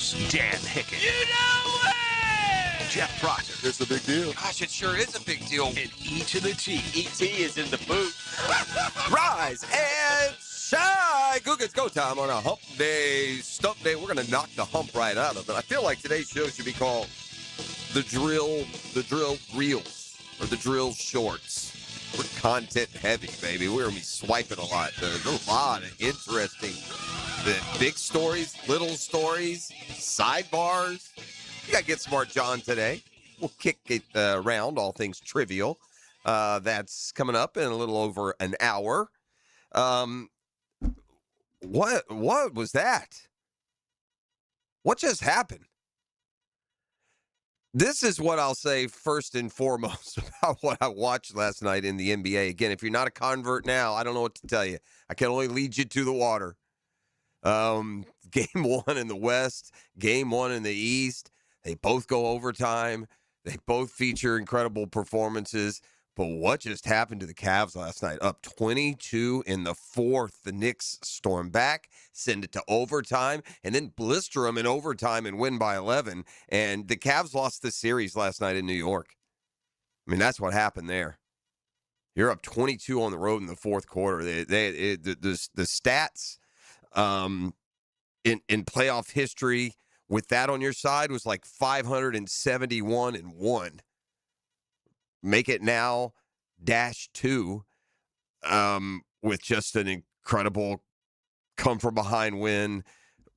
hosts, Dan Hicken. You know it! Jeff Proctor. It's a big deal. Gosh, it sure is a big deal. And E to the T. E.T. is in the booth. Rise and shine. It's go time on a hump day, stump day. We're going to knock the hump right out of it. I feel like today's show should be called the drill reels or the drill shorts. We're content heavy, baby. We're going to be swiping a lot. There's a lot of interesting big stories, little stories, sidebars. You got to get smart, John, today. We'll kick it around, all things trivial. That's coming up in a little over an hour. What was that? What just happened? This is what I'll say first and foremost about what I watched last night in the NBA. Again, if you're not a convert now, I don't know what to tell you. I can only lead you to the water. Game one in the West, game one in the East. They both go overtime. They both feature incredible performances. But what just happened to the Cavs last night? Up 22 in the fourth. The Knicks storm back, send it to overtime, and then blister them in overtime and win by 11. And the Cavs lost the series last night in New York. I mean, that's what happened there. You're up 22 on the road in the fourth quarter. The stats in playoff history with that on your side was like 571-1. Make it now -2 with just an incredible come from behind win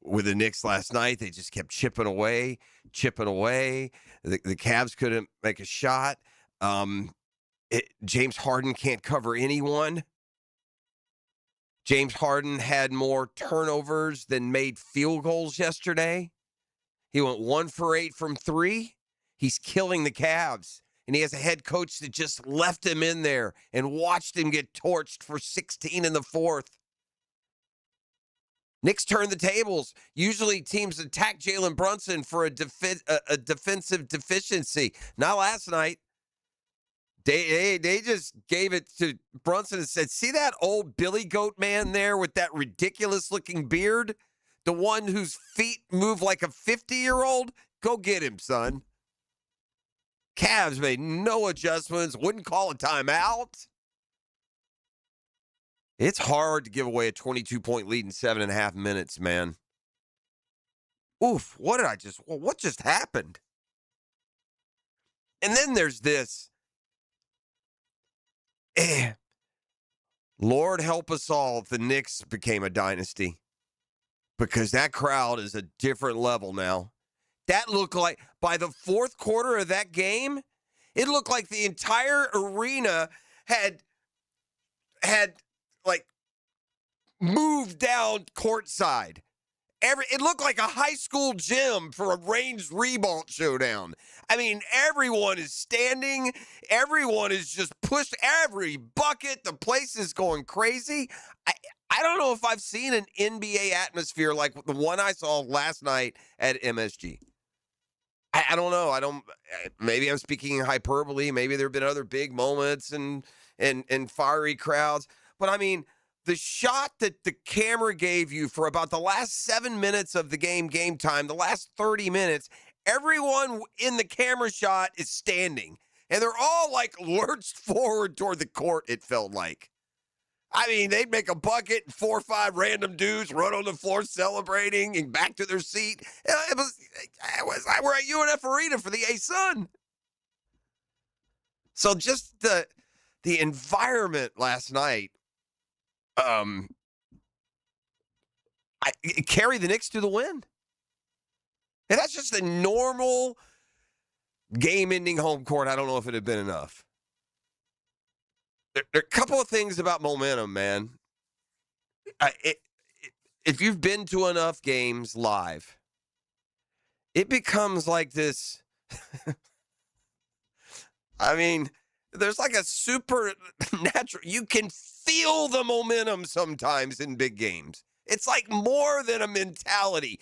with the Knicks last night. They just kept chipping away. The Cavs couldn't make a shot. James Harden can't cover anyone. James Harden had more turnovers than made field goals yesterday. He went 1 for 8 from 3. He's killing the Cavs. And he has a head coach that just left him in there and watched him get torched for 16 in the fourth. Knicks turned the tables. Usually teams attack Jalen Brunson for a defensive deficiency. Not last night. They just gave it to Brunson and said, see that old Billy Goat man there with that ridiculous-looking beard? The one whose feet move like a 50-year-old? Go get him, son. Cavs made no adjustments, wouldn't call a timeout. It's hard to give away a 22-point lead in 7.5 minutes, man. Oof, what just happened? And then there's this. Lord help us all if the Knicks became a dynasty. Because that crowd is a different level now. That looked like, by the fourth quarter of that game, it looked like the entire arena had like moved down courtside. It looked like a high school gym for a ranged Reebok showdown. I mean, everyone is standing. Everyone is just pushed. Every bucket. The place is going crazy. I don't know if I've seen an NBA atmosphere like the one I saw last night at MSG. I don't know. Maybe I'm speaking hyperbole. Maybe there have been other big moments and fiery crowds. But I mean, the shot that the camera gave you for about the last 7 minutes of the game time, the last 30 minutes, everyone in the camera shot is standing. And they're all like lurched forward toward the court, it felt like. I mean, they'd make a bucket and 4 or 5 random dudes run on the floor celebrating and back to their seat. We're at UNF Arena for the A-Sun. So just the environment last night, it carried the Knicks to the win. And that's just a normal game-ending home court. I don't know if it had been enough. There are a couple of things about momentum, man. If you've been to enough games live, it becomes like this. I mean, there's like a supernatural. You can feel the momentum sometimes in big games. It's like more than a mentality.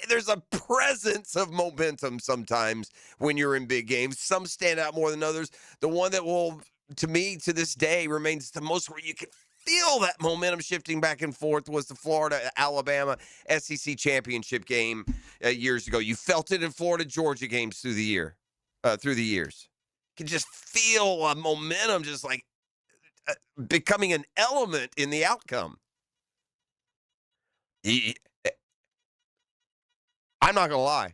There's a presence of momentum sometimes when you're in big games. Some stand out more than others. The one that will, to me, to this day, remains the most where you can feel that momentum shifting back and forth was the Florida-Alabama SEC championship game years ago. You felt it in Florida-Georgia games through the years. You can just feel a momentum just like becoming an element in the outcome. I'm not going to lie.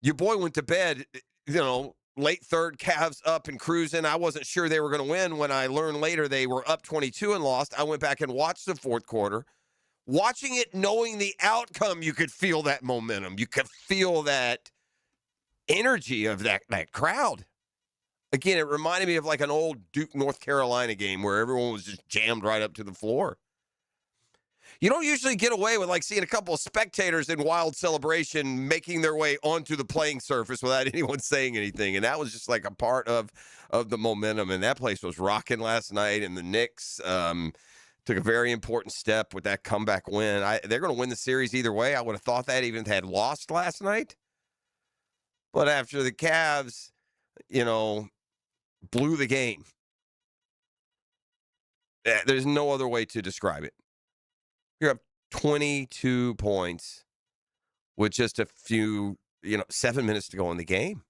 Your boy went to bed, late third, Cavs up and cruising. I wasn't sure they were going to win. When I learned later they were up 22 and lost, I went back and watched the fourth quarter. Watching it, knowing the outcome, you could feel that momentum. You could feel that energy of that crowd. Again, it reminded me of like an old Duke, North Carolina game where everyone was just jammed right up to the floor. You don't usually get away with like seeing a couple of spectators in wild celebration making their way onto the playing surface without anyone saying anything. And that was just like a part of the momentum. And that place was rocking last night. And the Knicks took a very important step with that comeback win. They're going to win the series either way. I would have thought that even if they had lost last night. But after the Cavs, blew the game, there's no other way to describe it. You have 22 points with just a few, 7 minutes to go in the game.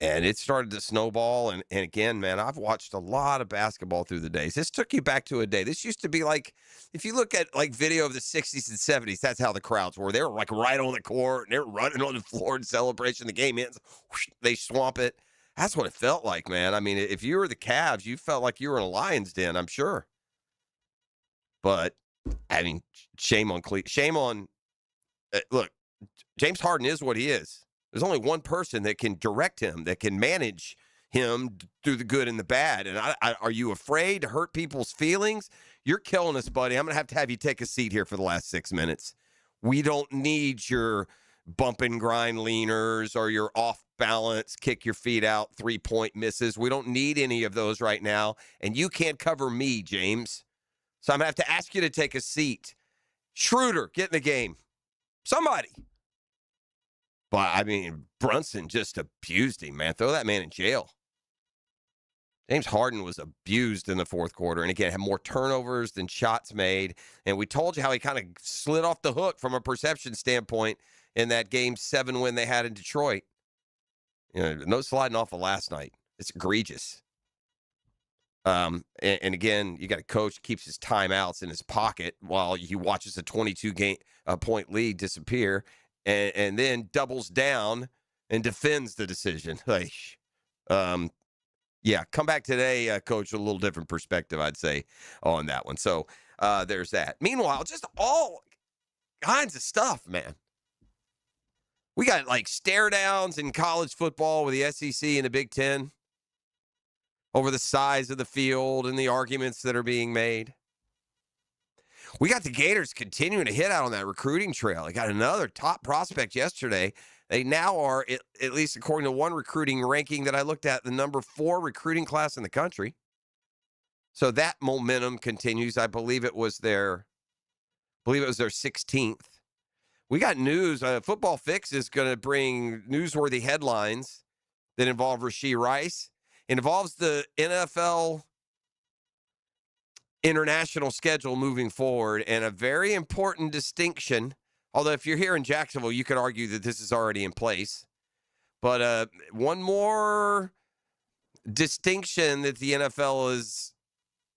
And it started to snowball. And again, man, I've watched a lot of basketball through the days. This took you back to a day. This used to be like, if you look at like video of the 60s and 70s, that's how the crowds were. They were like right on the court and they were running on the floor in celebration. The game ends, whoosh, they swamp it. That's what it felt like, man. I mean, if you were the Cavs, you felt like you were in a lion's den, I'm sure. But I mean, shame on look, James Harden is what he is. There's only one person that can direct him, that can manage him through the good and the bad. And are you afraid to hurt people's feelings? You're killing us, buddy. I'm going to have you take a seat here for the last 6 minutes. We don't need your bump and grind leaners or your off balance, kick your feet out, 3-point misses. We don't need any of those right now. And you can't cover me, James. So I'm going to have to ask you to take a seat. Schroeder, get in the game. Somebody. But, I mean, Brunson just abused him, man. Throw that man in jail. James Harden was abused in the fourth quarter. And, again, had more turnovers than shots made. And we told you how he kind of slid off the hook from a perception standpoint in that Game 7 win they had in Detroit. No sliding off of last night. It's egregious. And again, you got a coach keeps his timeouts in his pocket while he watches a 22-point lead disappear, and then doubles down and defends the decision. Come back today, coach, with a little different perspective, I'd say, on that one. So there's that. Meanwhile, just all kinds of stuff, man. We got like stare downs in college football with the SEC and the Big Ten over the size of the field and the arguments that are being made. We got the Gators continuing to hit out on that recruiting trail. They got another top prospect yesterday. They now are, at least according to one recruiting ranking that I looked at, the number 4 recruiting class in the country. So that momentum continues. I believe it was their 16th. We got news. Football Fix is going to bring newsworthy headlines that involve Rashee Rice. It involves the NFL international schedule moving forward, and a very important distinction, although if you're here in Jacksonville, you could argue that this is already in place. But one more distinction that the NFL is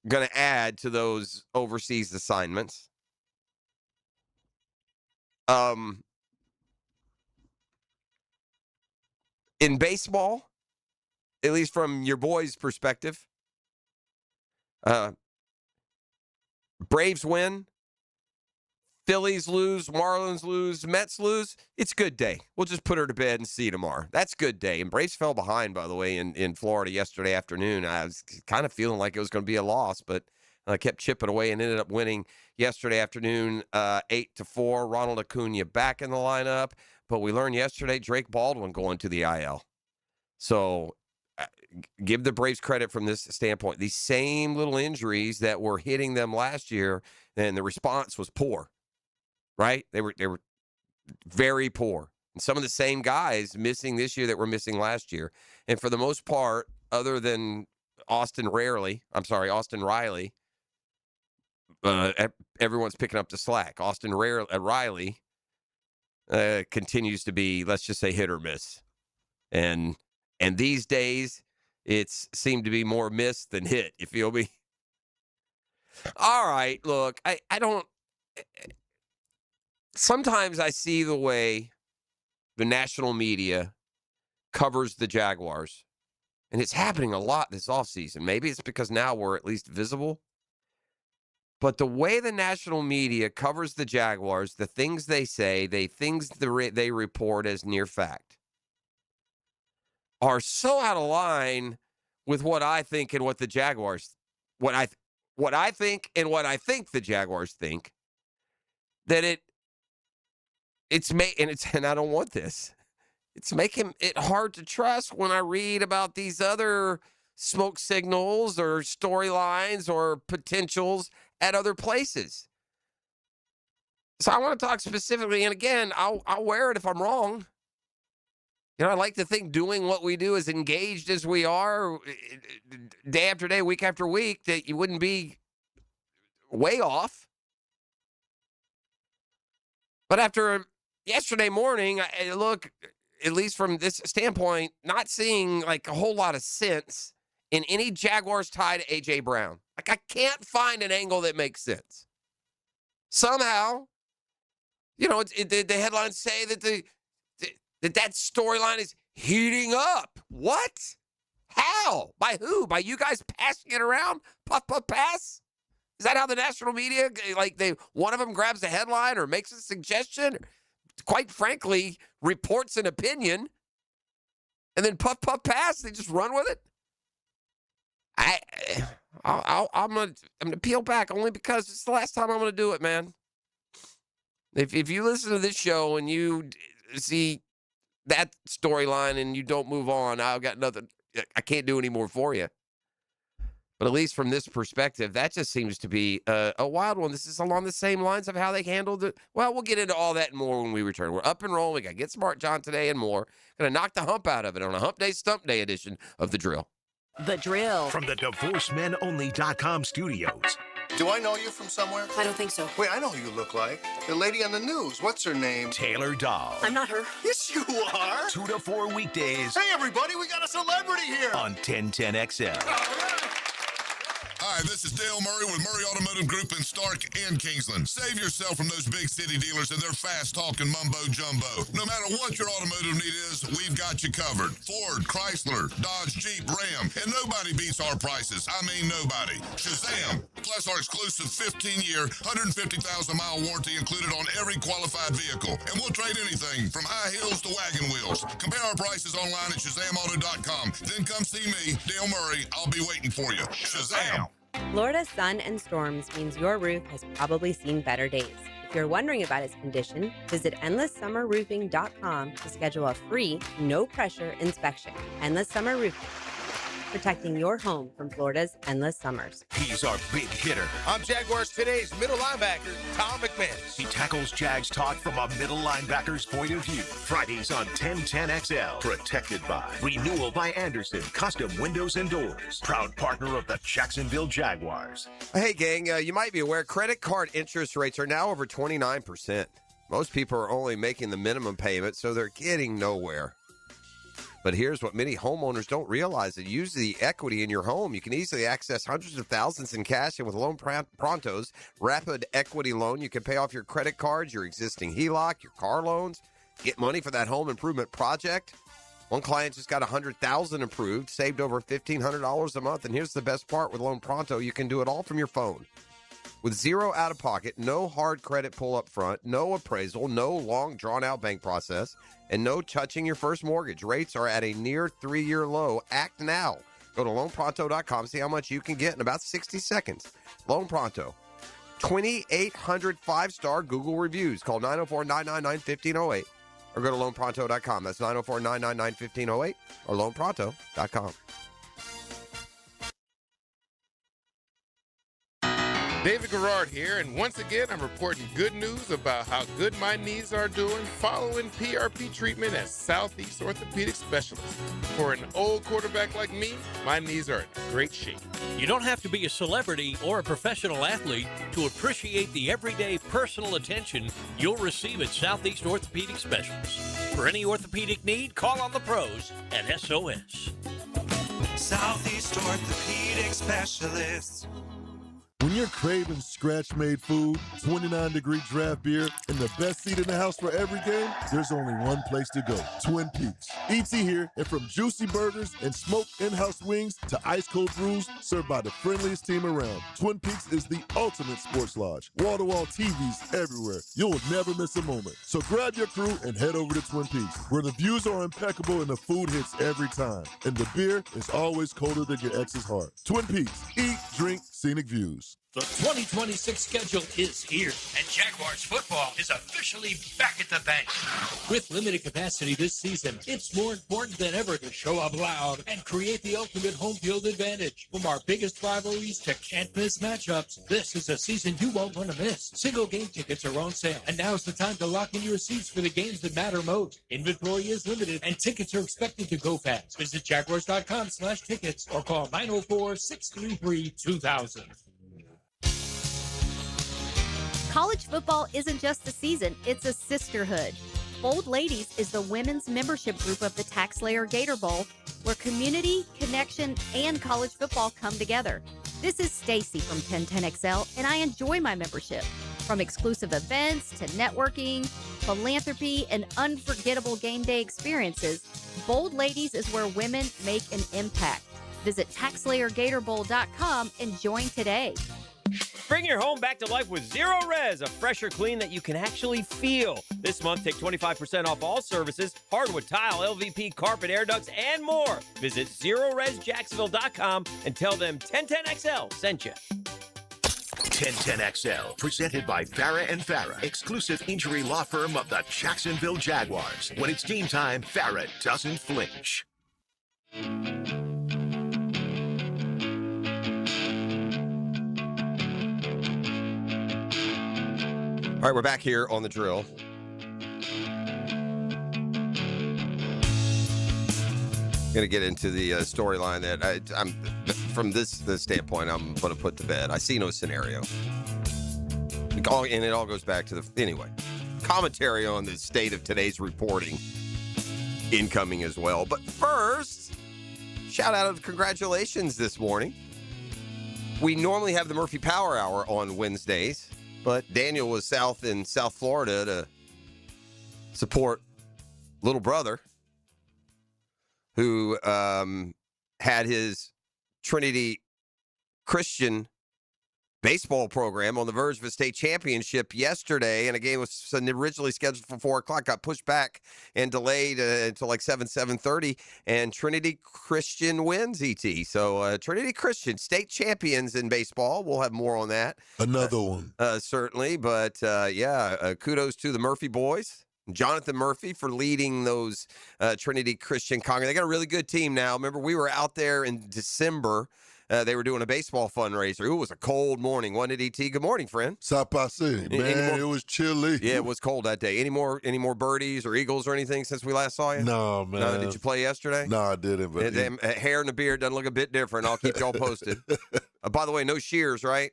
going to add to those overseas assignments. In baseball, at least from your boy's perspective, Braves win, Phillies lose, Marlins lose, Mets lose. It's good day. We'll just put her to bed and see you tomorrow. That's good day. And Braves fell behind, by the way, in Florida yesterday afternoon. I was kind of feeling like it was going to be a loss, but I kept chipping away and ended up winning yesterday afternoon 8-4. Ronald Acuna back in the lineup. But we learned yesterday Drake Baldwin going to the IL. So give the Braves credit from this standpoint. These same little injuries that were hitting them last year, and the response was poor, right? They were very poor. And some of the same guys missing this year that were missing last year. And for the most part, other than Austin Riley, everyone's picking up the slack. Austin Riley continues to be, let's just say, hit or miss. And these days, it's seemed to be more miss than hit. You feel me? All right, look, I don't. Sometimes I see the way the national media covers the Jaguars, and it's happening a lot this offseason. Maybe it's because now we're at least visible. But the way the national media covers the Jaguars, the things they say, they report as near fact, are so out of line with what I think and what the Jaguars, what I think and what I think the Jaguars think, that and I don't want this. It's making it hard to trust when I read about these other smoke signals or storylines or potentials at other places. So I want to talk specifically, and again, I'll wear it if I'm wrong. You know, I like to think doing what we do as engaged as we are day after day, week after week, that you wouldn't be way off. But after yesterday morning, I look, at least from this standpoint, not seeing like a whole lot of sense in any Jaguars tie to AJ Brown. Like, I can't find an angle that makes sense. Somehow, you know, the headlines say that that storyline is heating up. What? How? By who? By you guys passing it around? Puff, puff, pass? Is that how the national media, like, one of them grabs a headline or makes a suggestion, or, quite frankly, reports an opinion, and then puff, puff, pass? They just run with it? I'm gonna peel back only because it's the last time I'm gonna do it, man. If you listen to this show and you see that storyline and you don't move on, I've got nothing. I can't do any more for you. But at least from this perspective, that just seems to be a wild one. This is along the same lines of how they handled it. Well, we'll get into all that and more when we return. We're up and rolling. We got Get Smart John today and more. Going to knock the hump out of it on a Hump Day, Stump Day edition of The Drill. The Drill. From the DivorceMenOnly.com studios. Do I know you from somewhere? I don't think so. Wait, I know who you look like. The lady on the news. What's her name? Taylor Dahl. I'm not her. Yes, you are. 2 to 4 weekdays Hey, everybody, we got a celebrity here. on 1010XL. All right. Hi, this is Dale Murray with Murray Automotive Group in Stark and Kingsland. Save yourself from those big city dealers and their fast-talking mumbo-jumbo. No matter what your automotive need is, we've got you covered. Ford, Chrysler, Dodge, Jeep, Ram, and nobody beats our prices. I mean nobody. Shazam! Plus our exclusive 15-year, 150,000-mile warranty included on every qualified vehicle. And we'll trade anything from high heels to wagon wheels. Compare our prices online at ShazamAuto.com. Then come see me, Dale Murray. I'll be waiting for you. Shazam! Florida's sun and storms means your roof has probably seen better days. If you're wondering about its condition, visit EndlessSummerRoofing.com to schedule a free, no-pressure inspection. Endless Summer Roofing, protecting your home from Florida's endless summers. He's our big hitter. I'm Jaguars Today's middle linebacker, Tom McManus. He tackles Jags talk from a middle linebacker's point of view. Fridays on 1010XL. Protected by Renewal by Anderson Custom Windows and Doors. Proud partner of the Jacksonville Jaguars. Hey, gang, you might be aware credit card interest rates are now over 29%. Most people are only making the minimum payment, so they're getting nowhere. But here's what many homeowners don't realize. That use the equity in your home. You can easily access hundreds of thousands in cash, and with Loan Pronto's rapid equity loan, you can pay off your credit cards, your existing HELOC, your car loans, get money for that home improvement project. One client just got $100,000 approved, saved over $1,500 a month. And here's the best part with Loan Pronto. You can do it all from your phone. With zero out-of-pocket, no hard credit pull up front, no appraisal, no long drawn-out bank process, and no touching your first mortgage. Rates are at a near 3-year low. Act now. Go to loanpronto.com. See how much you can get in about 60 seconds. Loan Pronto. 2,800 5-star Google reviews. Call 904-999-1508 or go to loanpronto.com. That's 904-999-1508 or loanpronto.com. David Garrard here, and once again, I'm reporting good news about how good my knees are doing following PRP treatment at Southeast Orthopedic Specialist. For an old quarterback like me, my knees are in great shape. You don't have to be a celebrity or a professional athlete to appreciate the everyday personal attention you'll receive at Southeast Orthopedic Specialists. For any orthopedic need, call on the pros at SOS. Southeast Orthopedic Specialists. When you're craving scratch-made food, 29-degree draft beer, and the best seat in the house for every game, there's only one place to go, Twin Peaks. E.T. here, and from juicy burgers and smoked in-house wings to ice-cold brews served by the friendliest team around, Twin Peaks is the ultimate sports lodge. Wall-to-wall TVs everywhere. You'll never miss a moment. So grab your crew and head over to Twin Peaks, where the views are impeccable and the food hits every time. And the beer is always colder than your ex's heart. Twin Peaks. Eat, drink, scenic views. The 2026 schedule is here, and Jaguars football is officially back at the bank. With limited capacity this season, it's more important than ever to show up loud and create the ultimate home field advantage. From our biggest rivalries to can't-miss matchups, this is a season you won't want to miss. Single game tickets are on sale, and now's the time to lock in your seats for the games that matter most. Inventory is limited, and tickets are expected to go fast. Visit Jaguars.com/tickets or call 904-633-2000. College football isn't just a season, it's a sisterhood. Bold Ladies is the women's membership group of the TaxSlayer Gator Bowl, where community, connection, and college football come together. This is Stacy from 1010XL, and I enjoy my membership. From exclusive events to networking, philanthropy, and unforgettable game day experiences, Bold Ladies is where women make an impact. Visit TaxSlayerGatorBowl.com and join today. Bring your home back to life with Zero Res, a fresher clean that you can actually feel. This month, take 25% off all services, hardwood tile, LVP, carpet, air ducts, and more. Visit ZeroResJacksonville.com and tell them 1010XL sent you. 1010XL, presented by Farah and Farah, exclusive injury law firm of the Jacksonville Jaguars. When it's team time, Farah doesn't flinch. All right, we're back here on the drill. Going to get into the storyline that I'm from the standpoint I'm going to put to bed. I see no scenario. And it all goes back to anyway, commentary on the state of today's reporting incoming as well. But first, shout out of congratulations this morning. We normally have the Murphy Power Hour on Wednesdays, but Daniel was in South Florida to support little brother who had his Trinity Christian baseball program on the verge of a state championship yesterday, and a game was originally scheduled for 4 o'clock, got pushed back and delayed until like 7:30, and Trinity Christian wins, ET. So Trinity Christian, state champions in baseball. We'll have more on that. Another one. Certainly, but kudos to the Murphy boys. Jonathan Murphy for leading those Trinity Christian Congress. They got a really good team now. Remember, we were out there in December. They were doing a baseball fundraiser. It was a cold morning, wasn't it, E.T.? Good morning, friend. Man, it was chilly. Yeah, it was cold that day. Any more birdies or eagles or anything since we last saw you? No, man. No, did you play yesterday? No, I didn't. But hair and the beard doesn't look a bit different. I'll keep y'all posted. By the way, no shears, right?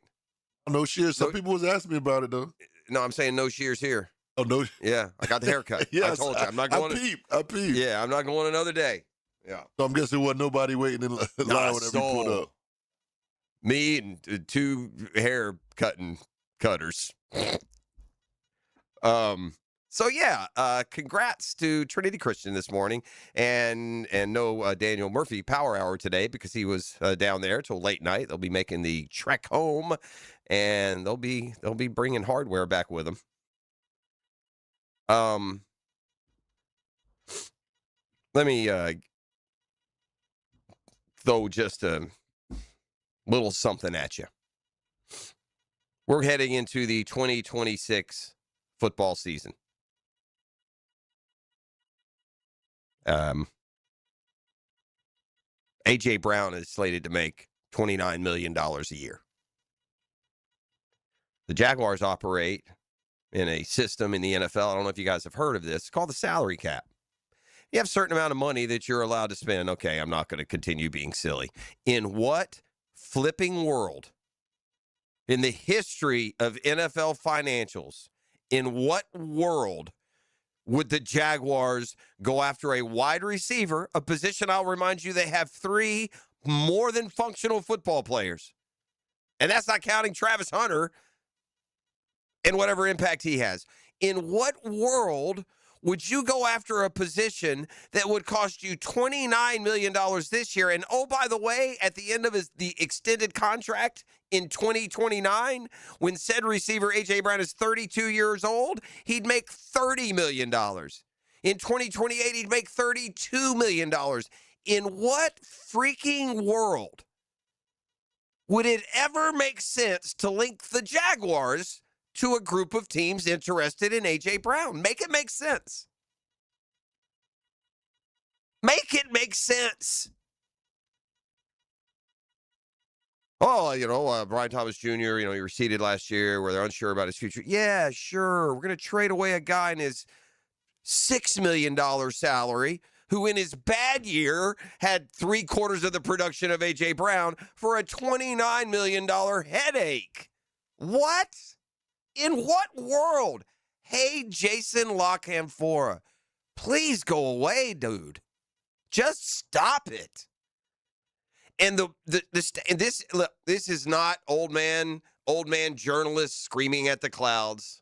No shears. Some people was asking me about it, though. No, I'm saying no shears here. Oh, no. Yeah, I got the haircut. Yes, I told you. I'm not going. I peep. Yeah, I'm not going another day. Yeah. So I'm guessing wasn't nobody waiting in line whenever you pulled up. Me and 2 hair cutters. So yeah, congrats to Trinity Christian this morning, and no Daniel Murphy Power Hour today because he was down there till late night. They'll be making the trek home, and they'll be bringing hardware back with them. Let me throw just a little something at you. We're heading into the 2026 football season. AJ Brown is slated to make $29 million a year. The Jaguars operate in a system in the NFL. I don't know if you guys have heard of this. It's called the salary cap. You have a certain amount of money that you're allowed to spend. Okay, I'm not going to continue being silly. In what flipping world, in the history of NFL financials, in what world would the Jaguars go after a wide receiver, a position I'll remind you they have 3 more than functional football players? And that's not counting Travis Hunter and whatever impact he has. In what world would you go after a position that would cost you $29 million this year? And oh, by the way, at the end of the extended contract in 2029, when said receiver AJ Brown is 32 years old, he'd make $30 million. In 2028, he'd make $32 million. In what freaking world would it ever make sense to link the Jaguars to a group of teams interested in A.J. Brown? Make it make sense. Make it make sense. Oh, Brian Thomas Jr., he receded last year where they're unsure about his future. Yeah, sure. We're going to trade away a guy in his $6 million salary who in his bad year had 3/4 of the production of A.J. Brown for a $29 million headache. What? In what world? Hey, Jason Lockenfora, please go away, dude. Just stop it. And this is not old man journalists screaming at the clouds.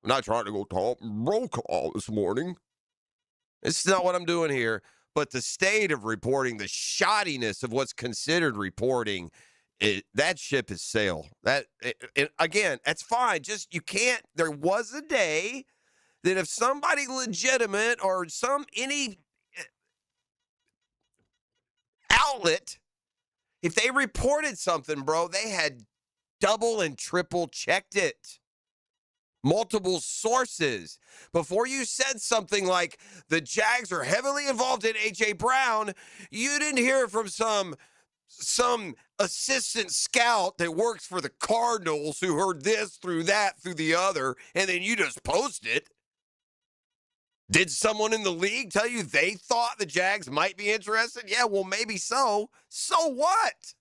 I'm not trying to go talk broke this morning. This is not what I'm doing here. But the state of reporting, the shoddiness of what's considered reporting, that ship has sailed. Again, that's fine. Just you can't. There was a day that if somebody legitimate or any outlet, if they reported something, bro, they had double and triple checked it. Multiple sources. Before you said something like the Jags are heavily involved in A.J. Brown, you didn't hear from some assistant scout that works for the Cardinals who heard this through that through the other, and then you just post it. Did someone in the league tell you they thought the Jags might be interested? Yeah, well, maybe so. So what?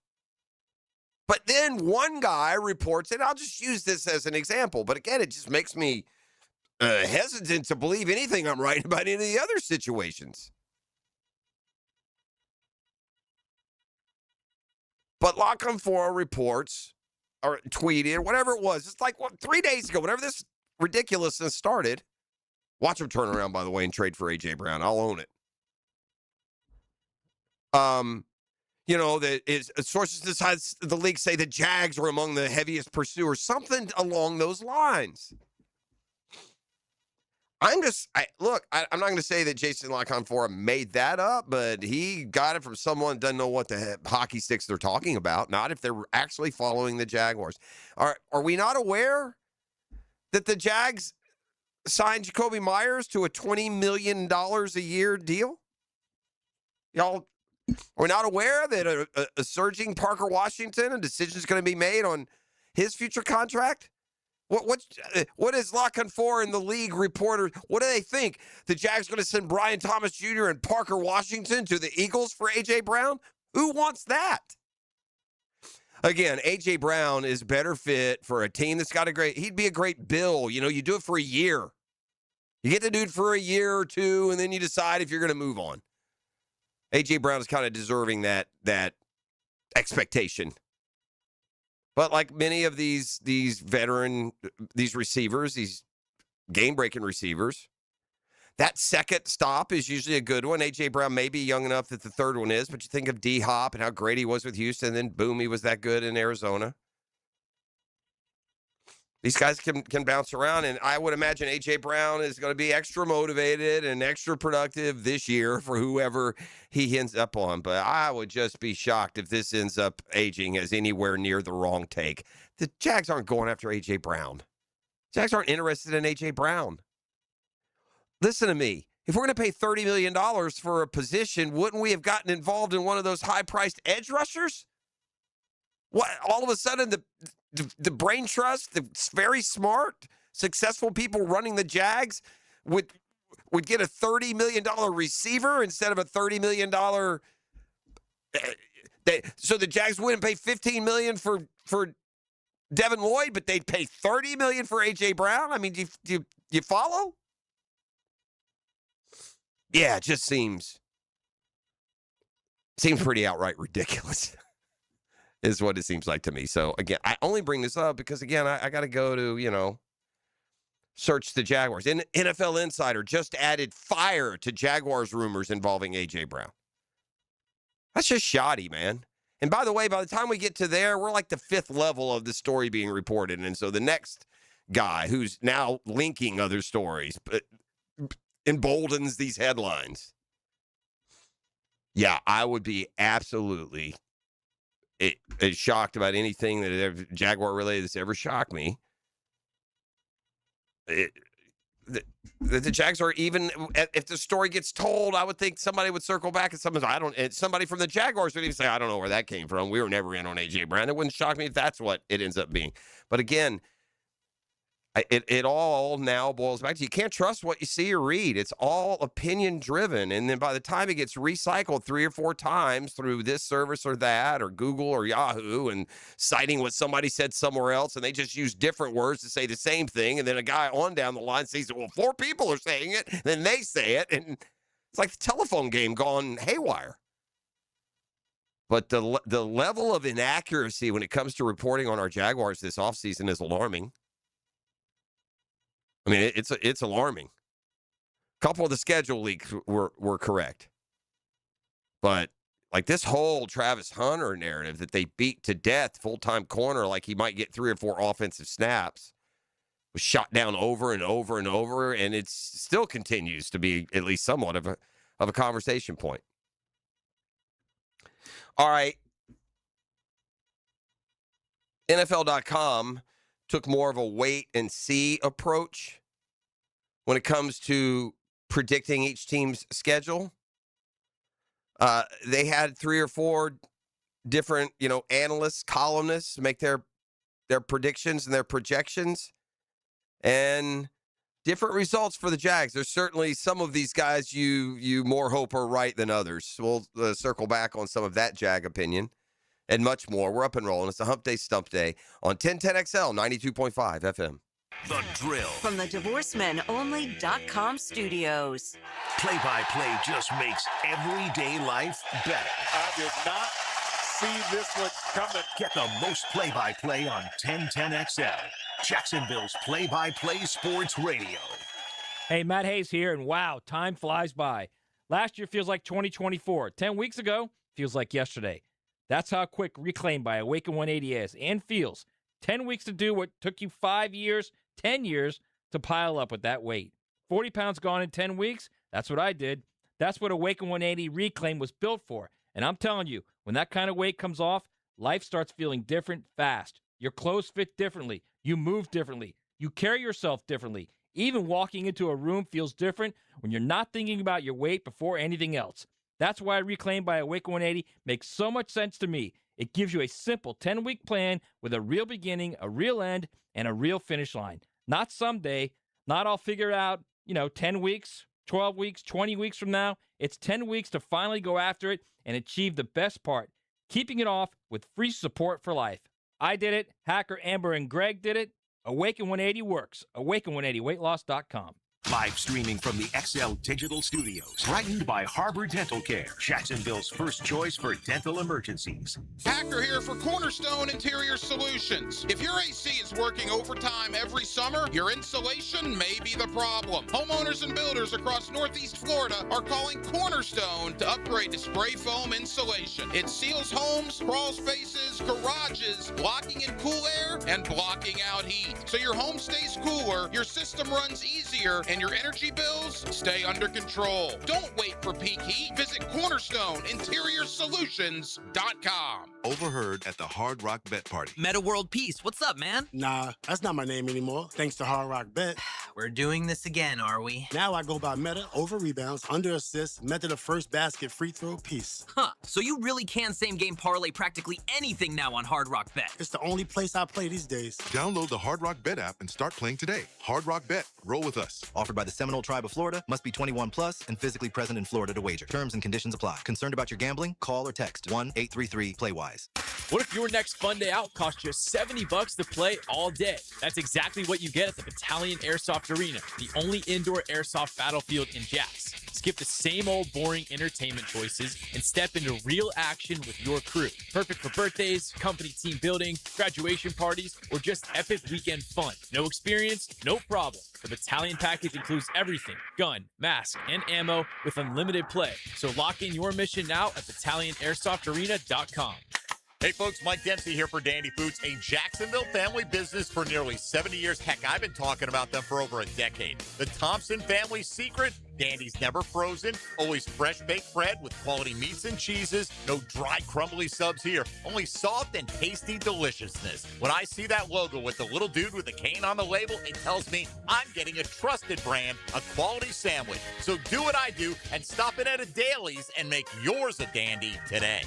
But then one guy reports it. I'll just use this as an example. But again, it just makes me hesitant to believe anything I'm writing about any of the other situations. But Lockenfora reports or tweeted, whatever it was. It's like 3 days ago, whenever this ridiculousness started. Watch him turn around, by the way, and trade for A.J. Brown. I'll own it. That is sources inside the league say the Jags were among the heaviest pursuers, something along those lines. I'm not going to say that Jason Lockenfora made that up, but he got it from someone who doesn't know what the hockey sticks they're talking about, not if they're actually following the Jaguars. Are we not aware that the Jags signed Jacoby Myers to a $20 million a year deal? Y'all, are we not aware that a surging Parker Washington, a decision is going to be made on his future contract? What is Lockenfora and the league reporter? What do they think? The Jags going to send Brian Thomas Jr. and Parker Washington to the Eagles for A.J. Brown? Who wants that? Again, A.J. Brown is better fit for a team that's got he'd be a great bill. You do it for a year. You get the dude for a year or two, and then you decide if you're going to move on. A.J. Brown is kind of deserving that expectation. But like many of these receivers, these game-breaking receivers, that second stop is usually a good one. A.J. Brown may be young enough that the third one is, but you think of D-Hop and how great he was with Houston, and then boom, he was that good in Arizona. These guys can bounce around, and I would imagine A.J. Brown is going to be extra motivated and extra productive this year for whoever he ends up on. But I would just be shocked if this ends up aging as anywhere near the wrong take. The Jags aren't going after A.J. Brown. Jags aren't interested in A.J. Brown. Listen to me. If we're going to pay $30 million for a position, wouldn't we have gotten involved in one of those high-priced edge rushers? What? All of a sudden, the brain trust, the very smart, successful people running the Jags would get a $30 million receiver instead of a $30 million. So the Jags wouldn't pay $15 million for Devin Lloyd, but they'd pay $30 million for AJ Brown. I mean, do you follow? Yeah, it just seems pretty outright ridiculous. Is what it seems like to me. So, again, I only bring this up because, again, I got to go to, search the Jaguars. And NFL Insider just added fire to Jaguars rumors involving A.J. Brown. That's just shoddy, man. And by the way, by the time we get to there, we're like the 5th level of the story being reported. And so the next guy who's now linking other stories emboldens these headlines. Yeah, I would be absolutely shocked about anything that Jaguar related that's ever shocked me. The Jags are even, if the story gets told, I would think somebody would circle back and somebody from the Jaguars would even say, I don't know where that came from. We were never in on AJ Brown. It wouldn't shock me if that's what it ends up being. But again, it all now boils back to you can't trust what you see or read. It's all opinion driven. And then by the time it gets recycled 3 or 4 times through this service or that or Google or Yahoo and citing what somebody said somewhere else, and they just use different words to say the same thing. And then a guy on down the line says, well, 4 people are saying it. Then they say it. And it's like the telephone game gone haywire. But the level of inaccuracy when it comes to reporting on our Jaguars this offseason is alarming. I mean, it's alarming. A couple of the schedule leaks were correct. But, like, this whole Travis Hunter narrative that they beat to death full-time corner like he might get 3 or 4 offensive snaps was shot down over and over and over, and it still continues to be at least somewhat of a conversation point. All right. NFL.com took more of a wait-and-see approach when it comes to predicting each team's schedule. They had 3 or 4 different, analysts, columnists make their predictions and their projections, and different results for the Jags. There's certainly some of these guys you more hope are right than others. We'll circle back on some of that Jag opinion. And much more. We're up and rolling. It's a Hump Day Stump Day on 1010XL 92.5 FM. The Drill. From the DivorceMenOnly.com studios. Play-by-play just makes everyday life better. I did not see this one coming. Get the most play-by-play on 1010XL. Jacksonville's play-by-play sports radio. Hey, Matt Hayes here, and wow, time flies by. Last year feels like 2024. 10 weeks ago feels like yesterday. That's how quick Reclaim by Awaken 180 is and feels. 10 weeks to do what took you 5 years, 10 years to pile up with that weight. 40 pounds gone in 10 weeks? That's what I did. That's what Awaken 180 Reclaim was built for. And I'm telling you, when that kind of weight comes off, life starts feeling different fast. Your clothes fit differently. You move differently. You carry yourself differently. Even walking into a room feels different when you're not thinking about your weight before anything else. That's why Reclaim by Awaken 180 makes so much sense to me. It gives you a simple 10-week plan with a real beginning, a real end, and a real finish line. Not someday, not I'll figure it out, 10 weeks, 12 weeks, 20 weeks from now. It's 10 weeks to finally go after it and achieve the best part, keeping it off with free support for life. I did it. Hacker, Amber, and Greg did it. Awaken 180 works. Awaken180weightloss.com. Live streaming from the XL Digital Studios. Brightened by Harbor Dental Care, Jacksonville's first choice for dental emergencies. Hacker here for Cornerstone Interior Solutions. If your AC is working overtime every summer, your insulation may be the problem. Homeowners and builders across Northeast Florida are calling Cornerstone to upgrade to spray foam insulation. It seals homes, crawl spaces, garages, blocking in cool air and blocking out heat. So your home stays cooler, your system runs easier, and your energy bills stay under control. Don't wait for peak heat. Visit CornerstoneInteriorSolutions.com. Overheard at the Hard Rock Bet Party. Meta World Peace, what's up, man? Nah, that's not my name anymore, thanks to Hard Rock Bet. We're doing this again, are we? Now I go by Meta over rebounds, under assists, Meta the first basket, free throw, piece. Huh, so you really can same-game parlay practically anything now on Hard Rock Bet. It's the only place I play these days. Download the Hard Rock Bet app and start playing today. Hard Rock Bet. Roll with us. Offered by the Seminole Tribe of Florida. Must be 21 plus and physically present in Florida to wager. Terms and conditions apply. Concerned about your gambling? Call or text 1-833-PLAY-WISE. What if your next fun day out costs you $70 to play all day? That's exactly what you get at the Battalion Airsoft Arena, the only indoor airsoft battlefield in Jax. Skip the same old boring entertainment choices and step into real action with your crew. Perfect for birthdays, company team building, graduation parties, or just epic weekend fun. No experience, no problem. The Battalion package includes everything: gun, mask, and ammo with unlimited play. So lock in your mission now at BattalionAirsoftArena.com. Hey folks, Mike Dempsey here for Dandy Foods, a Jacksonville family business for nearly 70 years. Heck, I've been talking about them for over a decade. The Thompson family secret: Dandy's never frozen, always fresh baked bread with quality meats and cheeses, no dry crumbly subs here, only soft and tasty deliciousness. When I see that logo with the little dude with the cane on the label, it tells me I'm getting a trusted brand, a quality sandwich. So do what I do and stop in at a Dailies and make yours a dandy today.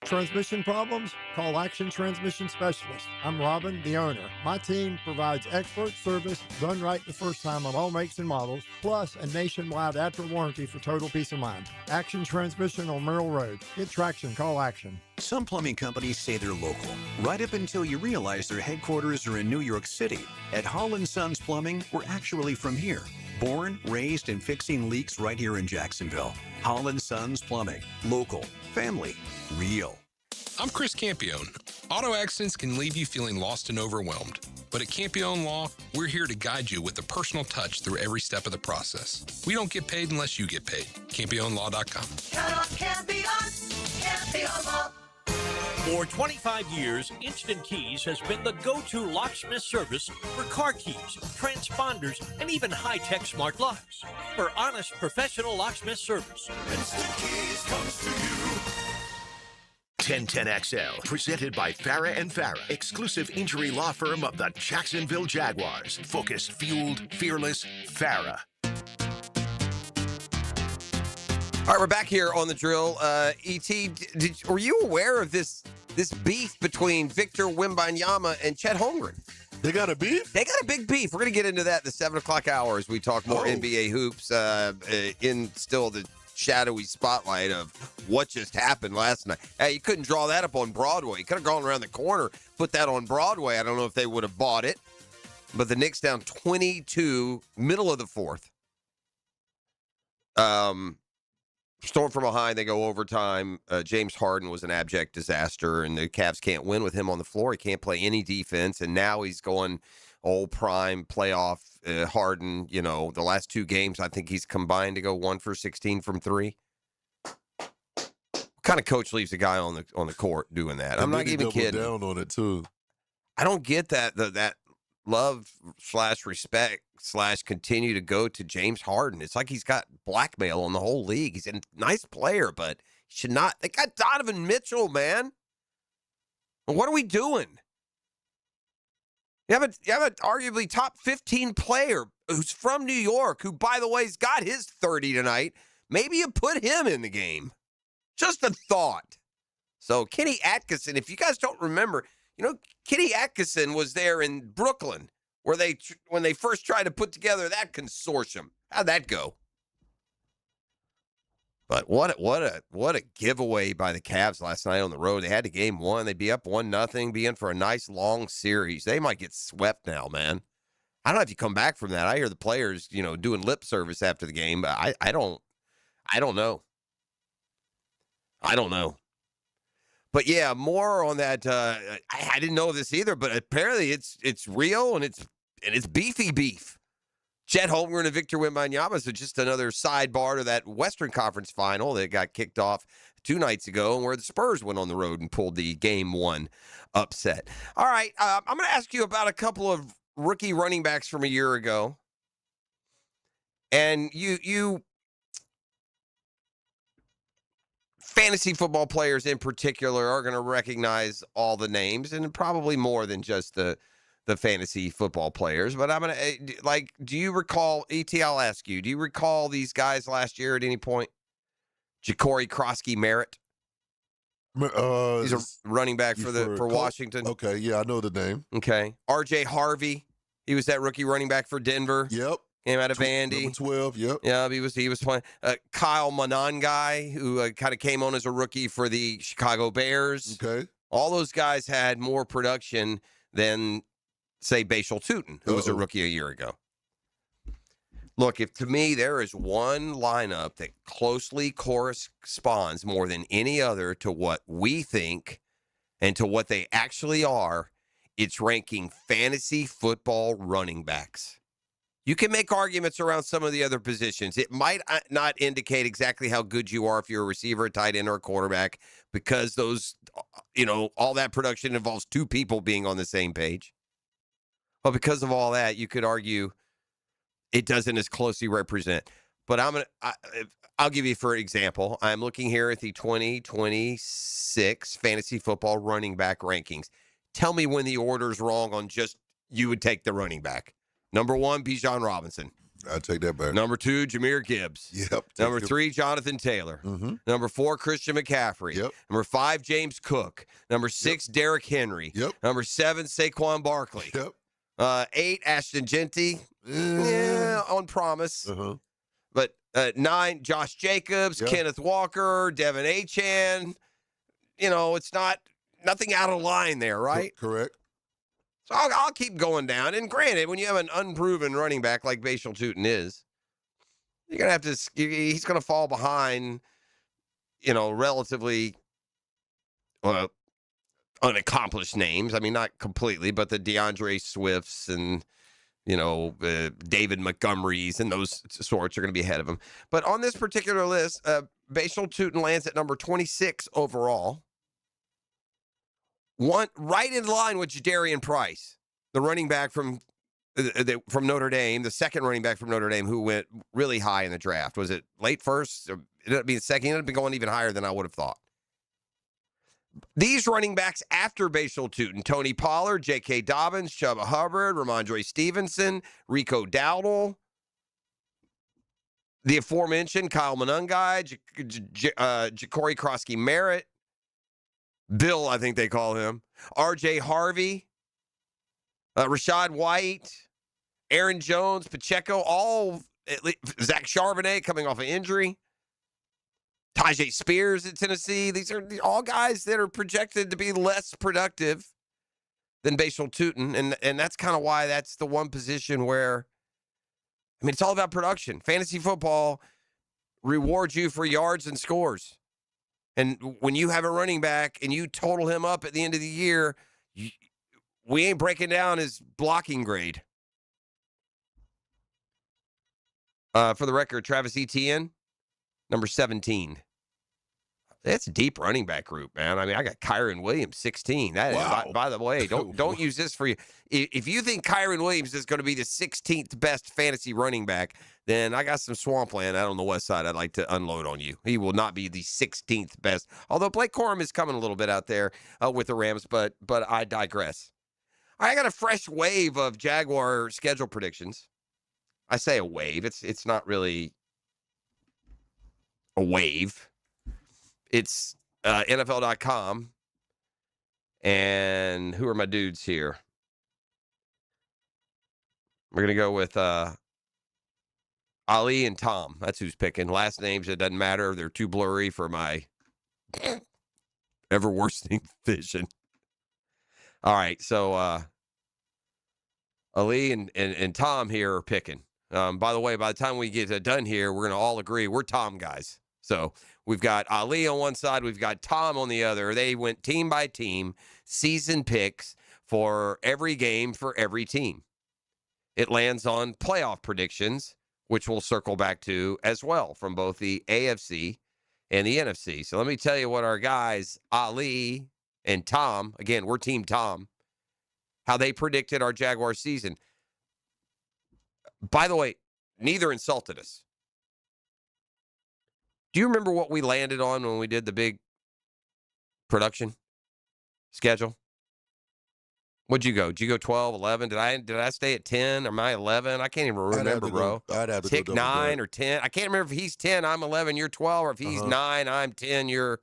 Transmission problems? Call Action Transmission Specialist. I'm Robin, the owner. My team provides expert service, done right the first time on all makes and models, plus a nationwide after warranty for total peace of mind. Action Transmission on Merrill Road. Get traction, call Action. Some plumbing companies say they're local, right up until you realize their headquarters are in New York City. At Holland Sons Plumbing, we're actually from here. Born, raised, and fixing leaks right here in Jacksonville. Holland Sons Plumbing. Local. Family. Real. I'm Chris Campione. Auto accidents can leave you feeling lost and overwhelmed. But at Campione Law, we're here to guide you with a personal touch through every step of the process. We don't get paid unless you get paid. CampioneLaw.com. Count on Campione. Campione Law. For 25 years, Instant Keys has been the go-to locksmith service for car keys, transponders, and even high-tech smart locks. For honest, professional locksmith service, Instant Keys comes to you. 1010XL, presented by Farah and Farah, exclusive injury law firm of the Jacksonville Jaguars. Focused, fueled, fearless, Farah. All right, we're back here on the drill. E.T., were you aware of this beef between Victor Wembanyama and Chet Holmgren? They got a beef? They got a big beef. We're going to get into that in the 7 o'clock hour as we talk more NBA hoops in still the shadowy spotlight of what just happened last night. Hey, you couldn't draw that up on Broadway. You could have gone around the corner, put that on Broadway. I don't know if they would have bought it. But the Knicks down 22, middle of the fourth. Storm from behind, they go overtime. James Harden was an abject disaster, and the Cavs can't win with him on the floor. He can't play any defense, and now he's going old prime playoff Harden. You know, the last two games, I think he's combined to go 1 for 16 from three. What kind of coach leaves a guy on the court doing that? I'm not even kidding. Down on it too. I don't get that love / respect / continue to go to James Harden. It's like he's got blackmail on the whole league. He's a nice player, but he should not. They got Donovan Mitchell, man. What are we doing? You have an arguably top 15 player who's from New York, who, by the way, has got his 30 tonight. Maybe you put him in the game. Just a thought. So Kenny Atkinson, if you guys don't remember, you know, Kenny Atkinson was there in Brooklyn where when they first tried to put together that consortium. How'd that go? But what a giveaway by the Cavs last night on the road. They had the game won. They'd be up 1-0, be in for a nice long series. They might get swept now, man. I don't know if you come back from that. I hear the players, doing lip service after the game, but I don't know. I don't know. But yeah, more on that. I didn't know this either, but apparently it's real and it's beefy beef. Chet Holmgren and Victor Wembanyama is just another sidebar to that Western Conference final that got kicked off 2 nights ago, and where the Spurs went on the road and pulled the Game 1 upset. All right, I'm going to ask you about a couple of rookie running backs from a year ago. And you fantasy football players in particular are going to recognize all the names, and probably more than just the fantasy football players. But I'm going to, do you recall, E.T., I'll ask you, do you recall these guys last year at any point? Ja'Cory Krosky-Merritt. He's a running back for Washington. Okay, yeah, I know the name. Okay. R.J. Harvey. He was that rookie running back for Denver. Yep. Came out of Vandy. Number 12, yep. Yeah, he was playing. Kyle Monangai, who kind of came on as a rookie for the Chicago Bears. Okay. All those guys had more production than, say, Bashal Tutin, who was a rookie a year ago. Look, if to me there is one lineup that closely corresponds more than any other to what we think and to what they actually are, it's ranking fantasy football running backs. You can make arguments around some of the other positions. It might not indicate exactly how good you are if you're a receiver, a tight end, or a quarterback, because those, all that production involves two people being on the same page. But because of all that, you could argue it doesn't as closely represent. But I'll give you for example. I'm looking here at the 2026 fantasy football running back rankings. Tell me when the order's wrong on just you would take the running back. Number 1, Bijan Robinson. I'd take that back. Number 2, Jahmyr Gibbs. Yep. Number 3, Jonathan Taylor. Mm-hmm. Number 4, Christian McCaffrey. Yep. Number 5, James Cook. Number 6, Derrick Henry. Yep. Number 7, Saquon Barkley. Yep. 8, Ashton Genty. Yeah, on promise. Uh-huh. But 9, Josh Jacobs, Kenneth Walker, Devin Achane. It's nothing out of line there, right? Correct. So I'll keep going down. And granted, when you have an unproven running back like Bashal Tutin is, you're going to have to, he's going to fall behind, relatively unaccomplished names. I mean, not completely, but the DeAndre Swifts and, David Montgomerys and those sorts are going to be ahead of him. But on this particular list, Bashal Tutin lands at number 26 overall. Right in line with Jadarian Price, the running back from Notre Dame, the second running back from Notre Dame who went really high in the draft. Was it late first? Or it ended up being second. He ended up going even higher than I would have thought. These running backs after Bashal Tutin: Tony Pollard, J.K. Dobbins, Chuba Hubbard, Ramondre Stevenson, Rico Dowdle, the aforementioned Kyle Monangai, Ja'Cory Krosky-Merritt, Bill, I think they call him, R.J. Harvey, Rashad White, Aaron Jones, Pacheco, Zach Charbonnet coming off an injury, Tajay Spears at Tennessee. These are all guys that are projected to be less productive than Bashal Tutin, and that's kind of why that's the one position where, it's all about production. Fantasy football rewards you for yards and scores. And when you have a running back and you total him up at the end of the year, we ain't breaking down his blocking grade. For the record, Travis Etienne, number 17. That's a deep running back group, man. I got Kyron Williams, 16. That wow. By the way, don't use this for you. If you think Kyron Williams is going to be the 16th best fantasy running back, then I got some swampland out on the west side I'd like to unload on you. He will not be the 16th best. Although Blake Corum is coming a little bit out there with the Rams, but I digress. I got a fresh wave of Jaguar schedule predictions. I say a wave. It's not really a wave. It's NFL.com. And who are my dudes here? We're going to go with Ali and Tom. That's who's picking. Last names, it doesn't matter. They're too blurry for my ever-worsening vision. All right, so Ali and Tom here are picking. By the way, by the time we get done here, we're going to all agree we're Tom guys. So we've got Ali on one side. We've got Tom on the other. They went team by team, season picks for every game for every team. It lands on playoff predictions, which we'll circle back to as well from both the AFC and the NFC. So let me tell you what our guys, Ali and Tom, again, we're Team Tom, how they predicted our Jaguar season. By the way, Neither insulted us. Do you remember what we landed on when we did the big production schedule? What'd you go? Did you go 12, 11? Did I stay at 10? Or am I 11? I can't even remember, bro. I'd have to Tick go 9 or 10. I can't remember if he's 10, I'm 11, you're 12, or if he's 9, I'm 10, you're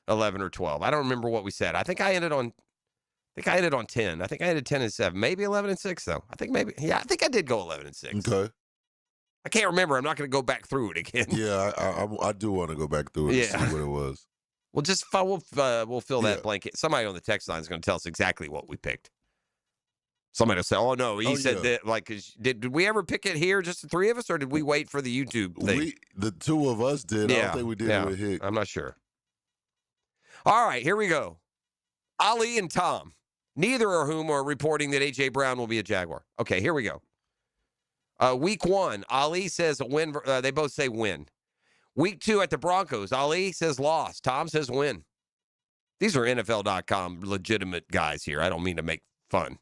11 or 12. I don't remember what we said. I think I ended on 10. I think I ended 10 and 7. Maybe 11 and 6, though. I think I did go 11 and 6. Okay. I can't remember. I'm not going to go back through it again. Yeah, I do want to go back through it and see what it was. We'll just we'll fill that blanket. Somebody on the text line is going to tell us exactly what we picked. Somebody will say, "Oh no, he said that." Like, did we ever pick it here, just the three of us, or did we wait for the YouTube thing? The two of us did. I don't think we did it with Hick. I'm not sure. All right, here we go. Ali and Tom, neither of whom are reporting that AJ Brown will be a Jaguar. Okay, here we go. Week 1, Ali says a win. They both say win. Week 2 at the Broncos, Ali says loss. Tom says win. These are NFL.com legitimate guys here. I don't mean to make fun.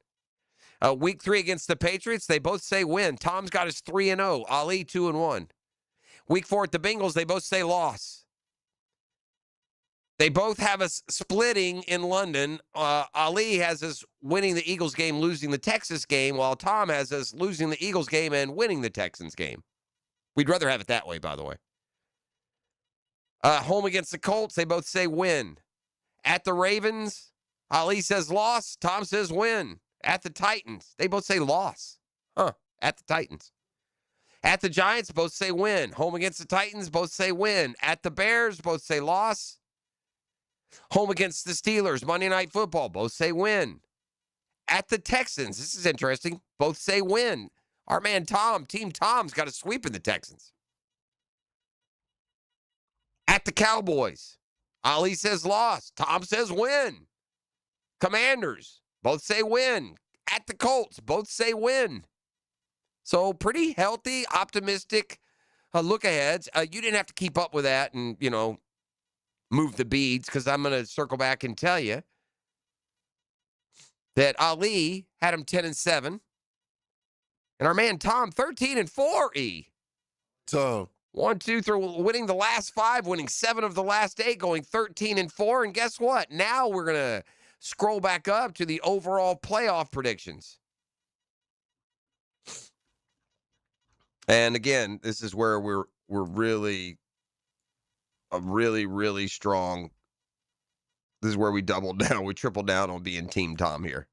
Week 3 against the Patriots, they both say win. Tom's got his 3-0. Ali 2-1. Week 4 at the Bengals, they both say loss. They both have us splitting in London. Ali has us winning the Eagles game, losing the Texas game, while Tom has us losing the Eagles game and winning the Texans game. We'd rather have it that way, by the way. Home against the Colts, they both say win. At the Ravens, Ali says loss. Tom says win. At the Titans, they both say loss. At the Titans. At the Giants, both say win. Home against the Titans, both say win. At the Bears, both say loss. Home against the Steelers, Monday Night Football, both say win. At the Texans, this is interesting, both say win. Our man Tom, Team Tom's got a sweep in the Texans. At the Cowboys, Ali says loss. Tom says win. Commanders, both say win. At the Colts, both say win. So pretty healthy, optimistic look aheads. You didn't have to keep up with that and, move the beads, because I'm going to circle back and tell you that Ali had him 10-7. And our man Tom, 13-4, Tom. 1, 2, 3, winning the last 5, winning 7 of the last 8, going 13-4. And guess what? Now we're going to scroll back up to the overall playoff predictions. And again, this is where we're really really strong. This is where we doubled down. We tripled down on being Team Tom here,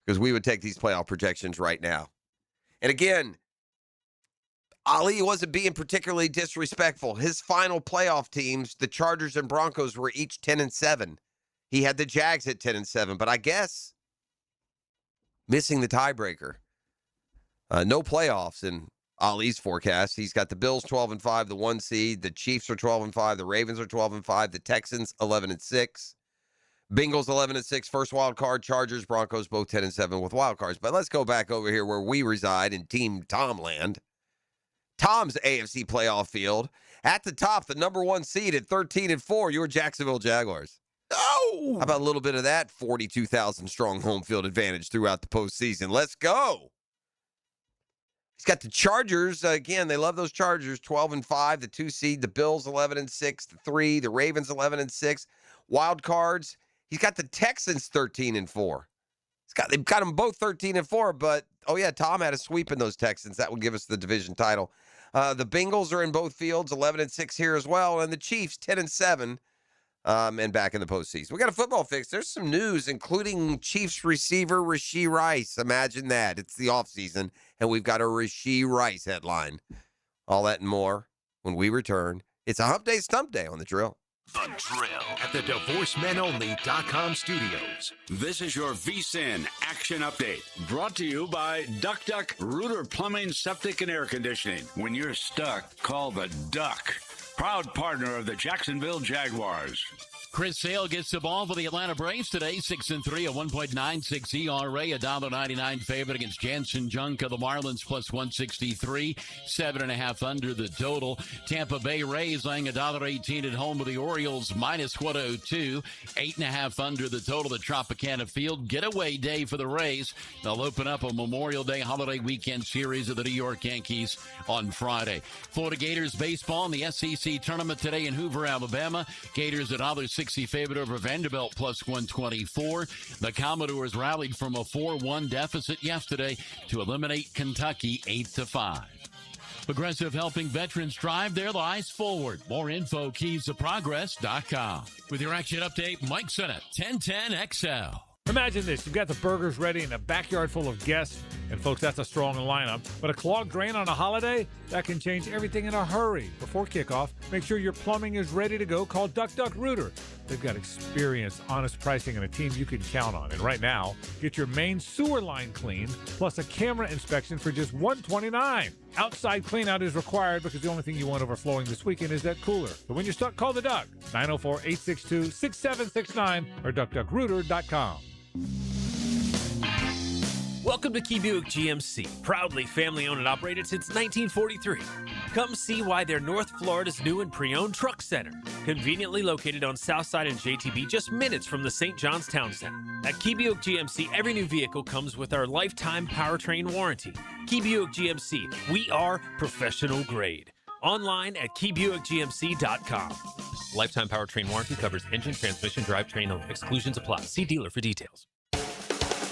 because we would take these playoff projections right now. And again, Ali wasn't being particularly disrespectful. His final playoff teams, the Chargers and Broncos, were each 10-7. He had the Jags at 10-7, but I guess missing the tiebreaker. No playoffs in Ali's forecast. He's got the Bills 12-5, the 1 seed. The Chiefs are 12-5. The Ravens are 12-5. The Texans 11-6. Bengals 11-6. First wild card. Chargers, Broncos both 10-7 with wild cards. But let's go back over here where we reside in Team Tomland. Tom's AFC playoff field. At the top, the number 1 seed at 13-4. Your Jacksonville Jaguars. Oh! How about a little bit of that 42,000 strong home field advantage throughout the postseason? Let's go. He's got the Chargers. Again, they love those Chargers. 12-5, the 2 seed. The Bills 11-6, the 3. The Ravens 11-6. Wild cards. He's got the Texans 13-4. They've got them both 13-4. But Tom had a sweep in those Texans. That would give us the division title. The Bengals are in both fields, 11-6 here as well, and the Chiefs 10-7. And back in the postseason. We got a football fix. There's some news, including Chiefs receiver Rashee Rice. Imagine that. It's the offseason, and we've got a Rashee Rice headline. All that and more when we return. It's a Hump Day Stump Day on The Drill. The Drill at the DivorceMenOnly.com studios. This is your VSIN Action Update, brought to you by Duck Duck Rooter Plumbing, Septic, and Air Conditioning. When you're stuck, call the Duck. Proud partner of the Jacksonville Jaguars. Chris Sale gets the ball for the Atlanta Braves today. 6-3, a 1.96 ERA, a $1.99 favorite against Jansen Junk of the Marlins, plus 163, 7.5 under the total. Tampa Bay Rays laying $1.18 at home with the Orioles, minus 102, 8.5 under the total. The Tropicana Field getaway day for the Rays. They'll open up a Memorial Day holiday weekend series of the New York Yankees on Friday. Florida Gators baseball in the SEC tournament today in Hoover, Alabama. Gators at $1.60 favorite over Vanderbilt, plus 124. The Commodores rallied from a 4-1 deficit yesterday to eliminate Kentucky 8-5. Progressive helping veterans drive their lives forward. More info, keysofprogress.com. With your action update, Mike Sennett, 1010XL. Imagine this. You've got the burgers ready in a backyard full of guests. And, folks, that's a strong lineup. But a clogged drain on a holiday, that can change everything in a hurry. Before kickoff, make sure your plumbing is ready to go. Call Duck Rooter. They've got experience, honest pricing, and a team you can count on. And right now, get your main sewer line cleaned, plus a camera inspection for just $129. Outside cleanout is required because the only thing you want overflowing this weekend is that cooler. So when you're stuck, call the Duck. 904-862-6769 or duckduckrooter.com. Welcome to Key Buick GMC, proudly family-owned and operated since 1943. Come see why they're North Florida's new and pre-owned truck center, conveniently located on Southside and JTB, just minutes from the St. John's Town Center. At Key Buick GMC, every new vehicle comes with our lifetime powertrain warranty. Key Buick GMC, we are professional grade. Online at keybuickgmc.com. Lifetime powertrain warranty covers engine, transmission, drivetrain only. Exclusions apply. See dealer for details.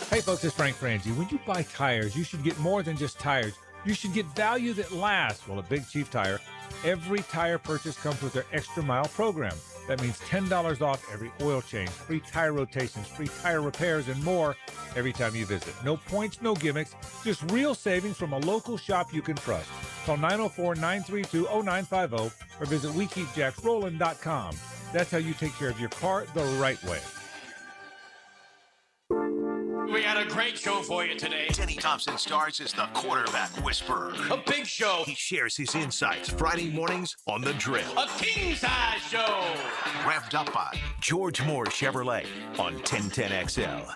Hey folks, it's Frank Frangie. When you buy tires, you should get more than just tires. You should get value that lasts. Well, at Big Chief Tire, every tire purchase comes with their Extra Mile program. That means $10 off every oil change, free tire rotations, free tire repairs, and more every time you visit. No points, no gimmicks, just real savings from a local shop you can trust. Call 904-932-0950 or visit WeKeepJacksRollin.com. That's how you take care of your car the right way. We got a great show for you today. Denny Thompson stars as the quarterback whisperer. A big show. He shares his insights Friday mornings on The Drill. A king-size show. Revved up by George Moore Chevrolet on 1010XL.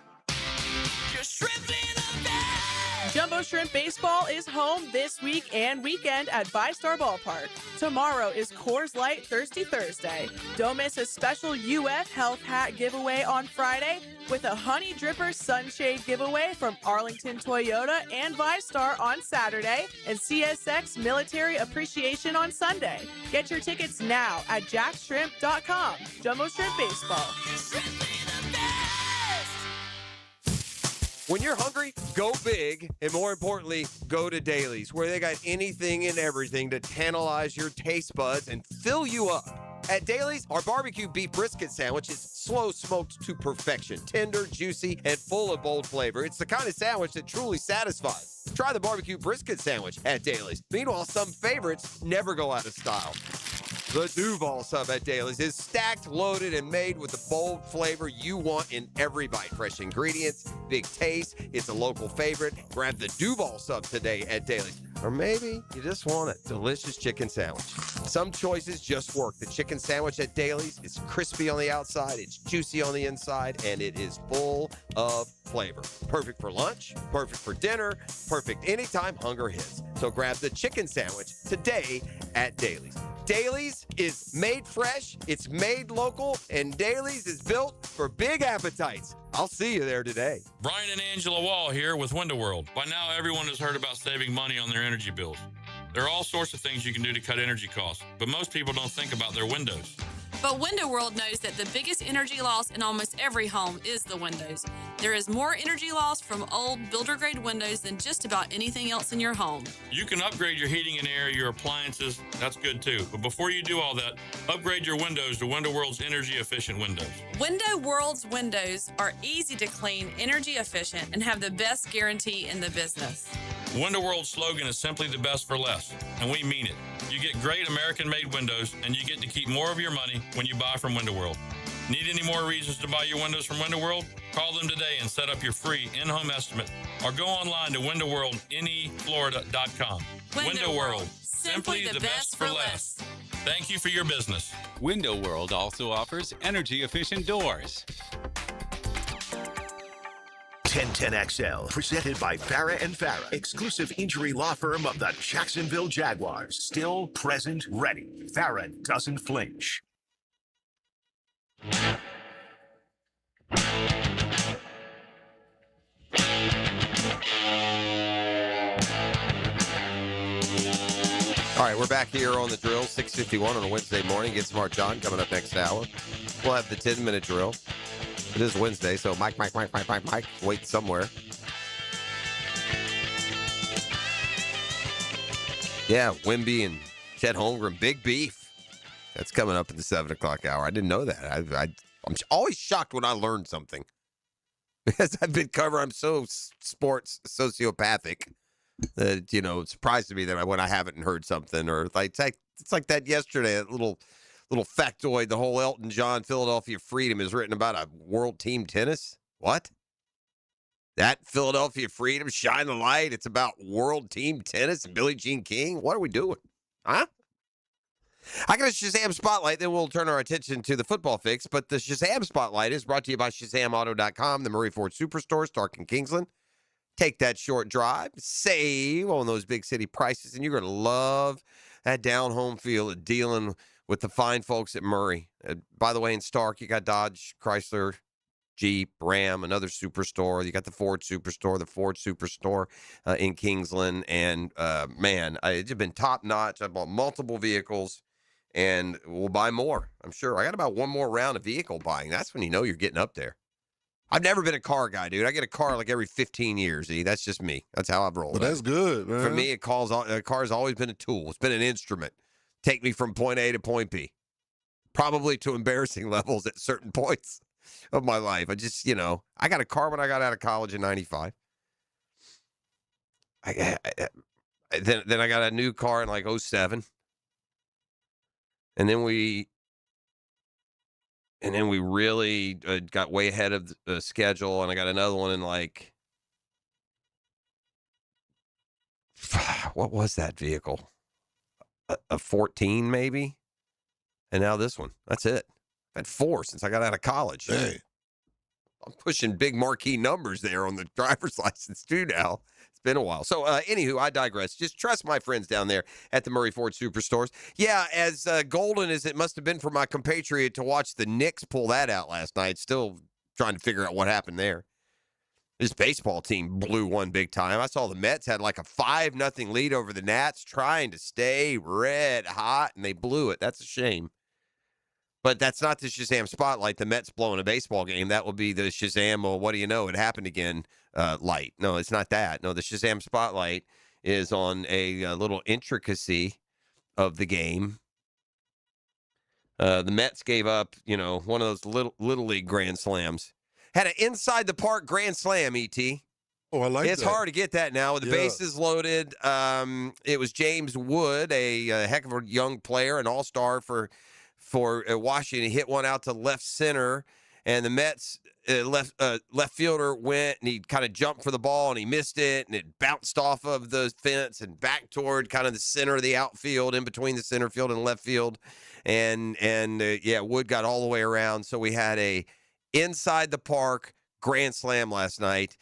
Jumbo Shrimp Baseball is home this week and weekend at VyStar Ballpark. Tomorrow is Coors Light Thirsty Thursday. Don't miss a special UF Health Hat giveaway on Friday with a Honey Dripper Sunshade giveaway from Arlington Toyota and VyStar on Saturday and CSX Military Appreciation on Sunday. Get your tickets now at jackshrimp.com. Jumbo Shrimp Baseball. When you're hungry, go big, and more importantly, go to Dailies, where they got anything and everything to tantalize your taste buds and fill you up. At Dailies, our barbecue beef brisket sandwich is slow smoked to perfection, tender, juicy, and full of bold flavor. It's the kind of sandwich that truly satisfies. Try the barbecue brisket sandwich at Dailies. Meanwhile, some favorites never go out of style. The Duval sub at Dailies is stacked, loaded, and made with the bold flavor you want in every bite. Fresh ingredients, big taste. It's a local favorite. Grab the Duval sub today at Dailies. Or maybe you just want a delicious chicken sandwich. Some choices just work. The chicken sandwich at Dailies is crispy on the outside, it's juicy on the inside, and it is full of flavor. Perfect for lunch, perfect for dinner, perfect anytime hunger hits. So grab the chicken sandwich today at Dailies. Dailies is made fresh, it's made local, and Dailies is built for big appetites. I'll see you there today. Brian and Angela Wall here with Window World. By now, everyone has heard about saving money on their energy bills. There are all sorts of things you can do to cut energy costs, but most people don't think about their windows. But Window World knows that the biggest energy loss in almost every home is the windows. There is more energy loss from old builder-grade windows than just about anything else in your home. You can upgrade your heating and air, your appliances. That's good too. But before you do all that, upgrade your windows to Window World's energy-efficient windows. Window World's windows are easy to clean, energy efficient, and have the best guarantee in the business. Window World's slogan is simply the best for less, and we mean it. You get great American-made windows, and you get to keep more of your money when you buy from Window World. Need any more reasons to buy your windows from Window World? Call them today and set up your free in-home estimate, or go online to windowworldneflorida.com. Window World, simply the best for less. Thank you for your business. Window World also offers energy-efficient doors. 1010XL, presented by Farah and Farah, exclusive injury law firm of the Jacksonville Jaguars. Still present, ready. Farah doesn't flinch. All right, we're back here on the drill, 6:51 on a Wednesday morning. Get Smart John coming up next hour. We'll have the 10-minute drill. It is Wednesday, so Mike, wait somewhere. Yeah, Wemby and Holmgren, big beef. That's coming up in the 7 o'clock hour. I didn't know that. I'm always shocked when I learn something. Because I've been covering, I'm so sports sociopathic that, it surprises me that when I haven't heard something, or it's like that yesterday, that little factoid, the whole Elton John Philadelphia Freedom is written about a world team tennis. What? That Philadelphia Freedom, shine the light. It's about world team tennis and Billie Jean King. What are we doing? Huh? I got a Shazam Spotlight, then we'll turn our attention to the football fix. But the Shazam Spotlight is brought to you by ShazamAuto.com, the Murray Ford Superstore, Stark and Kingsland. Take that short drive, save on those big city prices, and you're going to love that down-home feel of dealing with the fine folks at Murray. By the way, in Stark, you got Dodge, Chrysler, Jeep, Ram, another superstore. You got the Ford Superstore, the Ford Superstore in Kingsland. And, it's been top-notch. I bought multiple vehicles, and we'll buy more, I'm sure. I got about one more round of vehicle buying. That's when you know you're getting up there. I've never been a car guy, dude. I get a car like every 15 years, E. That's just me. That's how I've rolled. But that's good, man. For me, a car's always been a tool. It's been an instrument. Take me from point A to point B. Probably to embarrassing levels at certain points of my life. I just, I got a car when I got out of college in 95. Then I got a new car in like 07. And then we really got way ahead of the schedule, and I got another one in like, what was that vehicle? A 14 maybe? And now this one. That's it. I've had 4 since I got out of college. Hey. I'm pushing big marquee numbers there on the driver's license too now. It's been a while. So, anywho, I digress. Just trust my friends down there at the Murray Ford Superstores. Yeah, as golden as it must have been for my compatriot to watch the Knicks pull that out last night, still trying to figure out what happened there. This baseball team blew one big time. I saw the Mets had like a 5-0 lead over the Nats, trying to stay red hot, and they blew it. That's a shame. But that's not the Shazam Spotlight, the Mets blowing a baseball game. That would be the Shazam, well, what do you know, it happened again, light. No, it's not that. No, the Shazam Spotlight is on a little intricacy of the game. The Mets gave up, one of those little league grand slams. Had an inside-the-park grand slam, E.T. Oh, I like It's that. hard to get that now with the bases loaded. It was James Wood, a heck of a young player, an all-star for Washington. He hit one out to left center, and the Mets left fielder went, and he kind of jumped for the ball, and he missed it, and it bounced off of the fence and back toward kind of the center of the outfield, in between the center field and left field, and Wood got all the way around. So we had a inside the park grand slam last night.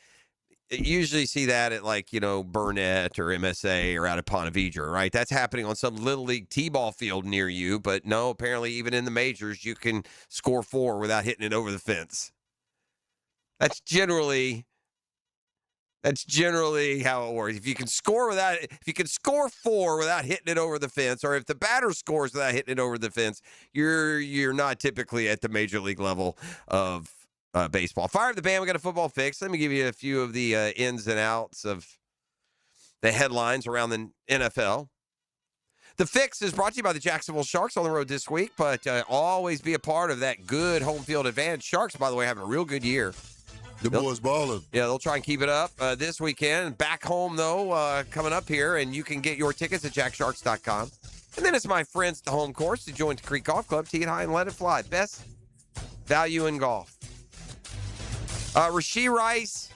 You usually see that at Burnett or MSA or out of Ponte Vedra, right? That's happening on some little league t-ball field near you. But no, apparently even in the majors, you can score 4 without hitting it over the fence. That's generally how it works. If you can score 4 without hitting it over the fence, or if the batter scores without hitting it over the fence, you're not typically at the major league level of baseball. Fire up the band. We got a football fix. Let me give you a few of the ins and outs of the headlines around the NFL. The fix is brought to you by the Jacksonville Sharks on the road this week, but always be a part of that good home field advantage. Sharks, by the way, having a real good year. The boys balling. Yeah, they'll try and keep it up this weekend. Back home, though, coming up here, and you can get your tickets at jacksharks.com. And then it's my friends at the home course to join the Creek Golf Club. Tee it high and let it fly. Best value in golf. Rashee Rice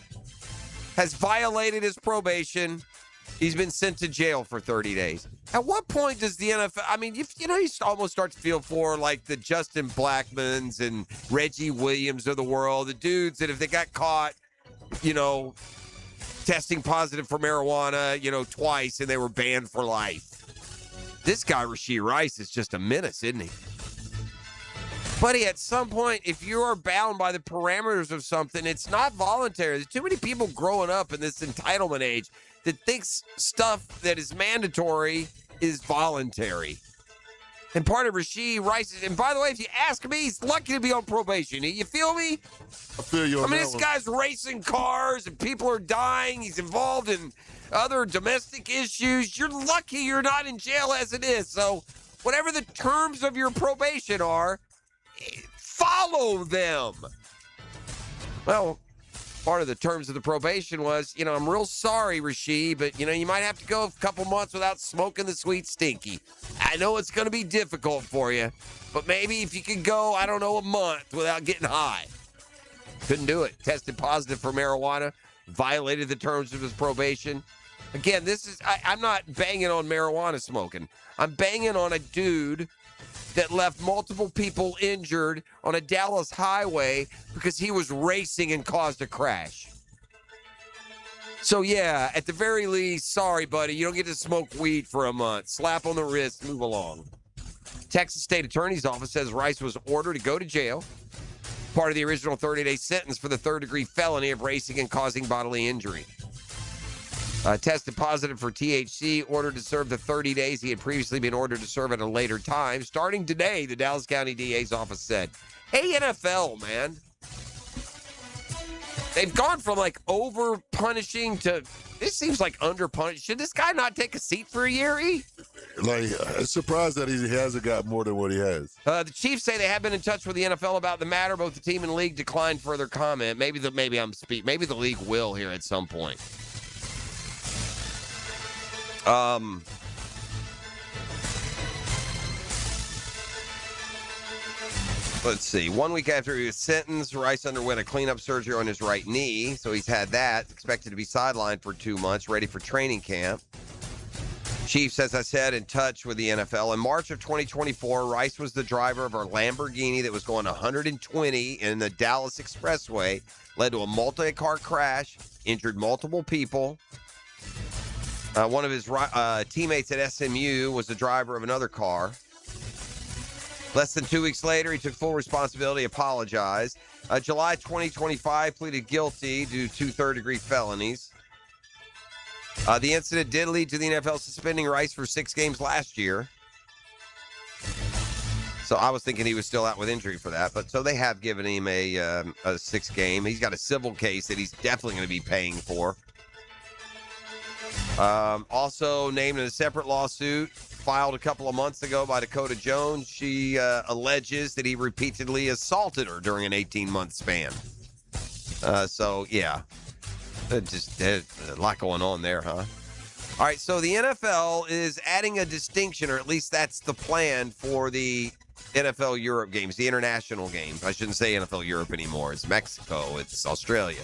has violated his probation He's been sent to jail for 30 days. At what point does the NFL, I mean, you almost start to feel for like the Justin Blackmons and Reggie Williams of the world, the dudes that if they got caught, testing positive for marijuana, twice and they were banned for life. This guy, Rashee Rice, is just a menace, isn't he? Buddy, at some point, if you are bound by the parameters of something, it's not voluntary. There's too many people growing up in this entitlement age that thinks stuff that is mandatory is voluntary. And part of Rashee Rice, and by the way, if you ask me, he's lucky to be on probation. You feel me? I feel you on that this one. guy's racing cars and people are dying. He's involved in other domestic issues. You're lucky you're not in jail as it is. So whatever the terms of your probation are, follow them. Well, part of the terms of the probation was, I'm real sorry, Rashee, but, you might have to go a couple months without smoking the sweet stinky. I know it's going to be difficult for you, but maybe if you could go, I don't know, a month without getting high. Couldn't do it. Tested positive for marijuana, violated the terms of his probation. Again, I'm not banging on marijuana smoking. I'm banging on a dude that left multiple people injured on a Dallas highway because he was racing and caused a crash. So, yeah, at the very least, sorry, buddy, you don't get to smoke weed for a month. Slap on the wrist, move along. Texas State Attorney's Office says Rice was ordered to go to jail, part of the original 30-day sentence for the third-degree felony of racing and causing bodily injury. Tested positive for THC, ordered to serve the 30 days he had previously been ordered to serve at a later time. Starting today, the Dallas County DA's office said, hey, NFL, man. They've gone from over-punishing to, this seems like under-punishing. Should this guy not take a seat for a year, E? I'm surprised that he hasn't got more than what he has. The Chiefs say they have been in touch with the NFL about the matter. Both the team and league declined further comment. Maybe the league will here at some point. Let's see. 1 week after he was sentenced, Rice underwent a cleanup surgery on his right knee, so he's had that. Expected to be sidelined for 2 months, ready for training camp. Chiefs, as I said, in touch with the NFL. In March of 2024, Rice was the driver of a Lamborghini that was going 120 in the Dallas Expressway, led to a multi-car crash, injured multiple people. One of his teammates at SMU was the driver of another car. Less than 2 weeks later, he took full responsibility, apologized. July 2025, pleaded guilty to 2 third-degree felonies. The incident did lead to the NFL suspending Rice for 6 games last year. So I was thinking he was still out with injury for that. But so they have given him a 6 game. He's got a civil case that he's definitely going to be paying for. Also named in a separate lawsuit filed a couple of months ago by Dakota Jones. She alleges that he repeatedly assaulted her during an 18-month span. So, yeah, just a lot going on there, huh? All right, so the NFL is adding a distinction, or at least that's the plan for the NFL Europe games, the international games. I shouldn't say NFL Europe anymore. It's Mexico. It's Australia.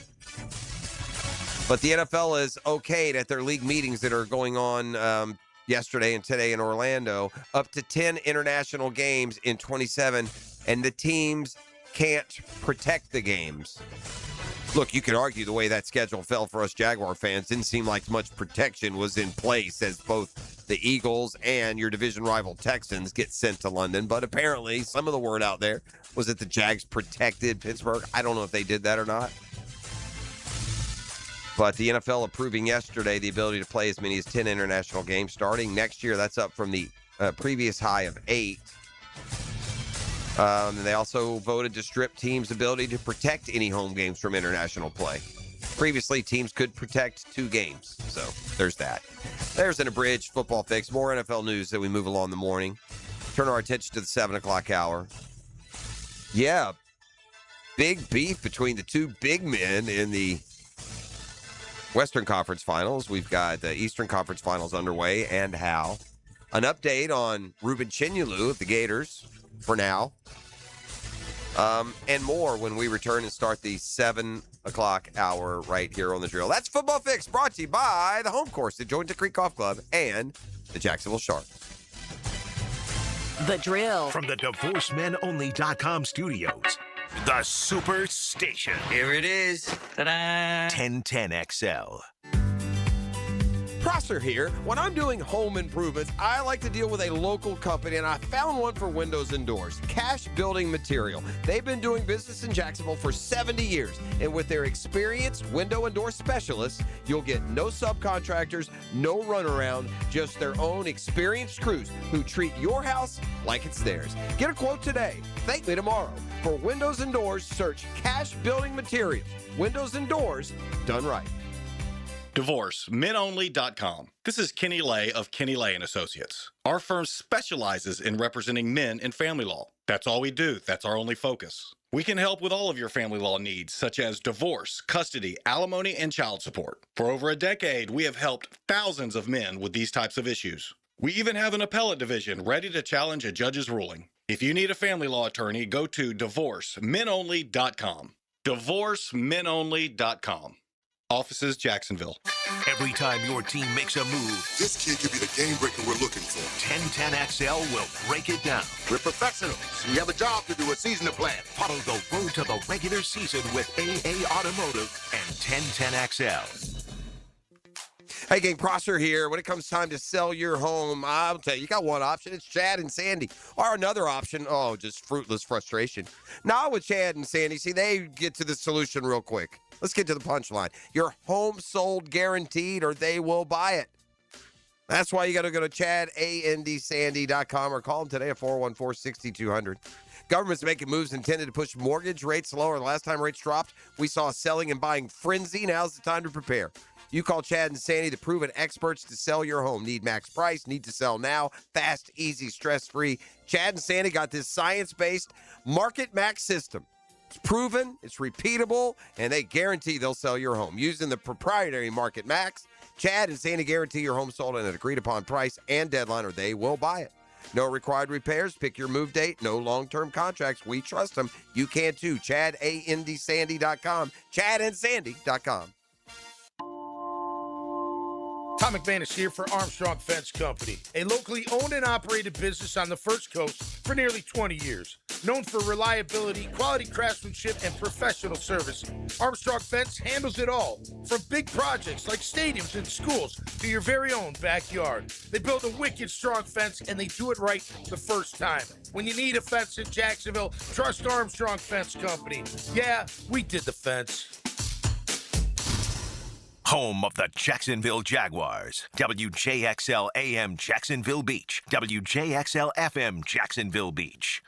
But the NFL is okayed at their league meetings that are going on yesterday and today in Orlando, up to 10 international games in 27, and the teams can't protect the games. Look, you could argue the way that schedule fell for us Jaguar fans didn't seem like much protection was in place as both the Eagles and your division rival Texans get sent to London. But apparently some of the word out there was that the Jags protected Pittsburgh. I don't know if they did that or not. But the NFL approving yesterday the ability to play as many as 10 international games starting next year. That's up from the previous high of 8. And they also voted to strip teams' ability to protect any home games from international play. Previously, teams could protect 2 games. So there's that. There's an abridged football fix. More NFL news as we move along the morning. Turn our attention to the 7 o'clock hour. Yeah, big beef between the 2 big men in the Western Conference Finals. We've got the Eastern Conference Finals underway and how. An update on Ruben Chinyelu of the Gators for now. and more when we return and start the 7 o'clock hour right here on The Drill. That's Football Fix, brought to you by the home course at Joint Creek Golf Club and the Jacksonville Sharks. The Drill. From the DivorceMenOnly.com studios, the Superstation. Here it is. Ta-da! 1010XL. Prosser here. When I'm doing home improvements, I like to deal with a local company, and I found one for windows and doors, Cash Building Material. They've been doing business in Jacksonville for 70 years, and with their experienced window and door specialists, you'll get no subcontractors, no runaround, just their own experienced crews who treat your house like it's theirs. Get a quote today. Thank me tomorrow. For windows and doors, search Cash Building Materials. Windows and doors done right. DivorceMenOnly.com. This is Kenny Lay of Kenny Lay & Associates. Our firm specializes in representing men in family law. That's all we do. That's our only focus. We can help with all of your family law needs, such as divorce, custody, alimony, and child support. For over a decade, we have helped thousands of men with these types of issues. We even have an appellate division ready to challenge a judge's ruling. If you need a family law attorney, go to DivorceMenOnly.com. DivorceMenOnly.com. Offices, Jacksonville. Every time your team makes a move, This kid could be the game breaker we're looking for. 1010XL will break it down. We're professionals. We have a job to do, a season to plan. Follow the road to the regular season with AA Automotive and 1010XL. Hey, gang, Prosser here. When it comes time to sell your home, I'll tell you, you got one option. It's Chad and Sandy. Or another option, just fruitless frustration. Now with Chad and Sandy, see, they get to the solution real quick. Let's get to the punchline. Your home sold guaranteed or they will buy it. That's why you got to go to ChadAndSandy.com or call them today at 414-6200. Government's making moves intended to push mortgage rates lower. The last time rates dropped, we saw a selling and buying frenzy. Now's the time to prepare. You call Chad and Sandy, the proven experts to sell your home. Need max price, need to sell now, fast, easy, stress-free. Chad and Sandy got this science-based market max system. It's proven, it's repeatable, and they guarantee they'll sell your home. Using the proprietary Market Max, Chad and Sandy guarantee your home sold at an agreed-upon price and deadline, or they will buy it. No required repairs. Pick your move date. No long-term contracts. We trust them. You can too. ChadAndSandy.com. ChadAndSandy.com. Tom McManus here for Armstrong Fence Company, a locally owned and operated business on the First Coast for nearly 20 years. Known for reliability, quality craftsmanship, and professional service, Armstrong Fence handles it all, from big projects like stadiums and schools to your very own backyard. They build a wicked strong fence, and they do it right the first time. When you need a fence in Jacksonville, trust Armstrong Fence Company. Yeah, we did the fence. Home of the Jacksonville Jaguars. WJXL AM Jacksonville Beach. WJXL FM Jacksonville Beach.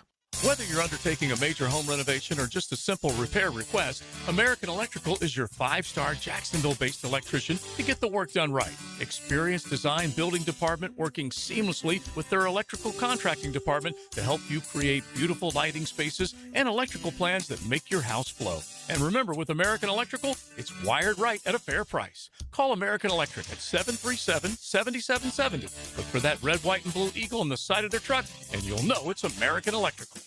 Whether you're undertaking a major home renovation or just a simple repair request, American Electrical is your 5-star Jacksonville-based electrician to get the work done right. Experienced design building department working seamlessly with their electrical contracting department to help you create beautiful lighting spaces and electrical plans that make your house flow. And remember, with American Electrical, it's wired right at a fair price. Call American Electric at 737-7770. Look for that red, white, and blue eagle on the side of their truck, and you'll know it's American Electrical.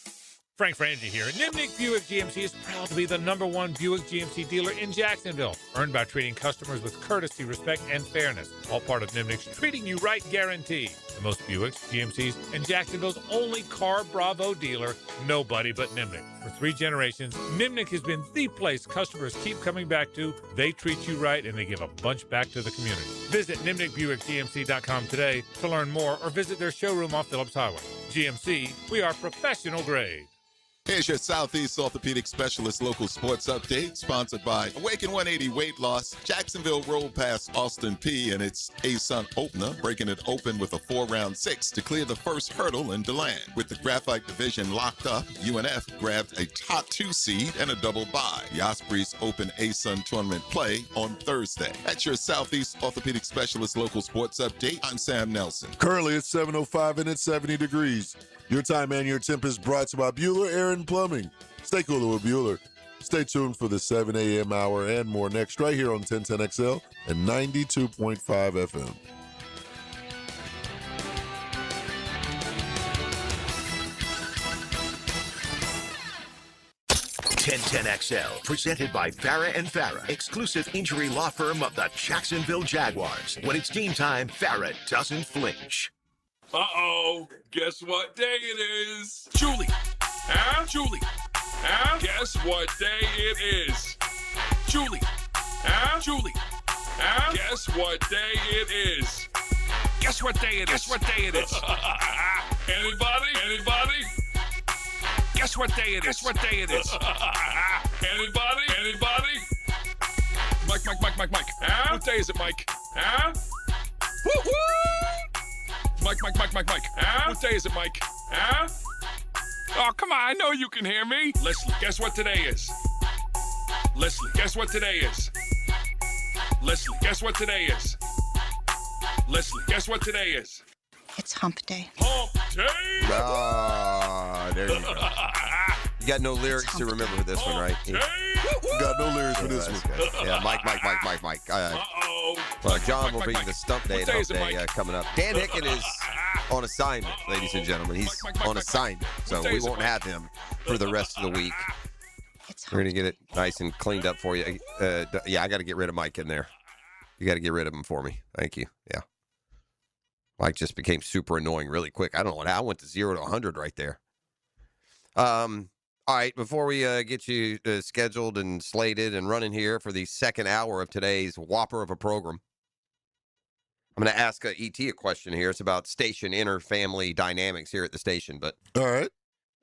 Frank Frangie here. Nimnick Buick GMC is proud to be the #1 Buick GMC dealer in Jacksonville. Earned by treating customers with courtesy, respect, and fairness. All part of Nimnick's Treating You Right guarantee. The most Buicks, GMCs, and Jacksonville's only Car Bravo dealer. Nobody but Nimnick. For 3 generations, Nimnick has been the place customers keep coming back to. They treat you right, and they give a bunch back to the community. Visit NimnickBuickGMC.com today to learn more, or visit their showroom off Phillips Highway. GMC, we are professional grade. Here's your Southeast Orthopedic Specialist local sports update, sponsored by Awaken 180 Weight Loss. Jacksonville rolled past Austin P and its ASUN opener, breaking it open with a 4-round 6 to clear the first hurdle in DeLand. With the Graphite Division locked up, UNF grabbed a top 2 seed and a double bye. The Ospreys open ASUN tournament play on Thursday. That's your Southeast Orthopedic Specialist local sports update. I'm Sam Nelson. Currently it's 7:05 and it's 70 degrees. Your time and your temp is brought to you by Bueller Aaron Plumbing. Stay cooler with Bueller. Stay tuned for the 7 a.m. hour and more next right here on 1010XL and 92.5 FM. 1010XL, presented by Farrah and Farrah, exclusive injury law firm of the Jacksonville Jaguars. When it's game time, Farrah doesn't flinch. Uh-oh. Guess what day it is? Julie. Huh? Julie. Huh? Guess what day it is? Julie. Huh? Julie. Huh? Guess what day it is? Guess what day it is? Guess what day it is? Anybody? Anybody? Guess what day it is? Guess what day it is? Anybody? Anybody? Mike. Huh? What day is it, Mike? Huh? Woo-hoo! Mike. Huh? What day is it, Mike? Huh? Oh, come on. I know you can hear me. Leslie, guess what today is? Leslie, guess what today is? Leslie, guess what today is? Leslie, guess what today is? It's hump day. Hump day! Ah, there you go. You got no lyrics to remember this one, right? Got no lyrics for this one. Yeah, Mike. Well, John will be the stump day and hump day coming up. Dan Hicken is on assignment, ladies and gentlemen. He's on assignment, so we won't have him for the rest of the week. We're going to get it nice and cleaned up for you. Yeah, I got to get rid of Mike in there. You got to get rid of him for me. Thank you. Yeah. Mike just became super annoying really quick. I don't know what I went to 0 to 100 right there. All right, before we get you scheduled and slated and running here for the second hour of today's whopper of a program, I'm going to ask ET a question here. It's about station inter-family dynamics here at the station. But all right,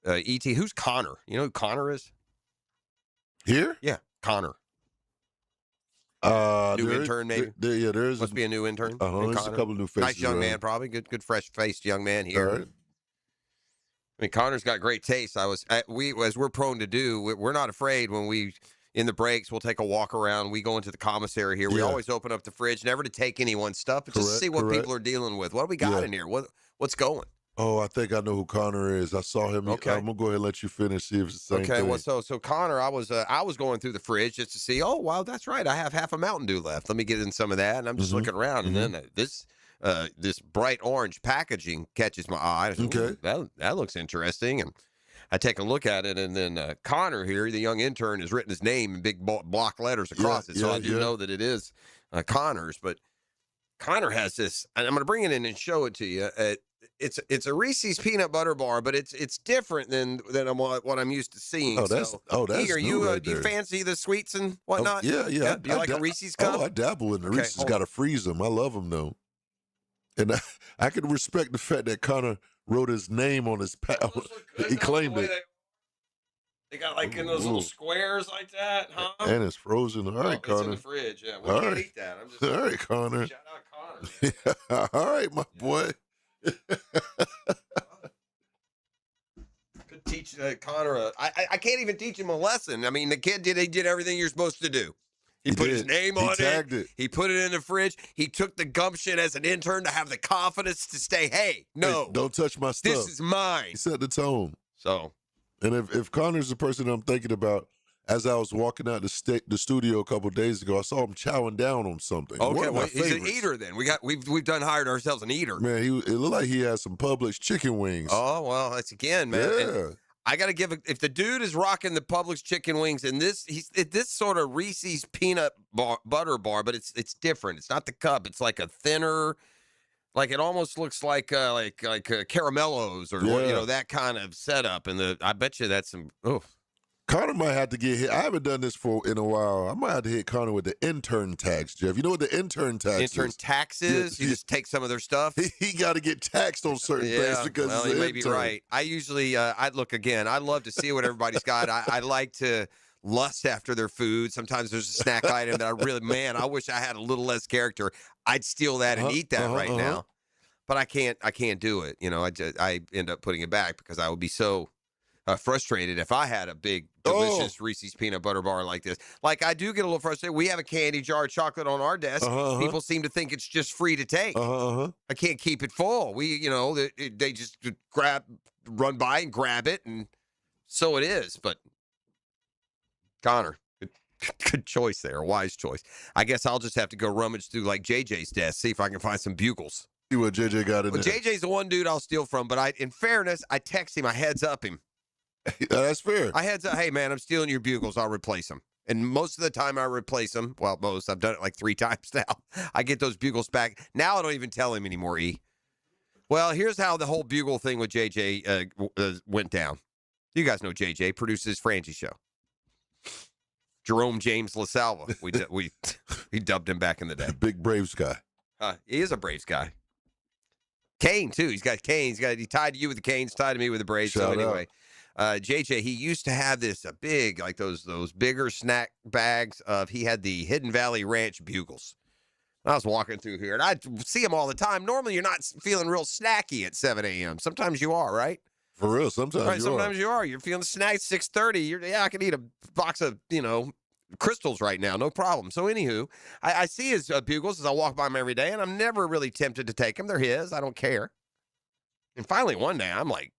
ET, who's Connor? You know who Connor is? Here? Yeah, Connor. New intern, maybe? There is. Must be a new intern. There's a couple of new faces. Nice young man, probably. Good fresh-faced young man here. All right. I mean, Connor's got great taste. As we're prone to do, we're not afraid when we, in the breaks, we'll take a walk around. We go into the commissary here. We always open up the fridge, never to take anyone's stuff, but just to see what people are dealing with. What do we got in here? What's going? Oh, I think I know who Connor is. I saw him. Okay. I'm gonna go ahead and let you finish. See if it's the same thing. Well, so Connor, I was going through the fridge just to see. Oh, wow, that's right. I have half a Mountain Dew left. Let me get in some of that. And I'm just looking around, and then this bright orange packaging catches my eye. Okay, that looks interesting, and I take a look at it, and then Connor here, the young intern, has written his name in big block letters across it, so I do know that it is Connor's. But Connor has this, and I'm going to bring it in and show it to you. It's a Reese's peanut butter bar, but it's different than what I'm used to seeing. That's Here, new right do you there. fancy the sweets and whatnot? Yeah. Do you like a Reese's cup? Oh, I dabble in the Okay, Reese's. Got to freeze them. I love them though, and I can respect the fact that Connor wrote his name on his pack. He claimed it. They got like in those little squares like that, huh? And it's frozen. All right, Connor. It's in the fridge. Yeah, we All can't right. eat that. I'm just All right, Connor. Shout out Connor. All right, my boy. Could teach Connor. I can't even teach him a lesson. I mean, the kid did everything you're supposed to do. He put his name on it. He put it in the fridge. He took the gumption as an intern to have the confidence to say, "Hey, no, don't touch my stuff. This is mine." He set the tone. So, and if Connor's the person I'm thinking about, as I was walking out the studio a couple of days ago, I saw him chowing down on something. Okay, well, he's an eater then. We've hired ourselves an eater. Man, it looked like he had some Publix chicken wings. Oh well, that's again, man. Yeah. And I got to give if the dude is rocking the Publix chicken wings and this sort of Reese's peanut butter bar, but it's different. It's not the cup. It's like a thinner, like it almost looks like caramellos or that kind of setup. And I bet you that's some. Oh, Connor might have to get hit. I haven't done this in a while. I might have to hit Connor with the intern tax, Jeff. You know what the intern tax is? Intern taxes? You just take some of their stuff? He got to get taxed on certain things because he's you an may intern. be right. I usually, I love to see what everybody's got. I like to lust after their food. Sometimes there's a snack item that I wish I had a little less character. I'd steal that and eat that right now. But I can't do it. You know, I end up putting it back because I would be so frustrated if I had a big, delicious Reese's peanut butter bar like this. Like, I do get a little frustrated. We have a candy jar of chocolate on our desk. People seem to think it's just free to take. I can't keep it full. They just run by and grab it, and so it is. But Connor, good choice there, wise choice. I guess I'll just have to go rummage through like JJ's desk, see if I can find some bugles. See what JJ got in there. JJ's the one dude I'll steal from, but in fairness, I text him, I heads up him. That's fair. I had to, hey, man, I'm stealing your bugles. I'll replace them. And most of the time I replace them. Well, most. I've done it like 3 times now. I get those bugles back. Now I don't even tell him anymore, E. Well, here's how the whole bugle thing with JJ went down. You guys know JJ produces Frangie Show. Jerome James LaSalva. We dubbed him back in the day. Big Braves guy. He is a Braves guy. Kane, too. He's got Canes. He tied you with the Canes, tied me with the Braves. Shout so anyway, JJ, he used to have this big, like those bigger snack bags of, he had the Hidden Valley Ranch bugles. I was walking through here, and I see them all the time. Normally, you're not feeling real snacky at 7 a.m. Sometimes you are, right? For real, sometimes sometimes you are. You're feeling snacky at 6:30. I can eat a box of, crystals right now, no problem. So, anywho, I see his bugles as I walk by them every day, and I'm never really tempted to take them. They're his. I don't care. And finally, one day, I'm like,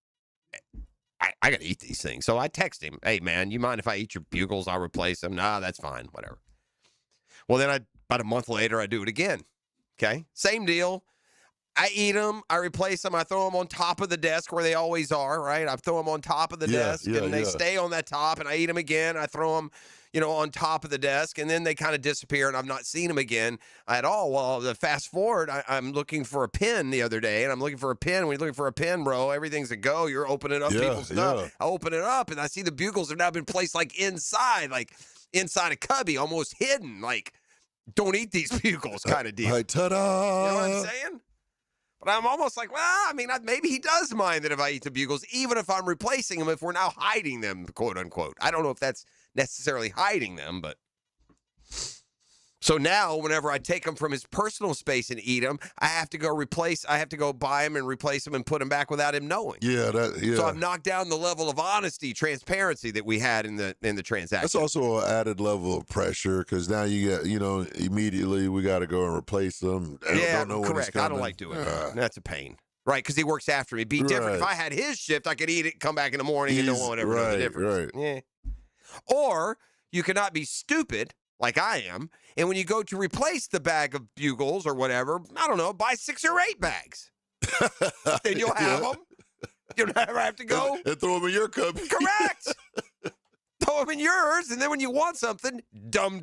I got to eat these things. So I text him, hey, man, you mind if I eat your bugles? I'll replace them. Nah, that's fine. Whatever. Well, then about a month later, I do it again. Okay? Same deal. I eat them. I replace them. I throw them on top of the desk where they always are, right? I throw them on top of the desk, and they stay on that top, and I eat them again. I throw them, on top of the desk, and then they kind of disappear, and I've not seen them again at all. Well, fast forward, I'm looking for a pen the other day, and I'm looking for a pen. When you're looking for a pen, bro, everything's a go. You're opening up people's stuff. Yeah. I open it up, and I see the bugles have now been placed inside a cubby, almost hidden, don't eat these bugles kind of deal. Like, ta-da! You know what I'm saying? But I'm almost like, well, maybe he does mind that if I eat the bugles, even if I'm replacing them, if we're now hiding them, quote unquote. I don't know if that's necessarily hiding them, but. So now, whenever I take them from his personal space and eat them, I have to go buy them and replace them and put them back without him knowing. Yeah. So I've knocked down the level of honesty, transparency that we had in the transaction. That's also an added level of pressure because now you get, immediately we got to go and replace them. Yeah, don't know when correct. it's coming. I don't like doing that. That's a pain. Right, because he works after me. It'd be different. If I had his shift, I could eat it, come back in the morning, and no one would ever know the difference. Right. Yeah. Or you cannot be stupid like I am, and when you go to replace the bag of bugles or whatever, I don't know, buy 6 or 8 bags. Then you'll have them. You'll never have to go. And throw them in your cup. Correct. Throw them in yours, and then when you want something, dumb,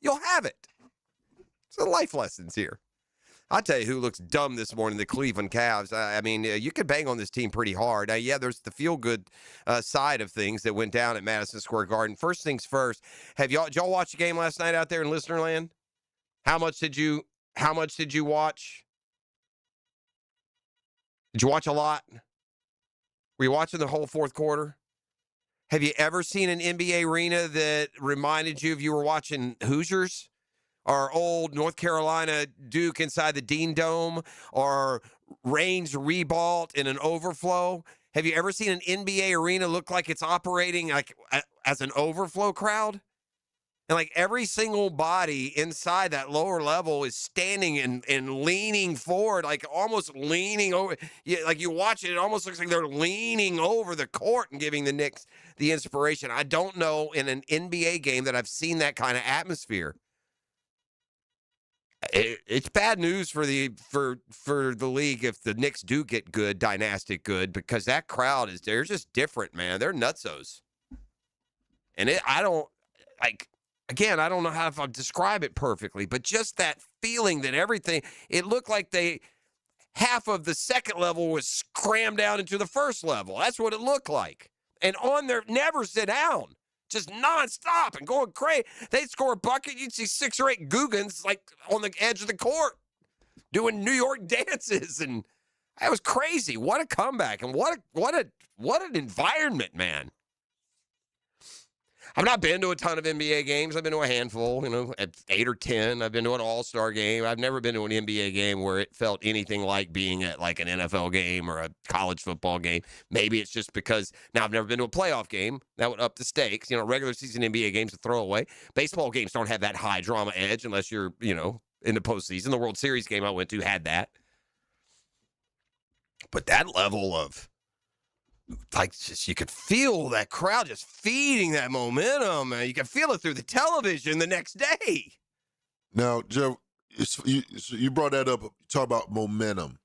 you'll have it. So life lessons here. I'll tell you who looks dumb this morning, the Cleveland Cavs. You could bang on this team pretty hard. There's the feel-good side of things that went down at Madison Square Garden. First things first, did y'all watch the game last night out there in Listenerland? How much did you watch? Did you watch a lot? Were you watching the whole fourth quarter? Have you ever seen an NBA arena that reminded you of you were watching Hoosiers? Or old North Carolina Duke inside the Dean Dome, or Reigns Reebalt in an overflow? Have you ever seen an NBA arena look like it's operating as an overflow crowd? And every single body inside that lower level is standing and leaning forward, almost leaning over. You watch it, it almost looks like they're leaning over the court and giving the Knicks the inspiration. I don't know in an NBA game that I've seen that kind of atmosphere. It's bad news for the league if the Knicks do get good, dynastic good, because that crowd they're just different, man. They're nutsos. And I don't know how to describe it perfectly, but just that feeling that everything, it looked like half of the second level was crammed down into the first level. That's what it looked like. And on there, never sit down. Just nonstop and going crazy. They'd score a bucket. You'd see 6 or 8 Googans on the edge of the court doing New York dances, and that was crazy. What a comeback and what an environment, man. I've not been to a ton of NBA games. I've been to a handful, at 8 or 10. I've been to an All-Star game. I've never been to an NBA game where it felt anything like being at an NFL game or a college football game. Maybe it's just because now I've never been to a playoff game. That would up the stakes. Regular season NBA games a throwaway. Baseball games don't have that high drama edge unless you're, in the postseason. The World Series game I went to had that. But that level of you could feel that crowd just feeding that momentum, and you could feel it through the television the next day. Now, Jeff, you brought that up. Talk about momentum.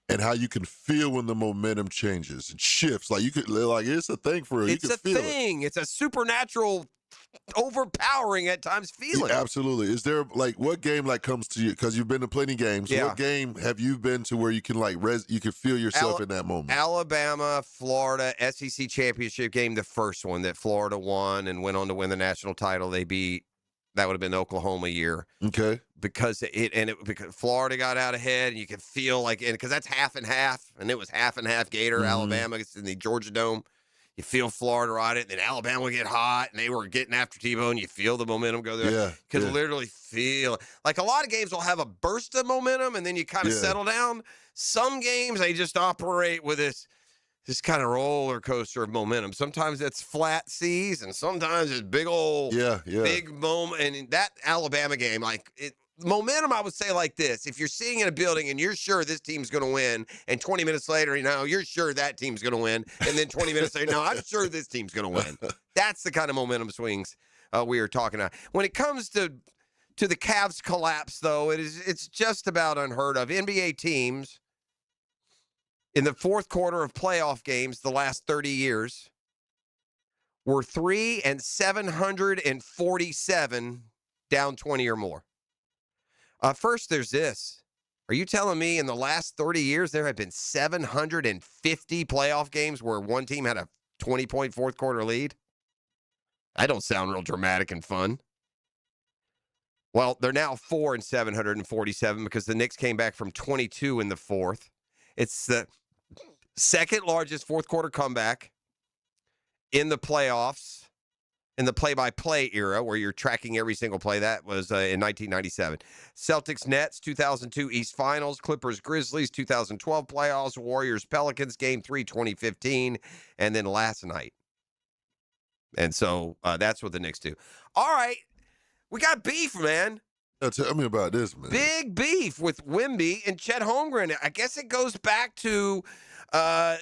and how you can feel when the momentum changes and shifts. Like it's a thing for you. It's a thing. It's a supernatural, overpowering at times feeling. Yeah, absolutely. Is there what game comes to you? Because you've been to plenty games. Yeah. What game have you been to where you can you can feel yourself in that moment? Alabama, Florida, SEC championship game, the first one that Florida won and went on to win the national title. They beat. That would have been the Oklahoma year. Okay. Because because Florida got out ahead, and you could feel because that's half and half, and it was half and half Gator, Alabama. It's in the Georgia Dome. You feel Florida ride it, and then Alabama would get hot, and they were getting after Tebow, and you feel the momentum go there. Yeah. You could literally feel a lot of games will have a burst of momentum, and then you kind of settle down. Some games, they just operate with this kind of roller coaster of momentum. Sometimes it's flat seas, and sometimes it's big old, big moment. And in that Alabama game, momentum, I would say like this. If you're sitting in a building and you're sure this team's going to win, and 20 minutes later, you're sure that team's going to win, and then 20 minutes later, no, I'm sure this team's going to win. That's the kind of momentum swings we are talking about. When it comes to the Cavs collapse, though, it's just about unheard of. NBA teams in the fourth quarter of playoff games the last 30 years were 3-747 down 20 or more. First, there's this. Are you telling me in the last 30 years there have been 750 playoff games where one team had a 20-point fourth quarter lead? That don't sound real dramatic and fun. Well, they're now 4-747 because the Knicks came back from 22 in the fourth. It's the second largest fourth quarter comeback in the playoffs. In the play-by-play era, where you're tracking every single play, that was in 1997. Celtics-Nets, 2002 East Finals. Clippers-Grizzlies, 2012 playoffs. Warriors-Pelicans, Game 3, 2015. And then last night. And so that's what the Knicks do. All right. We got beef, man. Tell me about this, man. Big beef with Wemby and Chet Holmgren. I guess it goes back to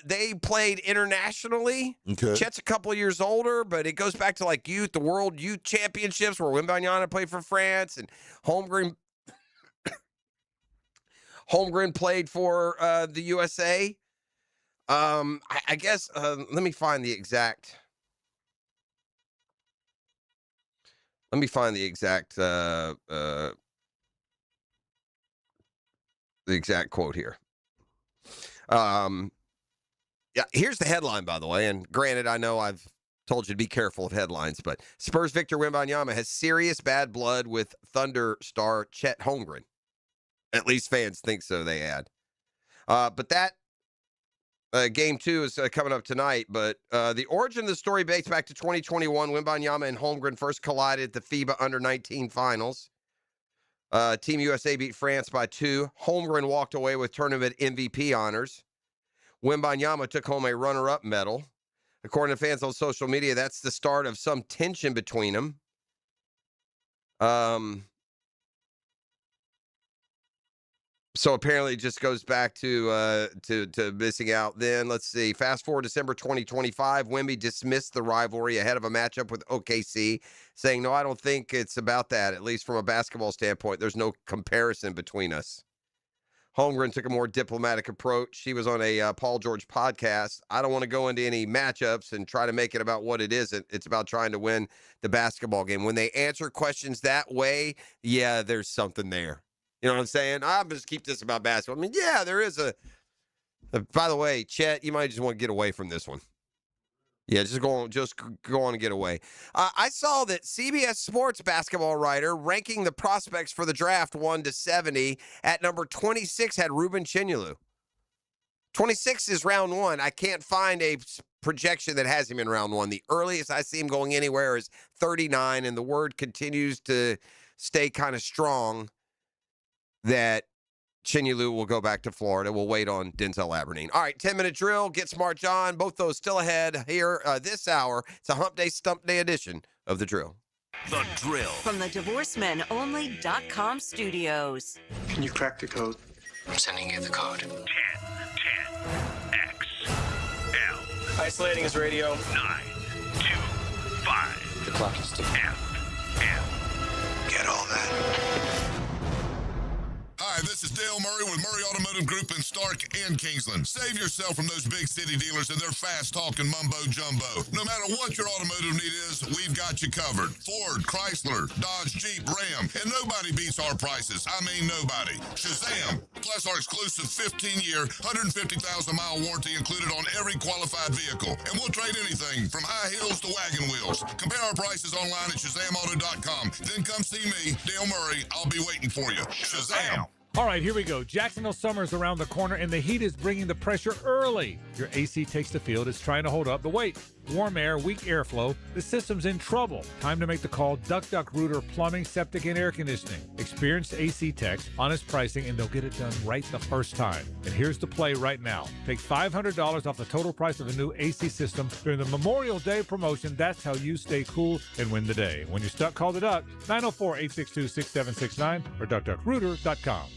they played internationally. Okay. Chet's a couple of years older, but it goes back to the World Youth Championships where Wembanyama played for France and Holmgren played for the USA. I guess let me find the exact. Let me find the exact quote here. Yeah, here's the headline, by the way. And granted, I know I've told you to be careful of headlines, but Spurs Victor Wembanyama has serious bad blood with Thunder star Chet Holmgren. At least fans think so, they add. But that game 2 is coming up tonight. But the origin of the story dates back to 2021. Wembanyama and Holmgren first collided at the FIBA Under-19 Finals. Team USA beat France by 2. Holmgren walked away with tournament MVP honors. Wembanyama took home a runner-up medal. According to fans on social media, that's the start of some tension between them. So apparently it just goes back to missing out. Then let's see. Fast forward December 2025, Wemby dismissed the rivalry ahead of a matchup with OKC, saying, "No, I don't think it's about that. At least from a basketball standpoint, there's no comparison between us." Holmgren took a more diplomatic approach. He was on a Paul George podcast. "I don't want to go into any matchups and try to make it about what it isn't. It's about trying to win the basketball game." When they answer questions that way, yeah, there's something there. You know what I'm saying? I'll just keep this about basketball. I mean, yeah, there is a by the way, Chet, you might just want to get away from this one. Yeah, just go on and get away. I saw that CBS Sports basketball writer ranking the prospects for the draft 1 to 70 at number 26 had Ruben Chinyelu. 26 is round 1. I can't find a projection that has him in round 1. The earliest I see him going anywhere is 39, and the word continues to stay kind of strong that Chinyelu will go back to Florida. We'll wait on Denzel Aberdeen. All right, 10-minute drill. Get smart, John. Both those still ahead here this hour. It's a Hump Day, Stump Day edition of The Drill. The Drill. From the DivorceMenOnly.com studios. Can you crack the code? I'm sending you the code. 10-10-XL. Isolating his radio. 9-2-5. The clock is ticking. FM. Get all that? Hi, this is Dale Murray with Murray Automotive Group in Stark and Kingsland. Save yourself from those big city dealers and their fast-talking mumbo-jumbo. No matter what your automotive need is, we've got you covered. Ford, Chrysler, Dodge, Jeep, Ram, and nobody beats our prices. I mean nobody. Shazam! Plus our exclusive 15-year, 150,000-mile warranty included on every qualified vehicle. And we'll trade anything from high heels to wagon wheels. Compare our prices online at ShazamAuto.com. Then come see me, Dale Murray. I'll be waiting for you. Shazam! All right, here we go. Jacksonville summer's around the corner, and the heat is bringing the pressure early. Your AC takes the field. It's trying to hold up the weight. Warm air, weak airflow. The system's in trouble. Time to make the call. Duck Rooter Plumbing, Septic, and Air Conditioning. Experienced AC techs, honest pricing, and they'll get it done right the first time. And here's the play right now. Take $500 off the total price of a new AC system during the Memorial Day promotion. That's how you stay cool and win the day. When you're stuck, call the Duck. 904-862-6769 or duckrooter.com.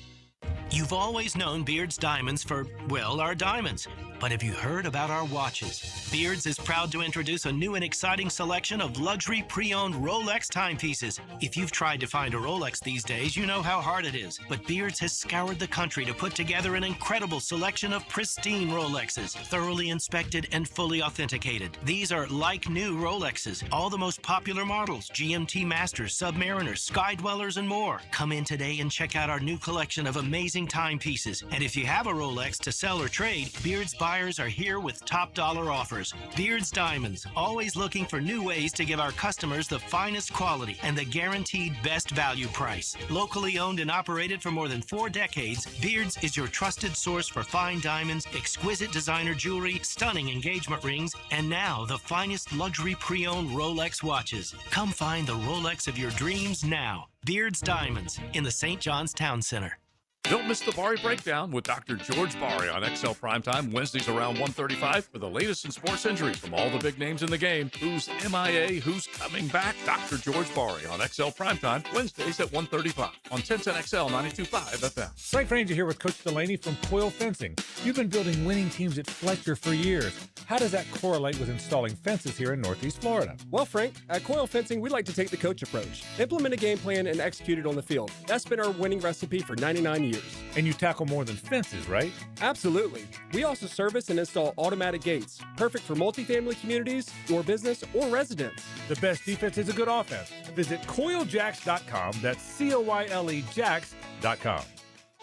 You've always known Beard's Diamonds for, well, our diamonds. But have you heard about our watches? Beard's is proud to introduce a new and exciting selection of luxury pre-owned Rolex timepieces. If you've tried to find a Rolex these days, you know how hard it is. But Beard's has scoured the country to put together an incredible selection of pristine Rolexes, thoroughly inspected and fully authenticated. These are like new Rolexes, all the most popular models, GMT Masters, Submariners, Sky Dwellers, and more. Come in today and check out our new collection of amazing timepieces. And if you have a Rolex to sell or trade, Beard's buyers are here with top dollar offers. Beard's Diamonds, always looking for new ways to give our customers the finest quality and the guaranteed best value price. Locally owned and operated for more than 4 decades, Beard's is your trusted source for fine diamonds, exquisite designer jewelry, stunning engagement rings, and now the finest luxury pre-owned Rolex watches. Come find the Rolex of your dreams now. Beard's Diamonds in the St. John's Town Center. Don't miss the Bari Breakdown with Dr. George Bari on XL Primetime, Wednesdays around 1:35 for the latest in sports injuries from all the big names in the game. Who's MIA, who's coming back? Dr. George Bari on XL Primetime, Wednesdays at 1:35 on 1010XL 92.5 FM. Frank Ranger here with Coach Delaney from Coil Fencing. You've been building winning teams at Fletcher for years. How does that correlate with installing fences here in Northeast Florida? Well, Frank, at Coil Fencing, we like to take the coach approach. Implement a game plan and execute it on the field. That's been our winning recipe for 99 years. And you tackle more than fences, right? Absolutely. We also service and install automatic gates, perfect for multifamily communities, your business, or residents. The best defense is a good offense. Visit CoilJacks.com. That's COYLE Jacks.com.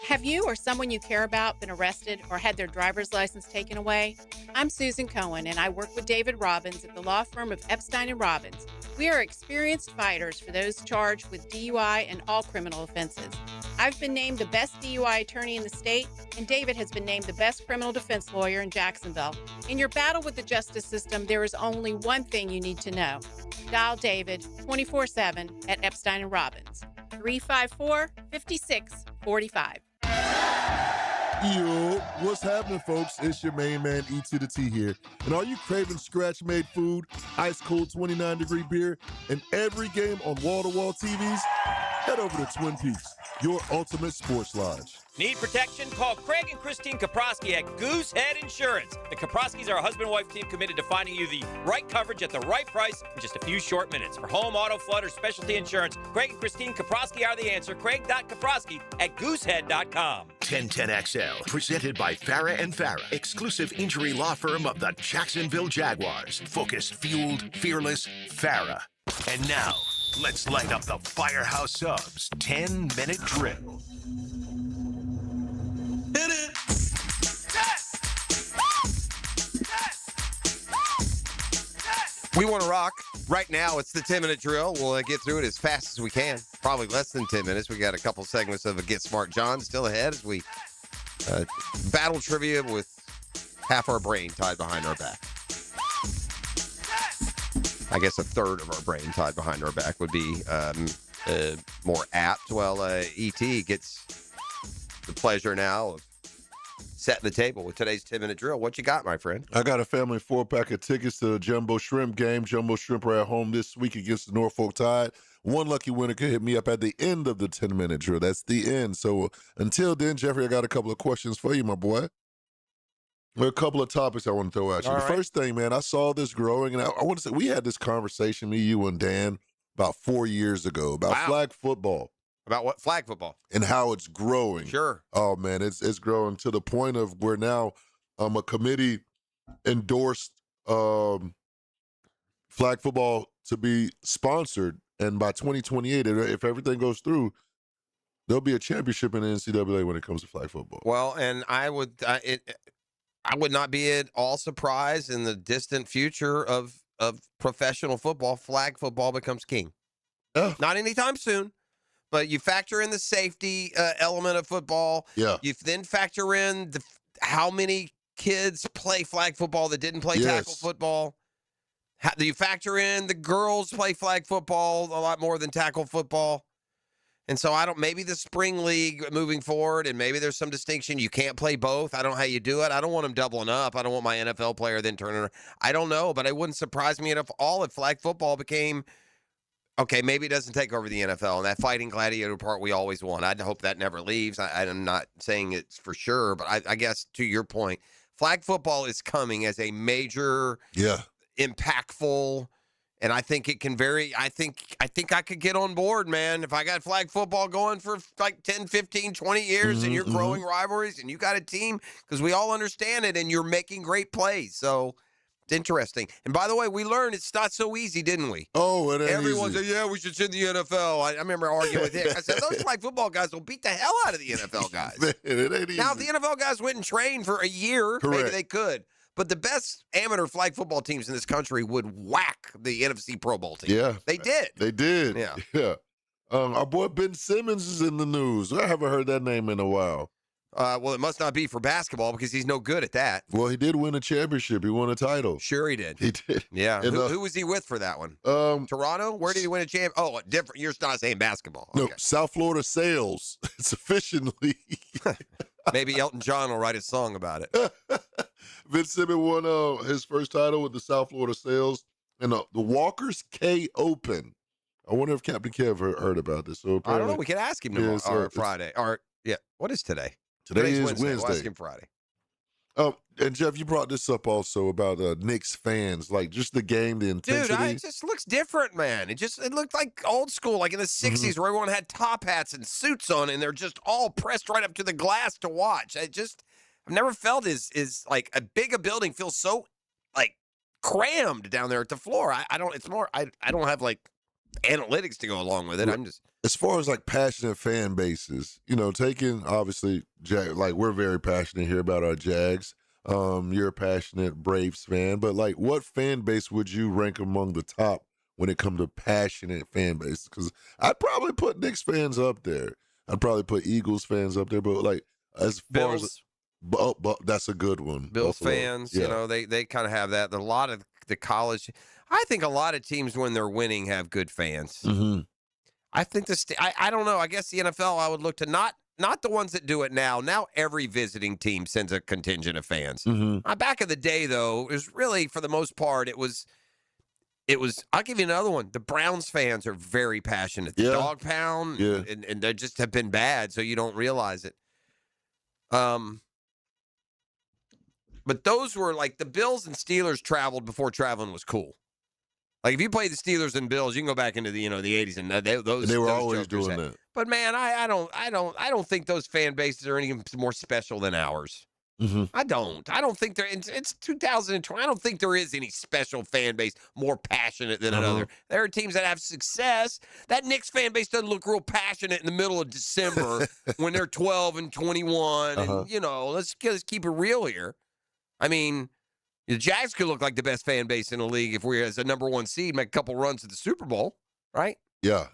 Have you or someone you care about been arrested or had their driver's license taken away? I'm Susan Cohen, and I work with David Robbins at the law firm of Epstein & Robbins. We are experienced fighters for those charged with DUI and all criminal offenses. I've been named the best DUI attorney in the state, and David has been named the best criminal defense lawyer in Jacksonville. In your battle with the justice system, there is only one thing you need to know. Dial David 24/7 at Epstein & Robbins, 354-5645. Yo, what's happening, folks? It's your main man, E to the T here. And are you craving scratch-made food, ice-cold 29-degree beer, and every game on wall-to-wall TVs? Head over to Twin Peaks, your ultimate sports lodge. Need protection? Call Craig and Christine Kaprosky at Goosehead Insurance. The Kaproskys are a husband-wife team committed to finding you the right coverage at the right price in just a few short minutes. For home, auto, flood, or specialty insurance, Craig and Christine Kaprosky are the answer. Craig.Kaprosky at Goosehead.com. 1010XL, presented by Farah and Farah, exclusive injury law firm of the Jacksonville Jaguars. Focused, fueled, fearless, Farah. And now, let's light up the Firehouse Subs 10-minute drill. Hit it! We want to rock. Right now, it's the 10-minute drill. We'll get through it as fast as we can. Probably less than 10 minutes. We got a couple segments of a Get Smart John still ahead as we battle trivia with half our brain tied behind our back. I guess a third of our brain tied behind our back would be more apt. Well, E.T. gets the pleasure now of setting the table with today's 10-minute drill. What you got, my friend? I got a family 4-pack of tickets to the Jumbo Shrimp game. Jumbo Shrimp are at home this week against the Norfolk Tide. One lucky winner could hit me up at the end of the 10-minute drill. That's the end. So until then, Jeffrey, I got a couple of questions for you, my boy. There are a couple of topics I want to throw at you. All the right. first thing, man, I saw this growing, and I want to say we had this conversation, me, you, and Dan, about 4 years ago about flag football. About what? Flag football. And how it's growing. Sure. Oh, man, it's growing to the point of where now a committee endorsed flag football to be sponsored. And by 2028, if everything goes through, there'll be a championship in the NCAA when it comes to flag football. Well, and I would not be at all surprised in the distant future of professional football, flag football becomes king. Not anytime soon, but you factor in the safety element of football. Yeah. You then factor in how many kids play flag football that didn't play tackle football. You factor in the girls play flag football a lot more than tackle football. And so maybe the spring league moving forward, and maybe there's some distinction. You can't play both. I don't know how you do it. I don't want them doubling up. I don't want my NFL player then turning around. I don't know, but it wouldn't surprise me at all if flag football became, okay, maybe it doesn't take over the NFL. And that fighting gladiator part we always want. I hope that never leaves. I'm not saying it's for sure, but I guess to your point, flag football is coming as a major, impactful. And I think it can I think I could get on board, man. If I got flag football going for like 10, 15, 20 years and you're growing rivalries and you got a team, because we all understand it and you're making great plays. So it's interesting. And by the way, we learned it's not so easy, didn't we? Oh, it ain't Everyone easy. said, yeah, we should send the NFL. I remember arguing with him. I said, those flag football guys will beat the hell out of the NFL guys. Man, it ain't easy. Now, if the NFL guys went and trained for a year, maybe they could. But the best amateur flag football teams in this country would whack the NFC Pro Bowl team. Yeah. They did. They did. Yeah. Our boy Ben Simmons is in the news. I haven't heard that name in a while. Well, it must not be for basketball because he's no good at that. Well, he did win a championship. He won a title. Sure he did. He did. Yeah. And, Who was he with for that one? Toronto? Where did he win a champ? Oh, different. You're not saying basketball. No, Okay. South Florida Sales. It's officially. Maybe Elton John will write a song about it. Ben Simmons won his first title with the South Florida Sales and the Walker's K Open. I wonder if Captain Kev heard about this. So I don't know. We can ask him tomorrow or Friday. Or what is today? Today is Wednesday. Wednesday. We'll ask him Friday. And Jeff, you brought this up also about Knicks fans, like just the game, the intensity. Dude, it just looks different, man. It looked like old school, like in the 60s where everyone had top hats and suits on and they're just all pressed right up to the glass to watch. I've never felt is like a building feels so like crammed down there at the floor. I don't have like analytics to go along with it. I'm just as far as like passionate fan bases, taking obviously like we're very passionate here about our Jags. You're a passionate Braves fan, but like what fan base would you rank among the top when it comes to passionate fan base? Because I'd probably put Knicks fans up there. I'd probably put Eagles fans up there, but like as far as that's a good one. Bills Buffalo. fans, Yeah. they kind of have that. A lot of the college, I think a lot of teams when they're winning have good fans. Mm-hmm. I think I don't know. I guess the NFL I would look to not the ones that do it now. Now every visiting team sends a contingent of fans. Mm-hmm. Back in the day, though, it was really for the most part it was. I'll give you another one. The Browns fans are very passionate. The dog pound, and they just have been bad, so you don't realize it. But those were like the Bills and Steelers traveled before traveling was cool. Like if you play the Steelers and Bills, you can go back into the the 80s and they were always doing that. But man, I don't think those fan bases are any more special than ours. Mm-hmm. I don't think it's 2020. I don't think there is any special fan base more passionate than another. There are teams that have success. That Knicks fan base doesn't look real passionate in the middle of December when they're 12 and 21. And let's keep it real here. I mean, the Jags could look like the best fan base in the league if we, as a number one seed, make a couple runs to the Super Bowl, right? Yeah.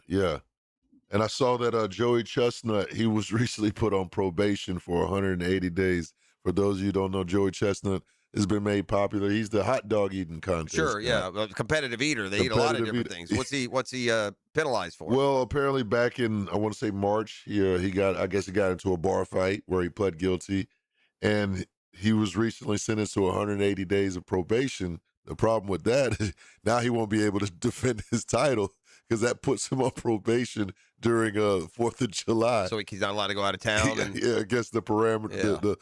And I saw that Joey Chestnut, he was recently put on probation for 180 days. For those of you who don't know, Joey Chestnut has been made popular. He's the hot dog eating contest. Sure, yeah, a competitive eater. They eat a lot of different things. What's he penalized for? Well, apparently back in, I want to say March, he got into a bar fight where he pled guilty, and he was recently sentenced to 180 days of probation. The problem with that, now he won't be able to defend his title because that puts him on probation during 4th of July. So he's not allowed to go out of town. Yeah, I guess the parameter, the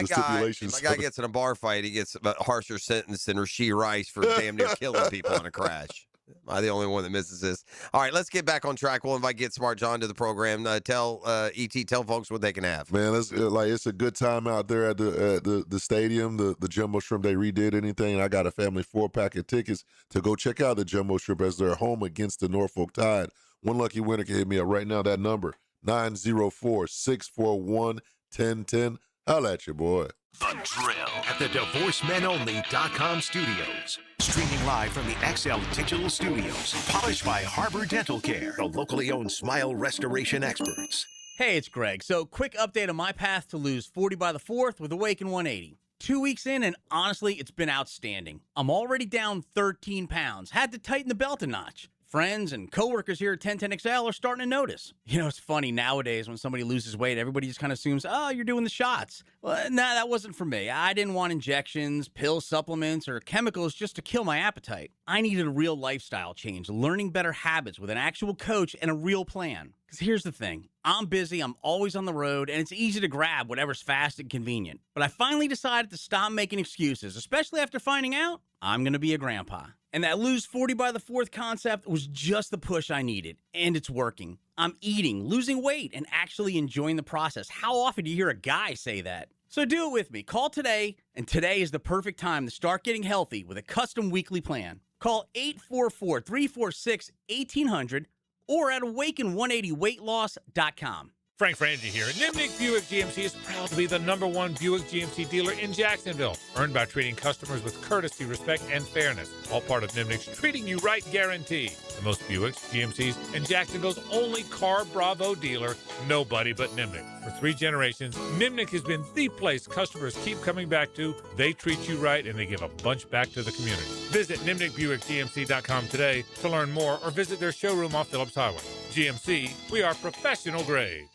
stipulations. My guy gets in a bar fight, he gets a harsher sentence than Rasheed Rice for damn near killing people in a crash. Am I the only one that misses this? All right, let's get back on track. We'll invite Get Smart John to the program. Tell folks what they can have. Man, it's a good time out there at the stadium. The Jumbo Shrimp, they redid anything. And I got a family 4-pack of tickets to go check out the Jumbo Shrimp as they're home against the Norfolk Tide. One lucky winner can hit me up right now. That number, 904-641-1010. Holla at you, boy. The Drill at the DivorceMenOnly.com studios. Streaming live from the XL Digital Studios. Polished by Harbor Dental Care, the locally owned smile restoration experts. Hey, it's Greg. So, quick update on my path to lose 40 by the 4th with Awaken 180. 2 weeks in, and honestly, it's been outstanding. I'm already down 13 pounds. Had to tighten the belt a notch. Friends and coworkers here at 1010XL are starting to notice. You know, it's funny nowadays when somebody loses weight, everybody just kind of assumes, oh, you're doing the shots. Well, nah, that wasn't for me. I didn't want injections, pill supplements, or chemicals just to kill my appetite. I needed a real lifestyle change, learning better habits with an actual coach and a real plan. Because here's the thing. I'm busy, I'm always on the road, and it's easy to grab whatever's fast and convenient. But I finally decided to stop making excuses, especially after finding out I'm going to be a grandpa. And that lose 40 by the 4th concept was just the push I needed, and it's working. I'm eating, losing weight, and actually enjoying the process. How often do you hear a guy say that? So do it with me. Call today, and today is the perfect time to start getting healthy with a custom weekly plan. Call 844-346-1800 or at awaken180weightloss.com. Frank Frangie here. Nimnick Buick GMC is proud to be the #1 Buick GMC dealer in Jacksonville. Earned by treating customers with courtesy, respect, and fairness. All part of Nimnick's Treating You Right guarantee. The most Buicks, GMCs, and Jacksonville's only Car Bravo dealer. Nobody but Nimnick. For 3 generations, Nimnick has been the place customers keep coming back to. They treat you right, and they give a bunch back to the community. Visit NimnickBuickGMC.com today to learn more or visit their showroom off Phillips Highway. GMC, we are professional grade.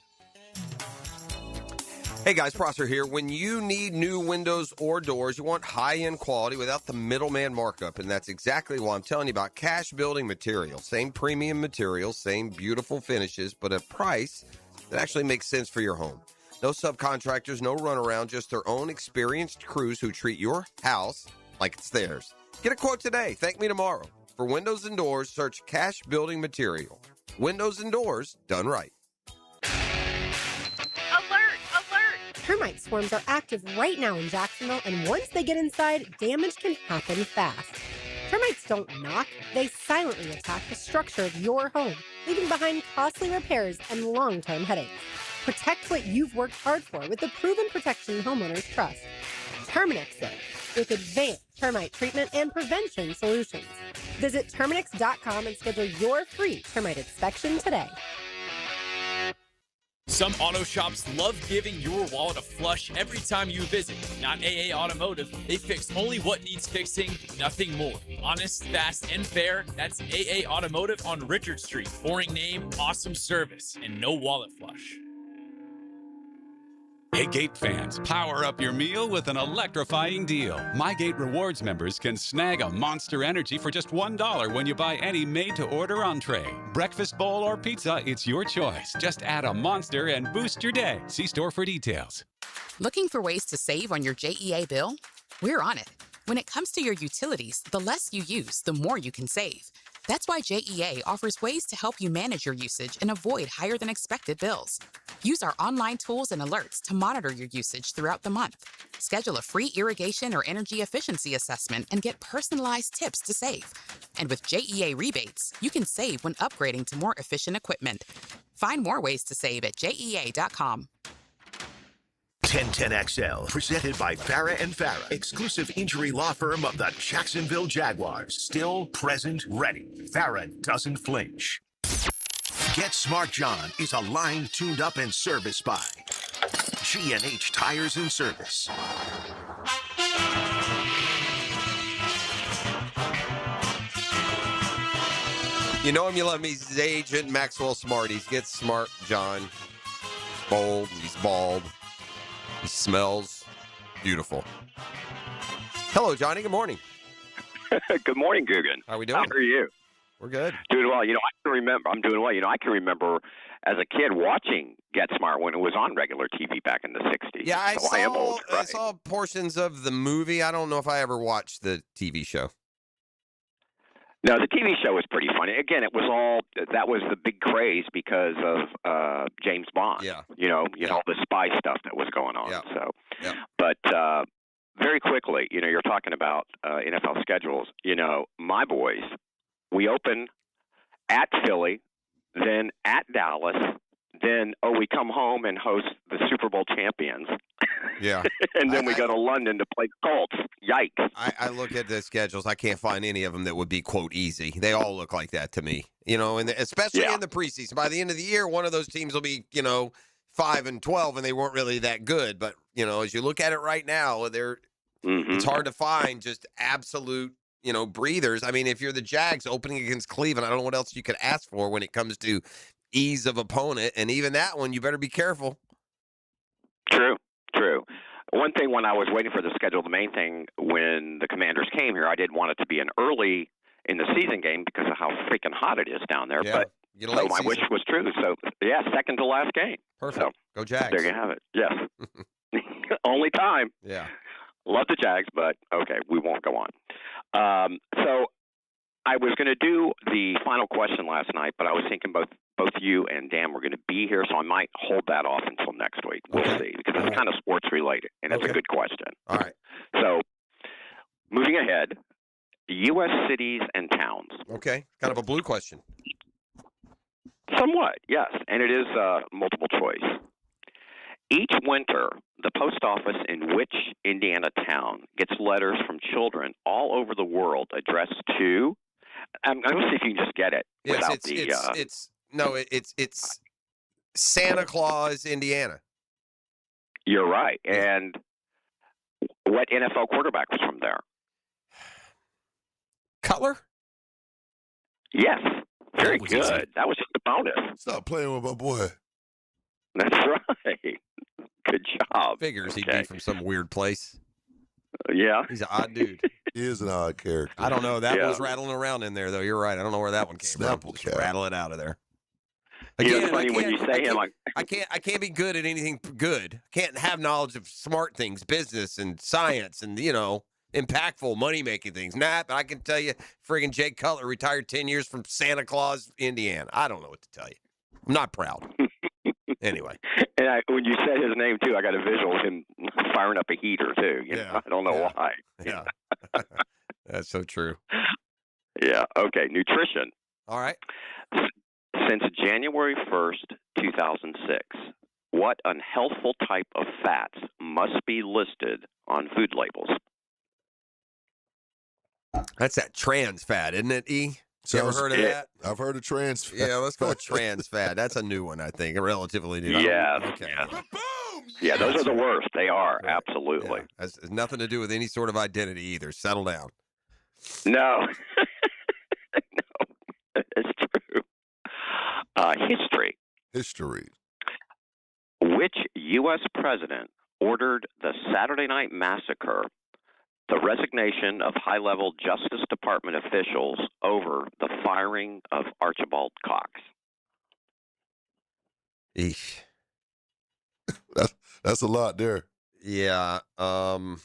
Hey guys, Prosser here. When you need new windows or doors, you want high-end quality without the middleman markup, and that's exactly why I'm telling you about Cash Building Materials. Same premium materials, same beautiful finishes, but a price that actually makes sense for your home. No subcontractors, no runaround, just their own experienced crews who treat your house like it's theirs. Get a quote today. Thank me tomorrow. For windows and doors, search Cash Building Material. Windows and doors done right. Termite swarms are active right now in Jacksonville, and once they get inside, damage can happen fast. Termites don't knock, they silently attack the structure of your home, leaving behind costly repairs and long-term headaches. Protect what you've worked hard for with the proven protection homeowners trust. Terminix it with advanced termite treatment and prevention solutions. Visit Terminix.com and schedule your free termite inspection today. Some auto shops love giving your wallet a flush every time you visit. Not AA Automotive. They fix only what needs fixing, nothing more. Honest, fast, and fair. That's AA Automotive on Richard Street. Boring name, awesome service, and no wallet flush. Hey Gate fans, power up your meal with an electrifying deal. MyGate Rewards members can snag a Monster Energy for just $1 when you buy any made-to-order entree. Breakfast bowl or pizza, it's your choice. Just add a Monster and boost your day. See store for details. Looking for ways to save on your JEA bill? We're on it. When it comes to your utilities, the less you use, the more you can save. That's why JEA offers ways to help you manage your usage and avoid higher than expected bills. Use our online tools and alerts to monitor your usage throughout the month. Schedule a free irrigation or energy efficiency assessment and get personalized tips to save. And with JEA rebates, you can save when upgrading to more efficient equipment. Find more ways to save at JEA.com. 1010XL, presented by Farah & Farah, exclusive injury law firm of the Jacksonville Jaguars. Still, present, ready. Farah doesn't flinch. Get Smart John is a line tuned up and serviced by G&H Tires and Service. You know him, you love him. He's Agent Maxwell Smarties. Get Smart John. Bold, he's bald. He smells beautiful. Hello, Johnny. Good morning. Good morning, Guggen. How are we doing? How are you? We're good. Doing well. You know, I can remember. I'm doing well. You know, I can remember as a kid watching Get Smart when it was on regular TV back in the 60s. Yeah, I am old, I saw portions of the movie. I don't know if I ever watched the TV show. No, the TV show was pretty funny. Again, that was the big craze because of James Bond. Yeah. All the spy stuff that was going on. Yeah. So, Yeah. But very quickly, you're talking about NFL schedules. My boys, we open at Philly, then at Dallas, then we come home and host the Super Bowl champions. Yeah. And then we go to London to play Colts. Yikes. I look at the schedules. I can't find any of them that would be, quote, easy. They all look like that to me. And especially in the preseason. By the end of the year, one of those teams will be, 5-12, and they weren't really that good. But, as you look at it right now, it's hard to find just absolute, breathers. I mean, if you're the Jags opening against Cleveland, I don't know what else you could ask for when it comes to ease of opponent. And even that one, you better be careful. True. One thing when I was waiting for the schedule, the main thing when the Commanders came here, I didn't want it to be an early in the season game because of how freaking hot it is down there. Yeah. But so my wish was true. So, second to last game. Perfect. So, go Jags. There you have it. Yes. Only time. Yeah. Love the Jags, but okay, we won't go on. So I was going to do the final question last night, but I was thinking both you and Dan were going to be here, so I might hold that off until next week. We'll see, because it's kind of sports related, and it's a good question. All right. So moving ahead, U.S. cities and towns. Okay. Kind of a blue question. Somewhat, yes, and it is multiple choice. Each winter, the post office in which Indiana town gets letters from children all over the world addressed to? I'm going to see if you can just get it. Yes, it's Santa Claus, Indiana. You're right. And what NFL quarterback was from there? Cutler? Yes. Very good. That was just a bonus. Stop playing with my boy. That's right. Good job. Figures he'd be from some weird place. Yeah. He's an odd dude. He is an odd character. I don't know. That was rattling around in there, though. You're right. I don't know where that one came from. Snapple Rattle it out of there. Again, it's funny when you say him. I can't be good at anything good. I can't have knowledge of smart things, business and science and, impactful money-making things. But I can tell you, friggin' Jake Cutler retired 10 years from Santa Claus, Indiana. I don't know what to tell you. I'm not proud. Anyway. And when you said his name, too, I got a visual of him firing up a heater, too. I don't know why. Yeah. That's so true. Yeah. Okay. Nutrition. All right. Since January 1st, 2006, what unhealthful type of fats must be listed on food labels? That's that trans fat, isn't it, E? You ever heard of that? I've heard of trans fat. Yeah, let's go with trans fat. That's a new one, I think. Relatively new. Yes. Okay. Yeah, those are the worst. They are. Right. Absolutely. Yeah. Has nothing to do with any sort of identity either. Settle down. No. No, it's true. History. Which U.S. president ordered the Saturday Night Massacre, the resignation of high-level Justice Department officials over the firing of Archibald Cox? Eesh. That's a lot there. Yeah. I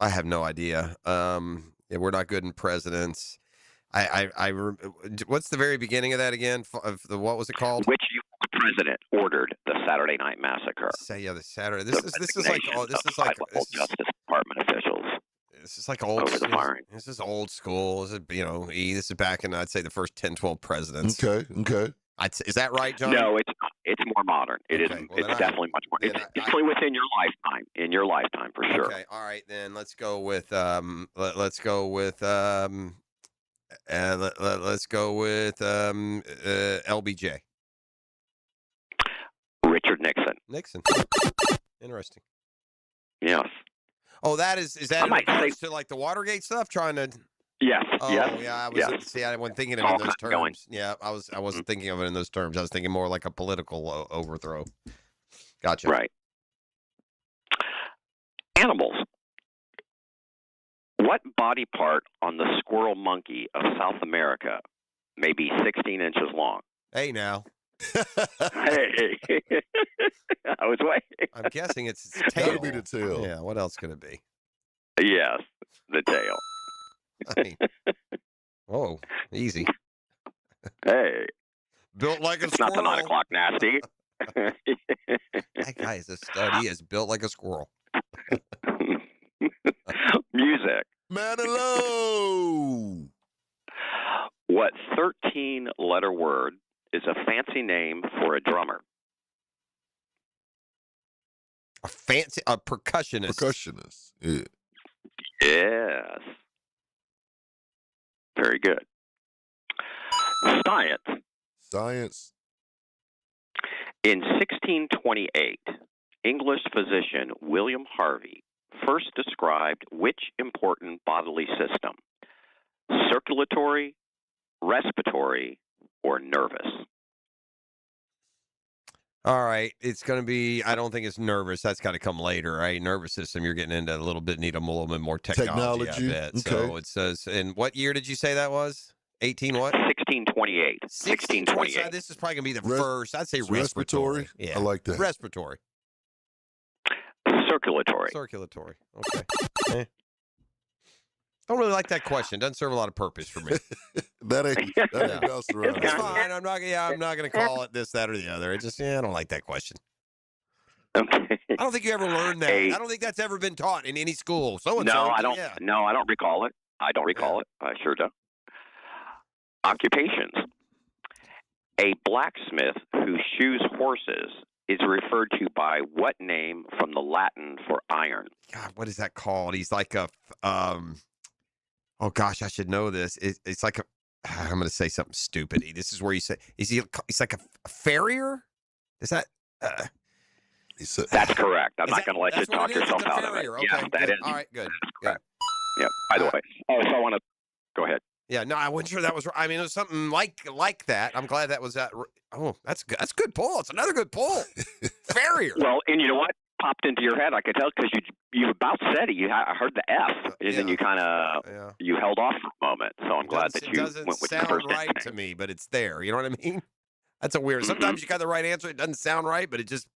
have no idea. We're not good in presidents. What's the very beginning of that again? What was it called? Which U.S. president ordered the Saturday Night Massacre? The Saturday. This is like Justice Department officials. This is like old. This is old school. This is this is back in, I'd say, the first 10, 12 presidents. Okay. Is that right, John? No, it's not. It's more modern. It's definitely much more. It's definitely within your lifetime. In your lifetime, for sure. Okay. All right, then let's go with let's go with LBJ. Richard Nixon. Nixon. Interesting. Yes. Oh, is that in regards to like the Watergate stuff? Trying to. Yes. Oh, yes. Yeah. I was. Yes. See, I wasn't thinking of it in those terms. Yeah, I wasn't thinking of it in those terms. I was thinking more like a political overthrow. Gotcha. Right. Animals. What body part on the squirrel monkey of South America may be 16 inches long? Hey, now. Hey. I was waiting. I'm guessing it's its tail. That'll be the tail. Yeah. What else could it be? Yes, the tail. I mean, Oh, easy. Hey. Built like a it's squirrel. Not the 9 o'clock nasty. That guy is a stud. He is built like a squirrel. Music. Manilow. What 13-letter word is a fancy name for a drummer? A percussionist. Percussionist. Yeah. Yes. Very good. Science. In 1628, English physician William Harvey first described which important bodily system? Circulatory, respiratory, or nervous? All right. It's going to be, I don't think it's nervous. That's got to come later, right? Nervous system, you're getting into a little bit more technology. I bet. Okay. So it says, and what year did you say that was? 18 what? 1628. 1628. This is probably going to be the first. I'd say respiratory. Yeah. I like that. Respiratory. Circulatory. Okay. Don't really like that question. Doesn't serve a lot of purpose for me. that ain't bouncing around. It's fine. I'm not going to call it this, that, or the other. It just, I don't like that question. Okay. I don't think you ever learned that. I don't think that's ever been taught in any school. No, I don't. Yeah. No, I don't recall it. I sure don't. Occupations. A blacksmith who shoes horses is referred to by what name from the Latin for iron? God, what is that called? He's like a, oh gosh, I should know this. It's like a, I'm going to say something stupid. This is where you say, he's like a farrier? Is that? That's correct. I'm not going to let you talk yourself out of it. Okay, yeah, that is. All right, good. Yeah. By the way. Oh, so I want to go ahead. Yeah, no, I wasn't sure that was. I mean, it was something like that. I'm glad that was that. Oh, that's good. That's a good pull. It's another good pull. Farrier. Well, and you know what popped into your head? I could tell because you about said it. I heard the F, and then you kind of you held off for a moment. So I'm glad that you went with the first right to me, but it's there. You know what I mean? That's a weird. Sometimes you got the right answer. It doesn't sound right, but it just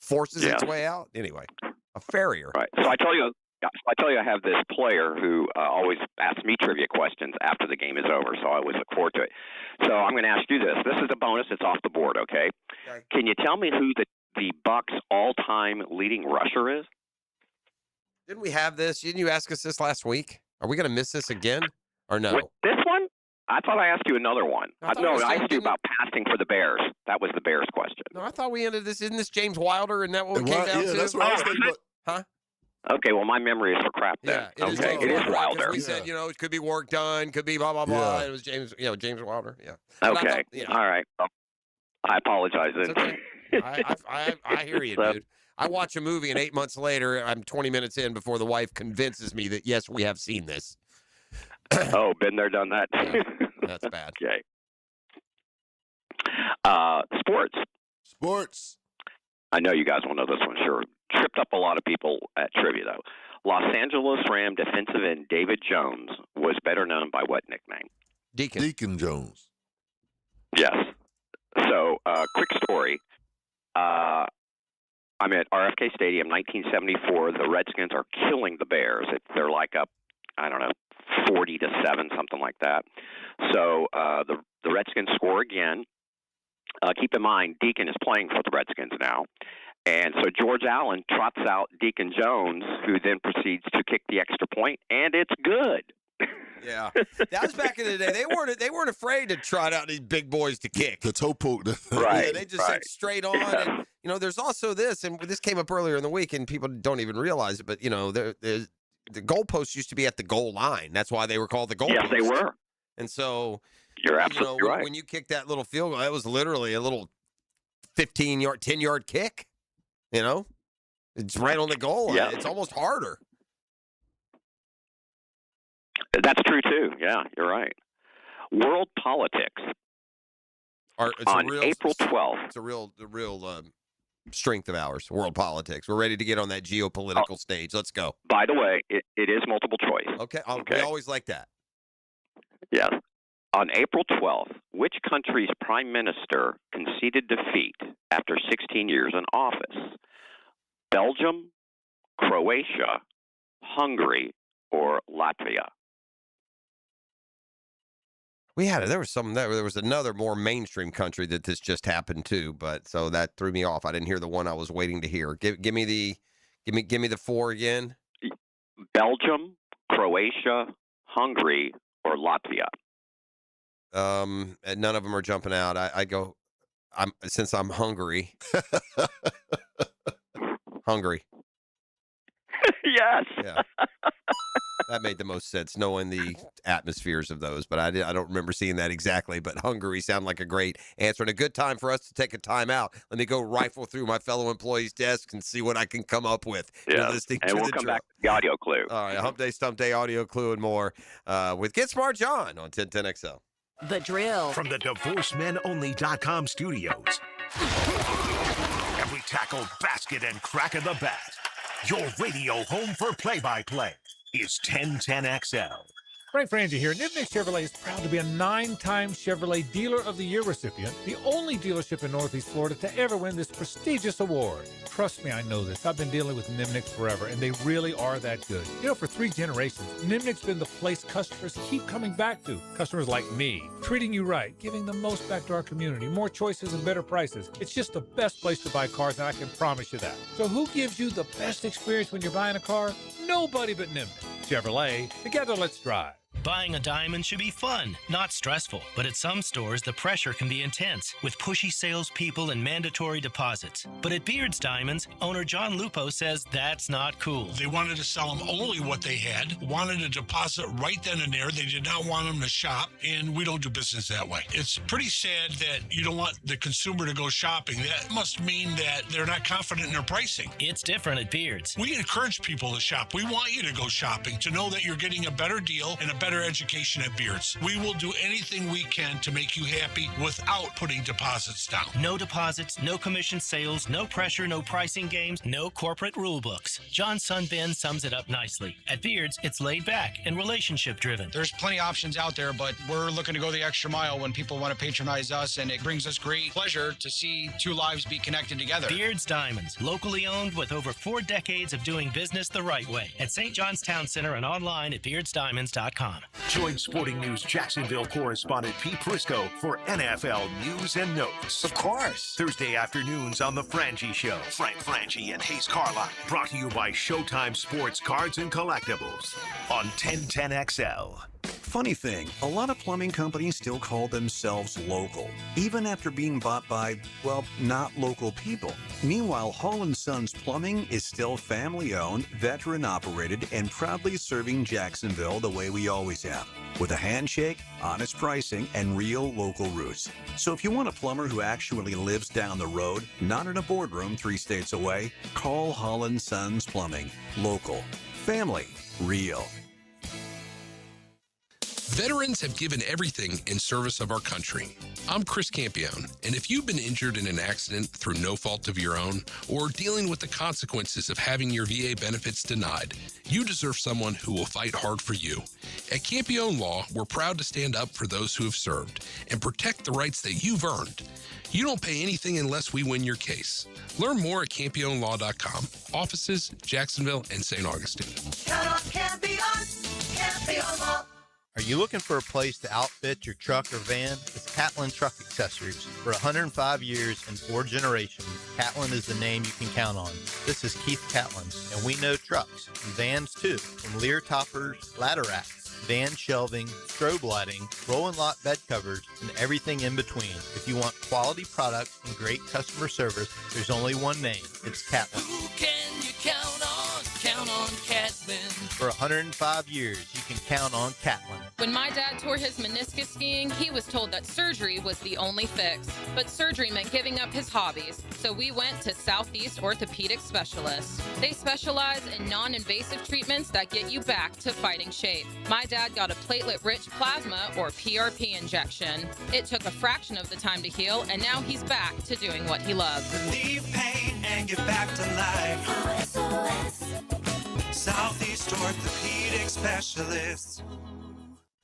forces its way out. Anyway, a farrier. Right. So I tell you, I have this player who always asks me trivia questions after the game is over, so I always look forward to it. So I'm going to ask you this. This is a bonus. It's off the board, okay? Can you tell me who the Bucks' all-time leading rusher is? Didn't we have this? Didn't you ask us this last week? Are we going to miss this again or no? This one? I thought I asked you another one. I asked you about passing for the Bears. That was the Bears question. No, I thought we ended this. Isn't this James Wilder? Isn't that what we came down to? That's what I was thinking about. Huh? Okay, well, my memory is for crap then. Yeah, it is Wilder. We said, it could be work done, could be blah, blah, blah. It was James Wilder. Yeah. Okay. All right. Well, I apologize then. Okay. I hear you, dude. I watch a movie, and 8 months later, I'm 20 minutes in before the wife convinces me that, yes, we have seen this. Oh, been there, done that. Yeah, that's bad. Okay. Sports. I know you guys will know this one, sure. Tripped up a lot of people at trivia, though. Los Angeles Ram defensive end David Jones was better known by what nickname? Deacon Jones. Yes. So, quick story. I'm at RFK Stadium, 1974. The Redskins are killing the Bears. They're like up, 40-7, something like that. So the Redskins score again. Keep in mind, Deacon is playing for the Redskins now. And so George Allen trots out Deacon Jones, who then proceeds to kick the extra point, and it's good. Yeah, that was back in the day. They weren't afraid to trot out these big boys to kick. The toe poke. Right. Yeah, they just said straight on. And, there's also this, and this came up earlier in the week, and people don't even realize it, but, the goalposts used to be at the goal line. That's why they were called the goalposts. Yes, they were. And so, you're absolutely right. When you kicked that little field goal, that was literally a little 15-yard, 10-yard kick. It's right on the goal line. Yeah. It's almost harder. That's true, too. Yeah, you're right. World politics. On April 12th. It's the real strength of ours, world politics. We're ready to get on that geopolitical stage. Let's go. By the way, it is multiple choice. Okay. We always like that. Yes. On April 12th, which country's prime minister conceded defeat after 16 years in office? Belgium, Croatia, Hungary, or Latvia? There was another more mainstream country that this just happened to, but so that threw me off. I didn't hear the one I was waiting to hear. Give me the 4 again. Belgium, Croatia, Hungary, or Latvia. And none of them are jumping out. Since I'm hungry. Hungry. Yes. Yeah. That made the most sense, knowing the atmospheres of those. But I don't remember seeing that exactly. But Hungary sounded like a great answer and a good time for us to take a time out. Let me go rifle through my fellow employees' desks and see what I can come up with. Yeah, and we'll come back to the audio clue. All right, Hump Day, Stump Day, audio clue, and more with Get Smart John on 1010XL. The Drill. From the DivorceMenOnly.com studios. Every tackle, basket, and crack of the bat. Your radio home for play-by-play is 1010XL. Frank Frangie here. Nimnick Chevrolet is proud to be a 9-time Chevrolet Dealer of the Year recipient, the only dealership in Northeast Florida to ever win this prestigious award. Trust me, I know this. I've been dealing with Nimnick forever, and they really are that good. For 3 generations, Nimnick's been the place customers keep coming back to. Customers like me, treating you right, giving the most back to our community, more choices and better prices. It's just the best place to buy cars, and I can promise you that. So who gives you the best experience when you're buying a car? Nobody but Nimnick. Chevrolet, together let's drive. Buying a diamond should be fun, not stressful. But at some stores, the pressure can be intense, with pushy salespeople and mandatory deposits. But at Beard's Diamonds, owner John Lupo says that's not cool. They wanted to sell them only what they had, wanted a deposit right then and there. They did not want them to shop, and we don't do business that way. It's pretty sad that you don't want the consumer to go shopping. That must mean that they're not confident in their pricing. It's different at Beard's. We encourage people to shop. We want you to go shopping, to know that you're getting a better deal and a better education at Beard's. We will do anything we can to make you happy without putting deposits down. No deposits, no commission sales, no pressure, no pricing games, no corporate rule books. John's son Ben sums it up nicely. At Beard's, it's laid back and relationship driven. There's plenty of options out there, but we're looking to go the extra mile when people want to patronize us, and it brings us great pleasure to see 2 lives be connected together. Beard's Diamonds, locally owned with over 4 decades of doing business the right way. At St. John's Town Center and online at beardsdiamonds.com. Join Sporting News Jacksonville correspondent Pete Prisco for NFL news and notes. Of course. Thursday afternoons on The Frangie Show. Frank Frangie and Hayes Carlyle. Brought to you by Showtime Sports Cards and Collectibles on 1010XL. Funny thing, a lot of plumbing companies still call themselves local, even after being bought by, well, not local people. Meanwhile, Hall & Sons Plumbing is still family-owned, veteran-operated, and proudly serving Jacksonville the way we always have, with a handshake, honest pricing, and real local roots. So if you want a plumber who actually lives down the road, not in a boardroom 3 states away, call Hall & Sons Plumbing. Local. Family. Real. Veterans have given everything in service of our country. I'm Chris Campione, and if you've been injured in an accident through no fault of your own, or dealing with the consequences of having your VA benefits denied, you deserve someone who will fight hard for you. At Campione Law, we're proud to stand up for those who have served and protect the rights that you've earned. You don't pay anything unless we win your case. Learn more at CampioneLaw.com. Offices, Jacksonville, and St. Augustine. Count on Campione, Campione Law. Are you looking for a place to outfit your truck or van? It's Catlin Truck Accessories. For 105 years and 4 generations, Catlin is the name you can count on. This is Keith Catlin, and we know trucks and vans too, from Lear toppers, ladder racks, van shelving, strobe lighting, roll and lock bed covers, and everything in between. If you want quality products and great customer service, there's only one name. It's Catlin. Who can you count on? Count on Catlin. For 105 years, you can count on Catlin. When my dad tore his meniscus skiing, he was told that surgery was the only fix. But surgery meant giving up his hobbies, so we went to Southeast Orthopedic Specialists. They specialize in non-invasive treatments that get you back to fighting shape. My dad got a platelet-rich plasma, or PRP injection. It took a fraction of the time to heal, and now he's back to doing what he loves. Relieve pain and get back to life. SOS. Southeast Orthopedic Specialists.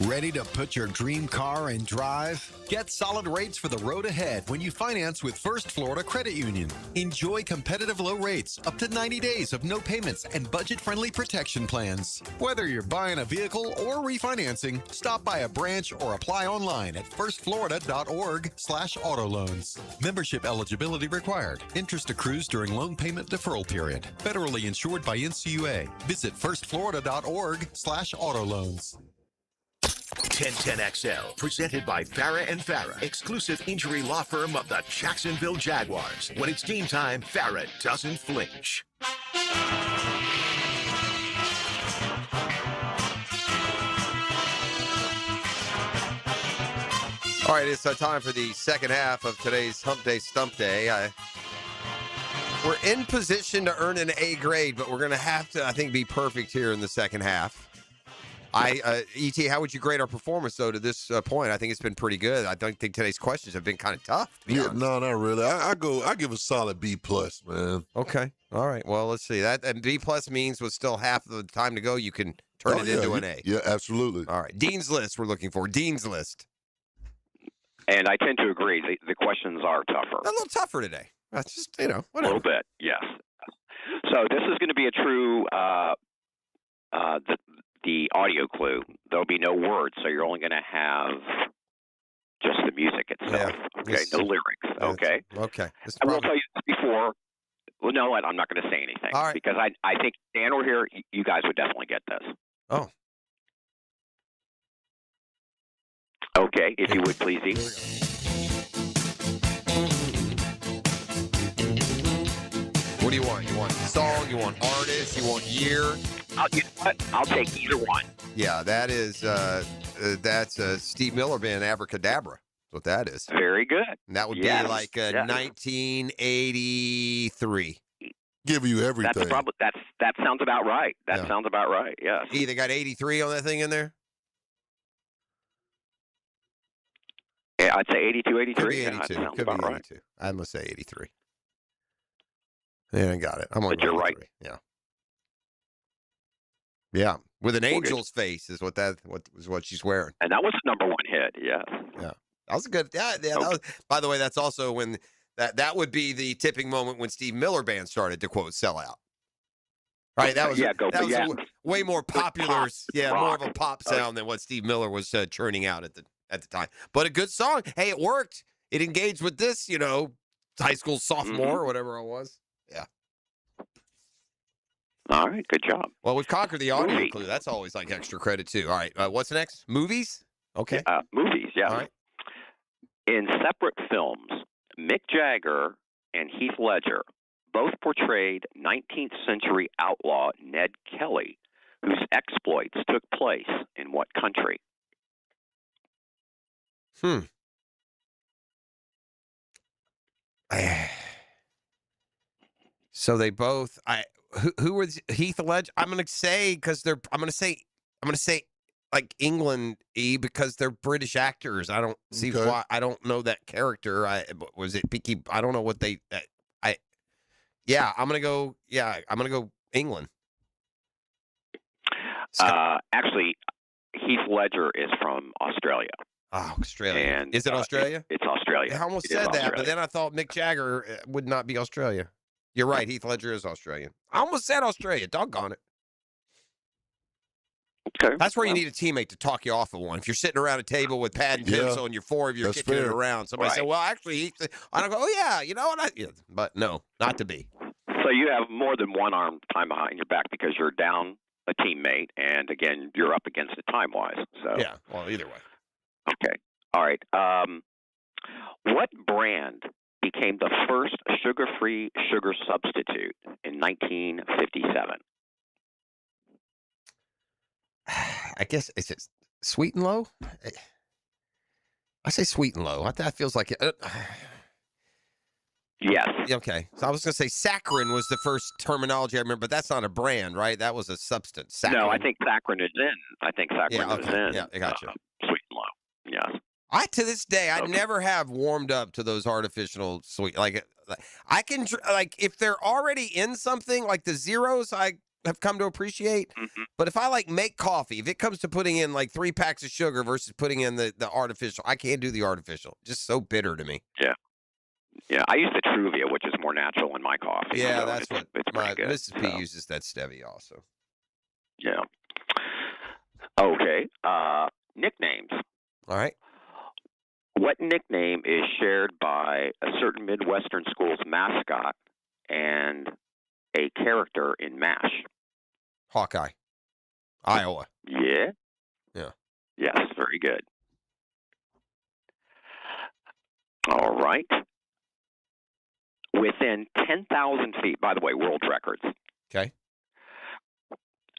Ready to put your dream car in drive? Get solid rates for the road ahead when you finance with First Florida Credit Union. Enjoy competitive low rates, up to 90 days of no payments and budget-friendly protection plans. Whether you're buying a vehicle or refinancing, stop by a branch or apply online at firstflorida.org/auto loans. Membership eligibility required. Interest accrues during loan payment deferral period. Federally insured by NCUA. Visit firstflorida.org/auto loans. 1010XL, presented by Farrah and Farrah, exclusive injury law firm of the Jacksonville Jaguars. When it's game time, Farrah doesn't flinch. All right, it's time for the second half of today's Hump Day Stump Day. We're in position to earn an A grade, but we're going to have to, I think, be perfect here in the second half. E.T., how would you grade our performance, though, to this point? I think it's been pretty good. I don't think today's questions have been kind of tough, to be honest. No, not really. I give a solid B+, man. Okay. All right. Well, let's see. That and B+ means with still half of the time to go, you can turn it into an A. Yeah, absolutely. All right. Dean's List we're looking for. Dean's List. And I tend to agree. The questions are tougher. A little tougher today. That's just, whatever. A little bit, yes. So this is going to be a true the audio clue. There'll be no words, so you're only going to have just the music itself. Yeah. Okay, no lyrics. Okay. Okay. I will tell you this before. Well, no, I'm not going to say anything. All right. Because I think if Dan were here, you guys would definitely get this. Oh. Okay, if you would please, E. What do you want? You want song? You want artist? You want year? You know what? I'll take either one. Yeah, that is that's Steve Miller Band, Abracadabra. That's what that is. Very good. And that would Yes. be like 1983. Give you everything. That sounds about right. That sounds about right. Yes. E, they got 83 on that thing in there. Yeah, I'd say 82, 83. Could be 82. Yeah, that sounds Could be about 82. I'm gonna say 83. Yeah, I got it. I'm on. But you're right. Yeah. Yeah, with an Well, angel's face is what she's wearing. And that was the number one hit. Yes. Yeah, that was a good. Yeah. That was, by the way, that's also when that would be the tipping moment when Steve Miller Band started to quote sell out. Right. That was way more popular. More of a pop sound than what Steve Miller was churning out at the time. But a good song. Hey, it worked. It engaged with this, high school sophomore or whatever it was. Yeah. All right, good job. Well, we've conquered the audio clue. That's always like extra credit too. All right, what's next? Movies? Okay. Movies, yeah. All right. In separate films, Mick Jagger and Heath Ledger both portrayed 19th century outlaw Ned Kelly, whose exploits took place in what country? So they both. Who was Heath Ledger? I'm gonna say like England, because they're British actors. I don't see why. I don't know that character. Was it Peaky? I don't know what they. I'm gonna go. Yeah, I'm gonna go England. Actually, Heath Ledger is from Australia. Oh, Australia. And is it Australia? It's Australia. I almost said that, but then I thought Mick Jagger would not be Australia. You're right. Heath Ledger is Australian. I almost said Australia. Doggone it. Okay. That's where you need a teammate to talk you off of one. If you're sitting around a table with pad and pencil and you're four of you kicking it around, somebody say, well, actually, I don't go, oh, yeah, you know what? But no, not to be. So you have more than one arm time behind your back because you're down a teammate, and again, you're up against it time-wise. So yeah, well, either way. Okay. All right. What brand became the first sugar-free sugar substitute in 1957? I guess it's just Sweet and Low. I say Sweet and Low. That feels like it. Yes. Okay. So I was going to say saccharin was the first terminology I remember, but that's not a brand, right? That was a substance. Saccharin. No, I think saccharin is in. Is in. Yeah, I got you. Sweet and Low. Yes. To this day, I never have warmed up to those artificial sweet. Like I can, like if they're already in something, like the zeros, have come to appreciate. But if I like make coffee, if it comes to putting in like 3 packs of sugar versus putting in the artificial, I can't do the artificial. Just so bitter to me. Yeah. Yeah, I use the Truvia, which is more natural in my coffee. Yeah, so that's what it's my pretty good. Mrs. P uses that stevia also. Yeah. Okay. Nicknames. All right. What nickname is shared by a certain Midwestern school's mascot and a character in MASH? Hawkeye. Iowa. Yeah. Yeah. Yes, very good. All right. Within 10,000 feet, by the way, world records. Okay.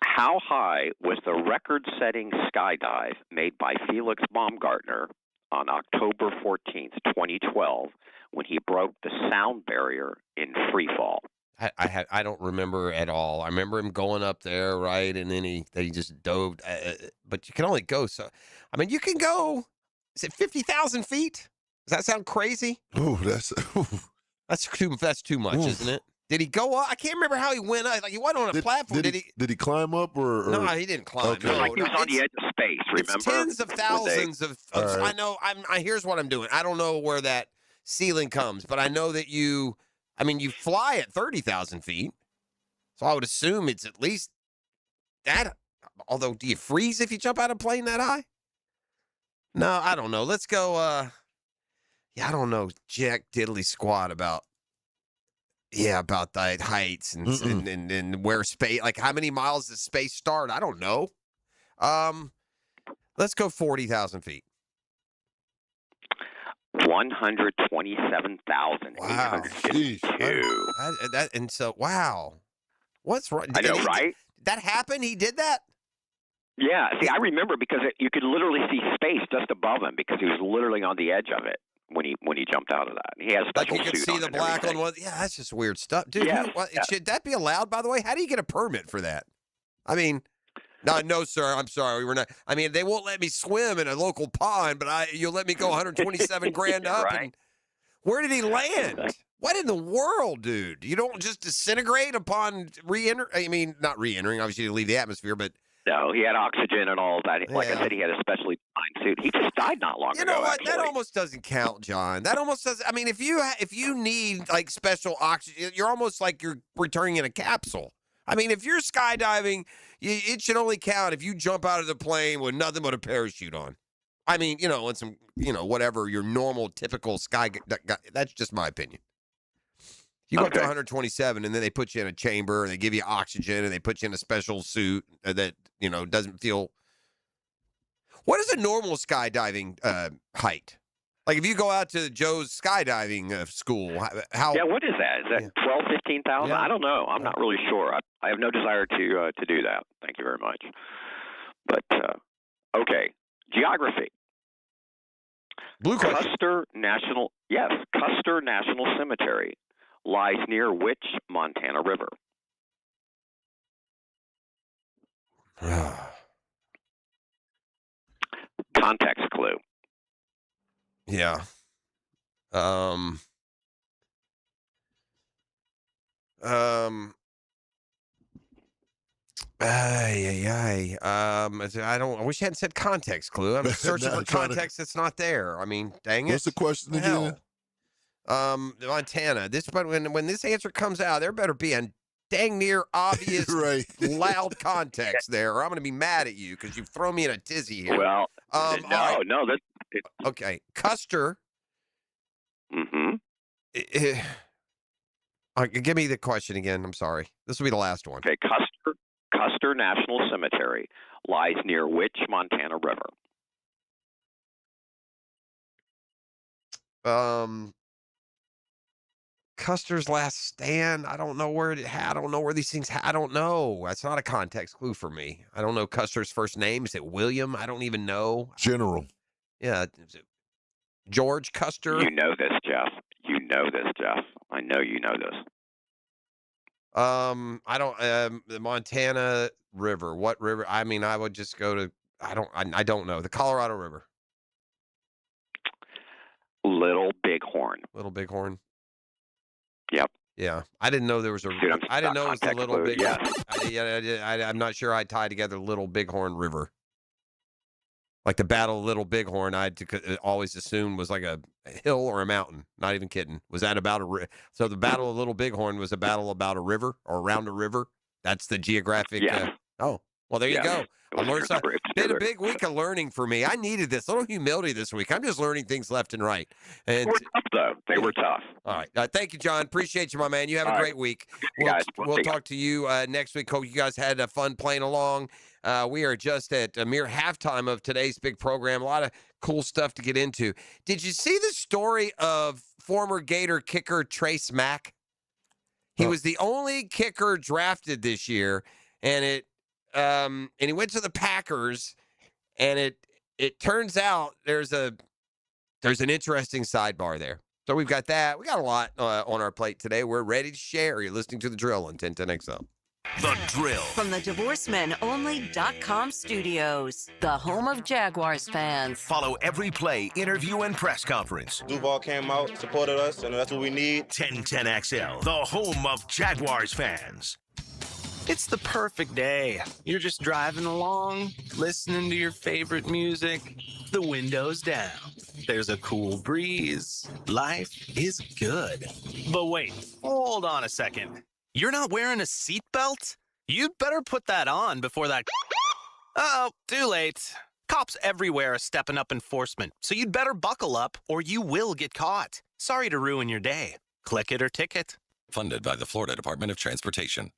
How high was the record-setting skydive made by Felix Baumgartner on October 14th, 2012, when he broke the sound barrier in free fall? I don't remember at all. I remember him going up there, right, and then he just dove. But you can only go so. I mean, you can go. Is it 50,000 feet? Does that sound crazy? Oh, that's too much, isn't it? Did he go up? I can't remember how he went up. Like he went on a platform. Did he climb up or? No, he didn't climb. Okay. No, Like he was on the edge of space. Remember? It's tens of thousands of. All right. I know. Here's what I'm doing. I don't know where that ceiling comes, but I know that you. I mean, you fly at 30,000 feet, so I would assume it's at least that. Although, do you freeze if you jump out of a plane that high? No, I don't know. Let's go. Yeah, I don't know jack diddly squat about. Yeah, about the heights and where space, like how many miles does space start? I don't know. Let's go 40,000 feet. 127,852. And so, wow. What's right? I know, right? Did that happen? He did that? Yeah. See, I remember because you could literally see space just above him because he was literally on the edge of it when he jumped out of that. He had a special like you could suit see on the and black everything. on one. Yeah, that's just weird stuff, dude. Yes, Should that be allowed? By the way, how do you get a permit for that? I mean, no, sir. I'm sorry, we're not. I mean, they won't let me swim in a local pond, but you'll let me go 127 grand up. Right. And where did he land? What in the world, dude? You don't just disintegrate upon re-enter. I mean, not re-entering. Obviously, you leave the atmosphere, but. No, he had oxygen and all that. Like I said, he had a specially designed suit. He just died not long ago. You know what? Actually. That almost doesn't count, John. That almost does. I mean, if you need like special oxygen, you're almost like you're returning in a capsule. I mean, if you're skydiving, it should only count if you jump out of the plane with nothing but a parachute on. I mean, and some, whatever your normal, typical sky. That's just my opinion. You go up to 127, and then they put you in a chamber, and they give you oxygen, and they put you in a special suit that doesn't feel. What is a normal skydiving height? Like if you go out to Joe's skydiving school, how? Yeah, what is that? Is that 12, 15,000? Yeah. I don't know. I'm not really sure. I have no desire to do that. Thank you very much. But okay, geography. Blue question. Custer National Cemetery lies near which Montana river? Context clue. Yeah. I wish I hadn't said context clue. I'm searching for context that's not there. I mean, dang it. What's the question again? Montana. When this answer comes out, there better be a dang near obvious loud context there, or I'm going to be mad at you because you've thrown me in a tizzy here. Well, right. no. Okay, Custer. Mm-hmm. Give me the question again. I'm sorry. This will be the last one. Okay, Custer National Cemetery lies near which Montana river? Custer's Last Stand. I don't know where I don't know where these things. I don't know. That's not a context clue for me. I don't know Custer's first name. Is it William? I don't even know. General. Yeah. Is it George Custer? You know this, Jeff. I know you know this. I don't. The Montana River. What river? I mean, I would just go to. I don't know. The Colorado River. Little Bighorn. Little Bighorn. Yep. Yeah, I didn't know there was a. Dude, I didn't know it was the Little Big. Yes. I'm not sure I tied together Little Bighorn River. Like the Battle of Little Bighorn, I always assumed was like a hill or a mountain. Not even kidding. Was that about a? So the Battle of Little Bighorn was a battle about a river or around a river. That's the geographic. Yes. Oh, well, there you go. I learned something. Been a It's big week of learning for me. I needed this little humility this week. I'm just learning things left and right. And They were tough, though. They were tough. all right. Thank you, John. Appreciate you, my man. You have a All right. great week. Guys, We'll see ya. talk to you next week. Hope you guys had fun playing along. We are just at a mere halftime of today's big program. A lot of cool stuff to get into. Did you see the story of former Gator kicker Trey Smack? He was the only kicker drafted this year, and he went to the Packers, and it turns out there's an interesting sidebar there. So we've got that. We got a lot on our plate today. We're ready to share. You're listening to The Drill on 1010XL. The Drill. From the DivorceMenOnly.com studios, the home of Jaguars fans. Follow every play, interview, and press conference. Duval came out, supported us, and that's what we need. 1010XL, the home of Jaguars fans. It's the perfect day. You're just driving along, listening to your favorite music, the windows down. There's a cool breeze. Life is good. But wait, hold on a second. You're not wearing a seatbelt? You'd better put that on before that... Uh-oh, too late. Cops everywhere are stepping up enforcement, so you'd better buckle up or you will get caught. Sorry to ruin your day. Click it or ticket. Funded by the Florida Department of Transportation.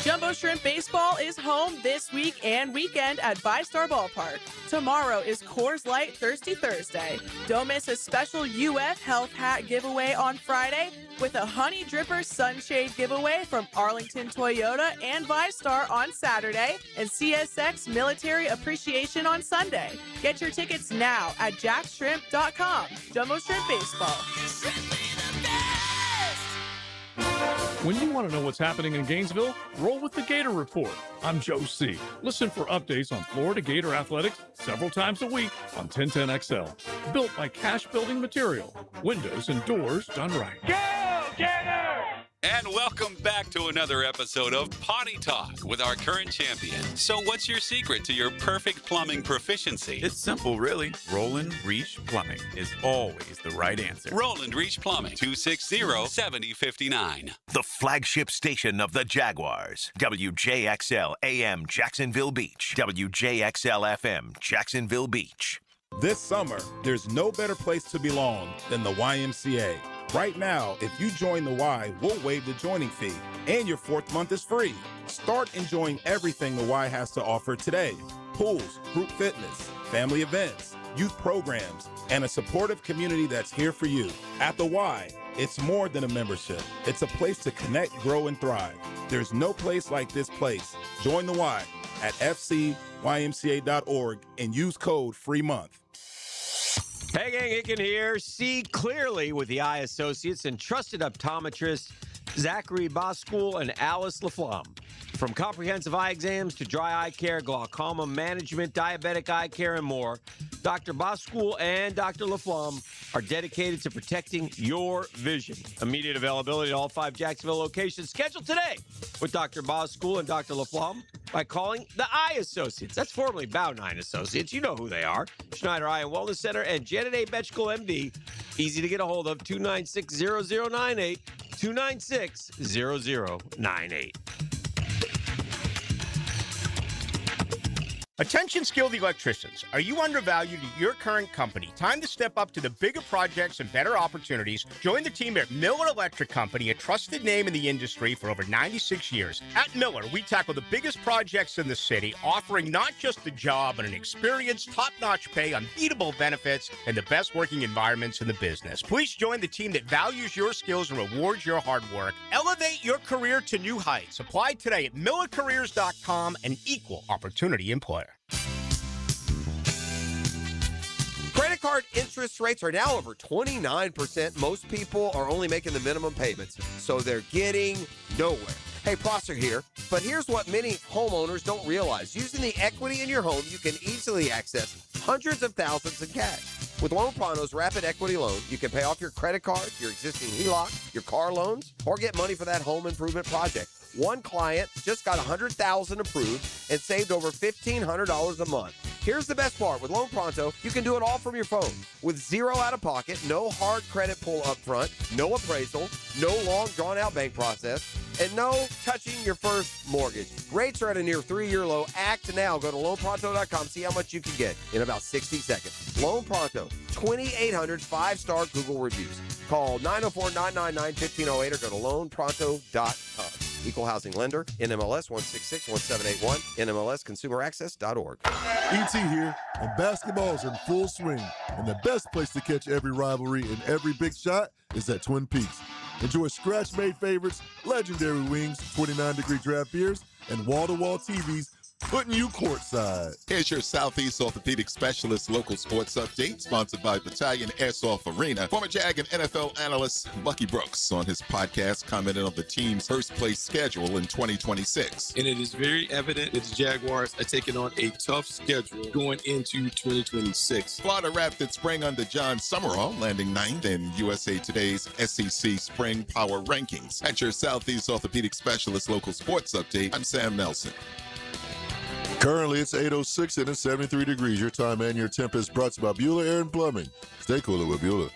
Jumbo Shrimp Baseball is home this week and weekend at VyStar Ballpark. Tomorrow is Coors Light Thirsty Thursday. Don't miss a special UF Health Hat giveaway on Friday with a Honey Dripper Sunshade giveaway from Arlington Toyota and VyStar on Saturday and CSX Military Appreciation on Sunday. Get your tickets now at jackshrimp.com. Jumbo Shrimp Baseball. When you want to know what's happening in Gainesville, roll with the Gator Report. I'm Joe C. Listen for updates on Florida Gator athletics several times a week on 1010XL. Built by Cash Building Material. Windows and doors done right. Go, Gator! And welcome back to another episode of Potty Talk with our current champion. So what's your secret to your perfect plumbing proficiency? It's simple, really. Roland Reach Plumbing is always the right answer. Roland Reach Plumbing, 260-7059. The flagship station of the Jaguars. WJXL AM Jacksonville Beach. WJXL FM Jacksonville Beach. This summer, there's no better place to belong than the YMCA. Right now, if you join the Y, we'll waive the joining fee, and your 4th month is free. Start enjoying everything the Y has to offer today. Pools, group fitness, family events, youth programs, and a supportive community that's here for you. At the Y, it's more than a membership. It's a place to connect, grow, and thrive. There's no place like this place. Join the Y at fcymca.org and use code FREEMONTH. Hey gang, Aiken here. See clearly with the eye associates and trusted optometrists Zachary Boskool and Alice Laflamme. From comprehensive eye exams to dry eye care, glaucoma management, diabetic eye care, and more, Dr. Boskool and Dr. Laflamme are dedicated to protecting your vision. Immediate availability at all 5 Jacksonville locations. Schedule today with Dr. Boskool and Dr. Laflamme by calling the Eye Associates. That's formerly Bow9 Associates. You know who they are. Schneider Eye and Wellness Center and Janet A. Betchkel, MD. Easy to get a hold of, 296-0098, 296-0098. Attention skilled electricians. Are you undervalued at your current company? Time to step up to the bigger projects and better opportunities. Join the team at Miller Electric Company, a trusted name in the industry for over 96 years. At Miller, we tackle the biggest projects in the city, offering not just the job, but an experienced, top-notch pay, unbeatable benefits, and the best working environments in the business. Please join the team that values your skills and rewards your hard work. Elevate your career to new heights. Apply today at millercareers.com, an equal opportunity employer. Credit card interest rates are now over 29%. Most people are only making the minimum payments, so they're getting nowhere. Hey, Prosser here, but here's what many homeowners don't realize. Using the equity in your home, you can easily access hundreds of thousands in cash. With Loan Pronto's Rapid Equity Loan, you can pay off your credit card, your existing HELOC, your car loans, or get money for that home improvement project. One client just got $100,000 approved and saved over $1,500 a month. Here's the best part. With Loan Pronto, you can do it all from your phone. With zero out-of-pocket, no hard credit pull up front, no appraisal, no long, drawn-out bank process, and no touching your first mortgage. Rates are at a near 3-year low. Act now. Go to loanpronto.com. See how much you can get in about 60 seconds. Loan Pronto, 2,800 5-star Google reviews. Call 904-999-1508 or go to loanpronto.com. Equal housing lender, NMLS 1661781, NMLSconsumeraccess.org. ET here, and basketball's in full swing. And the best place to catch every rivalry and every big shot is at Twin Peaks. Enjoy scratch-made favorites, legendary wings, 29-degree draft beers, and wall-to-wall TVs putting you courtside. Here's your Southeast Orthopedic Specialist local sports update, sponsored by Battalion Airsoft Arena. Former Jag and NFL analyst Bucky Brooks on his podcast commented on the team's first-place schedule in 2026. And it is very evident that the Jaguars are taking on a tough schedule going into 2026. Florida wrapped its spring under John Summerall, landing 9th in USA Today's SEC Spring Power Rankings. At your Southeast Orthopedic Specialist local sports update, I'm Sam Nelson. Currently, it's 8:06 and it's 73 degrees. Your time and your temp is brought to you by Bueller Air and Plumbing. Stay cooler with Bueller.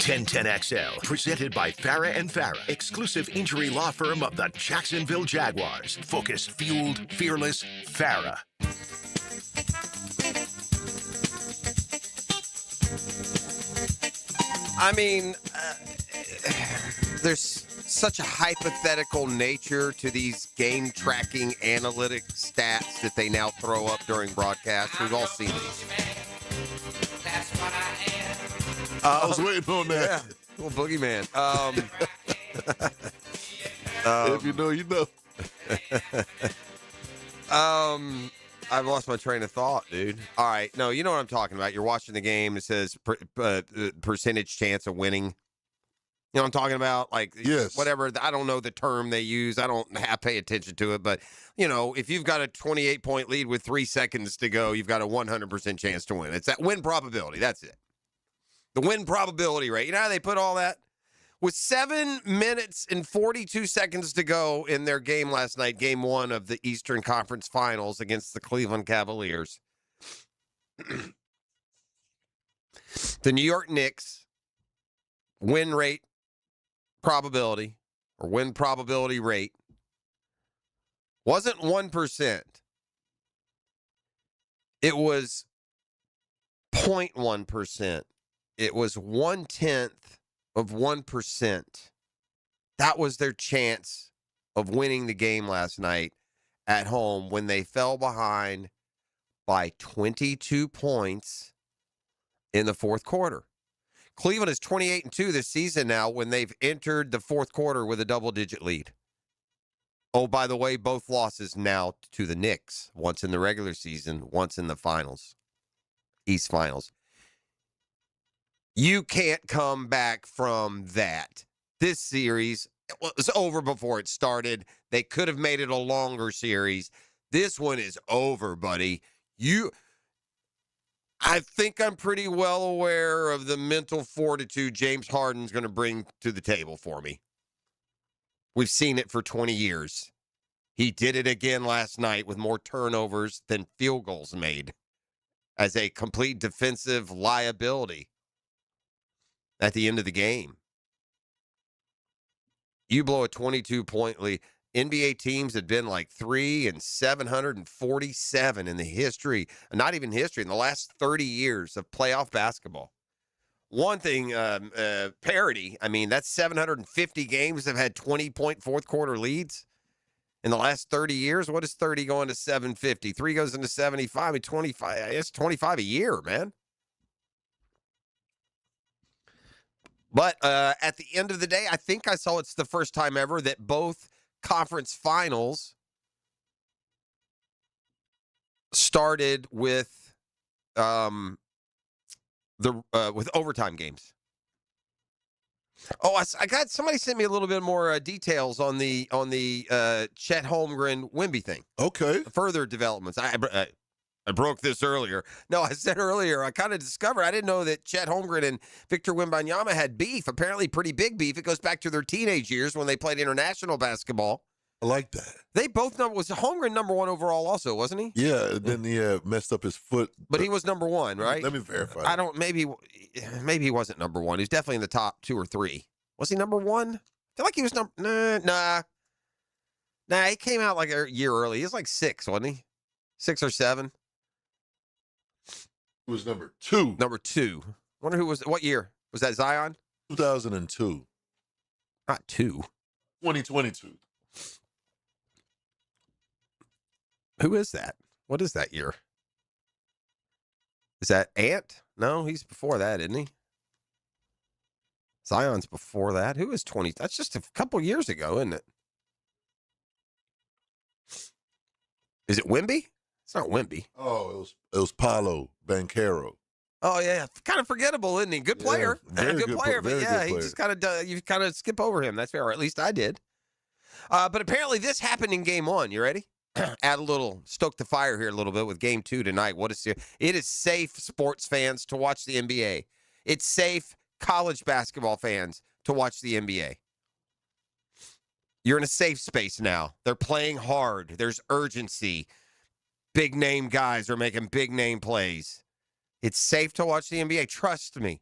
XL, presented by Farah and Farah, exclusive injury law firm of the Jacksonville Jaguars. Focused, fueled, fearless, Farah. I mean, there's such a hypothetical nature to these game tracking analytic stats that they now throw up during broadcasts. We've all seen these. I was waiting on that. Yeah, little boogeyman. If you know, you know. I've lost my train of thought, dude. All right. No, you know what I'm talking about. You're watching the game. It says percentage chance of winning. You know what I'm talking about? Like, yes. Whatever. I don't know the term they use. I don't pay attention to it. But, you know, if you've got a 28-point lead with 3 seconds to go, you've got a 100% chance to win. It's that win probability. That's it. The win probability rate. You know how they put all that? With 7 minutes and 42 seconds to go in their game last night, game 1 of the Eastern Conference Finals against the Cleveland Cavaliers, the New York Knicks win rate probability or win probability rate wasn't 1%. It was 0.1%. It was 1/10 of 1%. That was their chance of winning the game last night at home when they fell behind by 22 points in the fourth quarter. Cleveland is 28-2 this season now when they've entered the fourth quarter with a double-digit lead. Oh, by the way, both losses now to the Knicks, once in the regular season, once in the finals, East Finals. You can't come back from that. This series was over before it started. They could have made it a longer series. This one is over, buddy. I think I'm pretty well aware of the mental fortitude James Harden's going to bring to the table for me. We've seen it for 20 years. He did it again last night with more turnovers than field goals made as a complete defensive liability at the end of the game. You blow a 22-point lead. NBA teams had been like 3-747 in the history, not even history, in the last 30 years of playoff basketball. One thing, parity, I mean, that's 750 games have had 20-point fourth quarter leads in the last 30 years. What is 30 going to 750? 3 goes into 75, 25. It's 25 a year, man. But at the end of the day, I think I saw it's the first time ever that both conference finals started with with overtime games. Oh, I got somebody sent me a little bit more details on the Chet Holmgren Wemby thing. Okay. Further developments. I broke this earlier. No, I said earlier, I kind of discovered, I didn't know that Chet Holmgren and Victor Wembanyama had beef, apparently pretty big beef. It goes back to their teenage years when they played international basketball. I like that. They both was Holmgren number 1 overall also, wasn't he? Yeah, then he messed up his foot. But he was number 1, right? Let me verify. I don't, maybe he wasn't number 1. He's definitely in the top 2 or 3. Was he number 1? I feel like he was Nah, he came out like a year early. He was like 6, wasn't he? 6 or 7. It was number 2. Number 2. Wonder who was, what year? Was that Zion? 2002. Not 2. 2022. Who is that? What is that year? Is that Ant? No, he's before that, isn't he? Zion's before that. Who is 20? That's just a couple years ago, isn't it? Is it Wemby? It's not Wemby. Oh, it was Paolo Banchero. Oh yeah, kind of forgettable, isn't he? Good player, very good player, but yeah, good he player. just kind of you kind of skip over him. That's fair, or at least I did. But apparently this happened in Game 1. You ready? Add a little, stoke the fire here a little bit with Game 2 tonight. It is safe, sports fans, to watch the NBA. It's safe, college basketball fans, to watch the NBA. You're in a safe space now. They're playing hard. There's urgency. Big name guys are making big name plays. It's safe to watch the NBA. Trust me.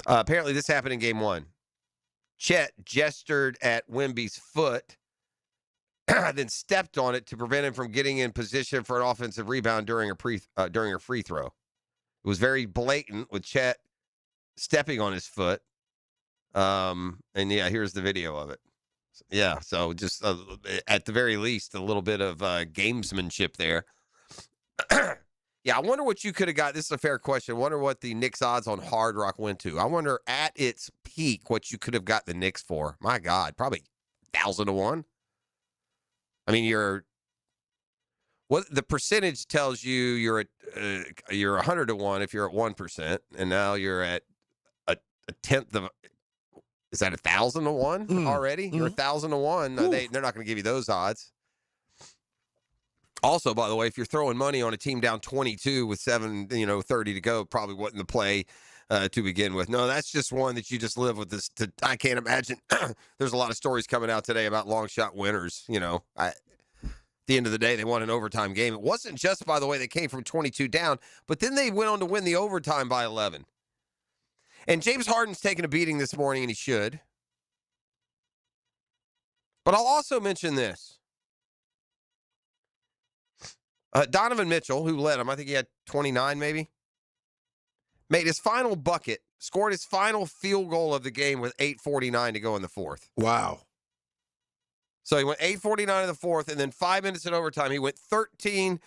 Apparently, this happened in Game 1. Chet gestured at Wemby's foot, then stepped on it to prevent him from getting in position for an offensive rebound during a free throw. It was very blatant with Chet stepping on his foot. And yeah, here's the video of it. Yeah, so just at the very least, a little bit of gamesmanship there. Yeah, I wonder what you could have got. This is a fair question. I wonder what the Knicks odds on Hard Rock went to. I wonder at its peak what you could have got the Knicks for. My God, probably 1,000 to 1. I mean, what the percentage tells you you're 100 to 1 if you're at 1%, and now you're at a tenth of. Is that 1,000 to 1 already? You're 1,000 to 1. They're not going to give you those odds. Also, by the way, if you're throwing money on a team down 22 with 30 to go, probably wasn't the play to begin with. No, that's just one that you just live with. I can't imagine. There's a lot of stories coming out today about long shot winners. At the end of the day, they won an overtime game. It wasn't just, by the way, they came from 22 down, but then they went on to win the overtime by 11. And James Harden's taking a beating this morning, and he should. But I'll also mention this. Donovan Mitchell, who led him, I think he had 29 maybe, made his final bucket, scored his final field goal of the game with 8:49 to go in the fourth. Wow. So he went 8:49 in the fourth, and then 5 minutes in overtime, he went 13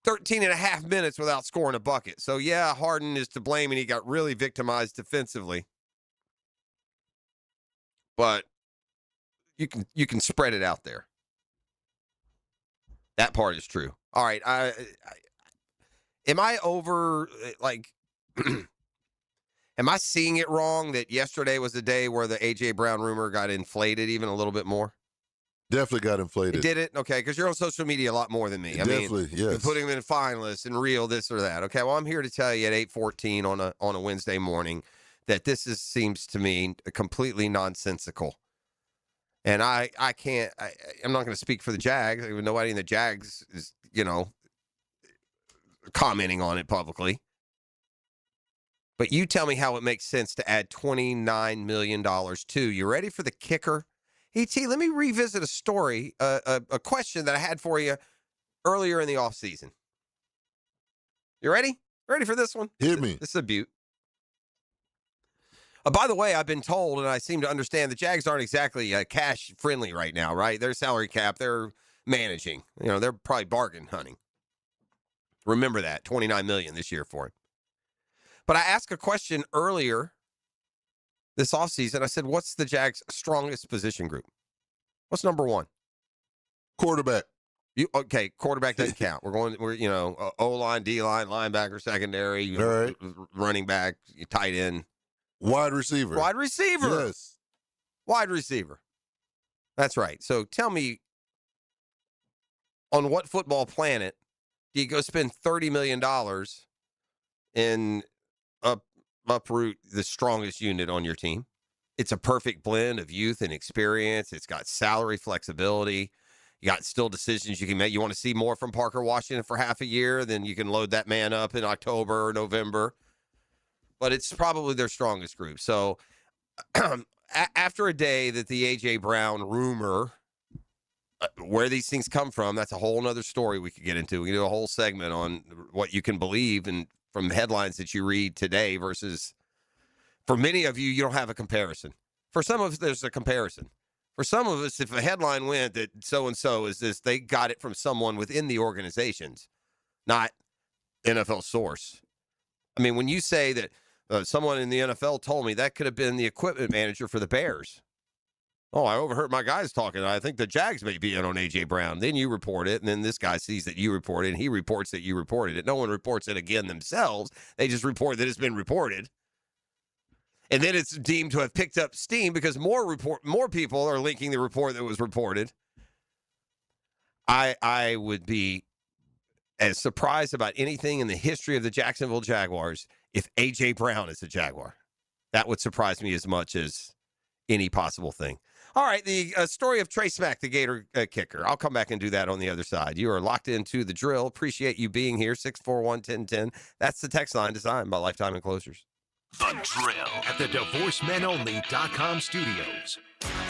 and a half minutes without scoring a bucket. So, yeah, Harden is to blame, and he got really victimized defensively. But you can spread it out there. That part is true. All right. Am I over, am I seeing it wrong that yesterday was the day where the AJ Brown rumor got inflated even a little bit more? Definitely got inflated. Did it? Okay, because you're on social media a lot more than me. Definitely, yes. You're putting them in finalists and real this or that. Okay, well, I'm here to tell you at 8:14 on a Wednesday morning that this seems to me completely nonsensical. And I'm not going to speak for the Jags. Nobody in the Jags is, commenting on it publicly. But you tell me how it makes sense to add $29 million to. You ready for the kicker? ET, let me revisit a story, a question that I had for you earlier in the offseason. You ready? Ready for this one? Hit me. This is a beaut. By the way, I've been told, and I seem to understand, the Jags aren't exactly cash friendly right now, right? Their salary cap, they're managing. They're probably bargain hunting. Remember that, $29 million this year for it. But I asked a question earlier this offseason. I said, what's the Jags' strongest position group? What's number one? Quarterback. Quarterback doesn't count. We're O-line, D-line, linebacker, secondary, right. running back, tight end. Wide receiver. Yes. Wide receiver. That's right. So tell me, on what football planet do you go spend $30 million and uproot the strongest unit on your team? It's a perfect blend of youth and experience. It's got salary flexibility. You got still decisions you can make. You want to see more from Parker Washington for half a year, then you can load that man up in October or November. But it's probably their strongest group. So after a day that the AJ Brown rumor, where these things come from, that's a whole other story we could get into. We can do a whole segment on what you can believe and from the headlines that you read today versus, for many of you, you don't have a comparison. For some of us, there's a comparison. For some of us, if a headline went that so-and-so is this, they got it from someone within the organizations, not NFL source. I mean, when you say that someone in the NFL told me, that could have been the equipment manager for the Bears. Oh, I overheard my guys talking. I think the Jags may be in on AJ Brown. Then you report it, and then this guy sees that you report it, and he reports that you reported it. No one reports it again themselves. They just report that it's been reported. And then it's deemed to have picked up steam because more people are linking the report that was reported. I would be as surprised about anything in the history of the Jacksonville Jaguars if A.J. Brown is a Jaguar. That would surprise me as much as any possible thing. All right, the story of Trey Smack, the Gator kicker. I'll come back and do that on the other side. You are locked into The Drill. Appreciate you being here, 641-1010. That's the text line designed by Lifetime Enclosures. The Drill at the DivorceMenOnly.com studios.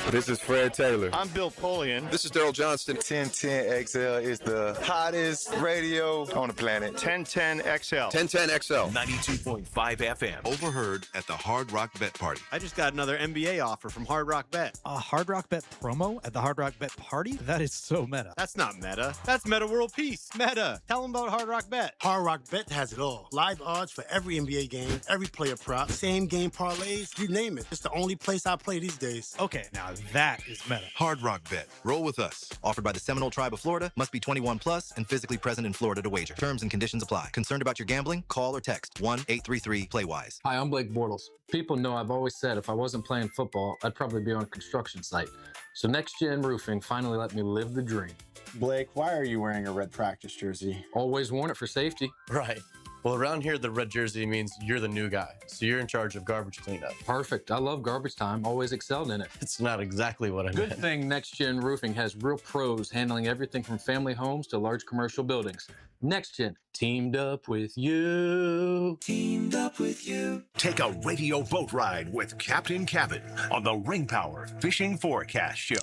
This is Fred Taylor. I'm Bill Polian. This is Daryl Johnston. 1010XL is the hottest radio on the planet. 1010XL. 1010XL. 92.5 FM. Overheard at the Hard Rock Bet Party. I just got another NBA offer from Hard Rock Bet. A Hard Rock Bet promo at the Hard Rock Bet Party? That is so meta. That's not meta. That's Meta World Peace. Meta. Tell them about Hard Rock Bet. Hard Rock Bet has it all. Live odds for every NBA game, every player prop, same game parlays, you name it. It's the only place I play these days. Okay, now that is meta. Hard Rock Bet. Roll with us. Offered by the Seminole Tribe of Florida. Must be 21 plus and physically present in Florida to wager. Terms and conditions apply. Concerned about your gambling? Call or text 1-833-PLAY-WISE. Hi, I'm Blake Bortles. People know I've always said if I wasn't playing football, I'd probably be on a construction site. So Next Gen Roofing finally let me live the dream. Blake, why are you wearing a red practice jersey? Always worn it for safety. Right. Well, around here, the red jersey means you're the new guy, so you're in charge of garbage cleanup. Perfect. I love garbage time. Always excelled in it. It's not exactly what I meant. Good thing Next Gen Roofing has real pros handling everything from family homes to large commercial buildings. Next Gen, teamed up with you. Teamed up with you. Take a radio boat ride with Captain Cabin on the Ring Power Fishing Forecast Show.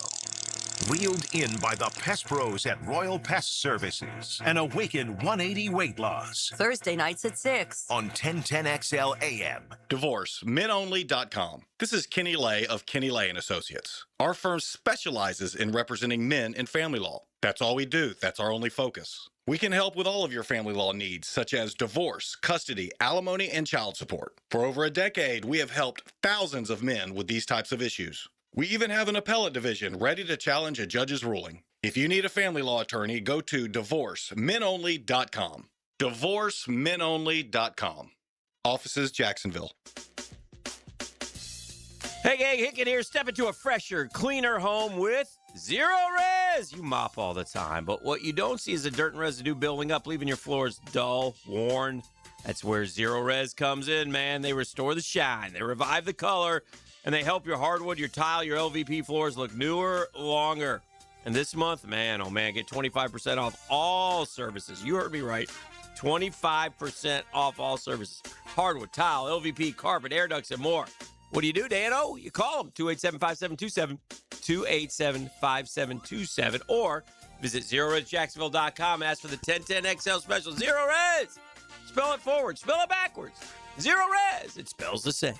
Reeled in by the Pest Pros at Royal Pest Services and awaken 180 weight loss. Thursday nights at 6 on 1010XL AM. DivorceMenOnly.com. This is Kenny Lay of Kenny Lay & Associates. Our firm specializes in representing men in family law. That's all we do. That's our only focus. We can help with all of your family law needs, such as divorce, custody, alimony, and child support. For over a decade, we have helped thousands of men with these types of issues. We even have an appellate division ready to challenge a judge's ruling. If you need a family law attorney, go to DivorceMenOnly.com. DivorceMenOnly.com. Offices, Jacksonville. Hey, gang, Hicken here. Step into a fresher, cleaner home with Zero Res. You mop all the time, but what you don't see is the dirt and residue building up, leaving your floors dull, worn. That's where Zero Res comes in, man. They restore the shine. They revive the color. And they help your hardwood, your tile, your LVP floors look newer, longer. And this month, man, oh man, get 25% off all services. You heard me right. 25% off all services. Hardwood, tile, LVP, carpet, air ducts, and more. What do you do, Dano? You call them, 287-5727, 287-5727, or visit ZeroResJacksonville.com and ask for the 1010XL special. Zero Res! Spell it forward, spell it backwards. Zero Res! It spells the same.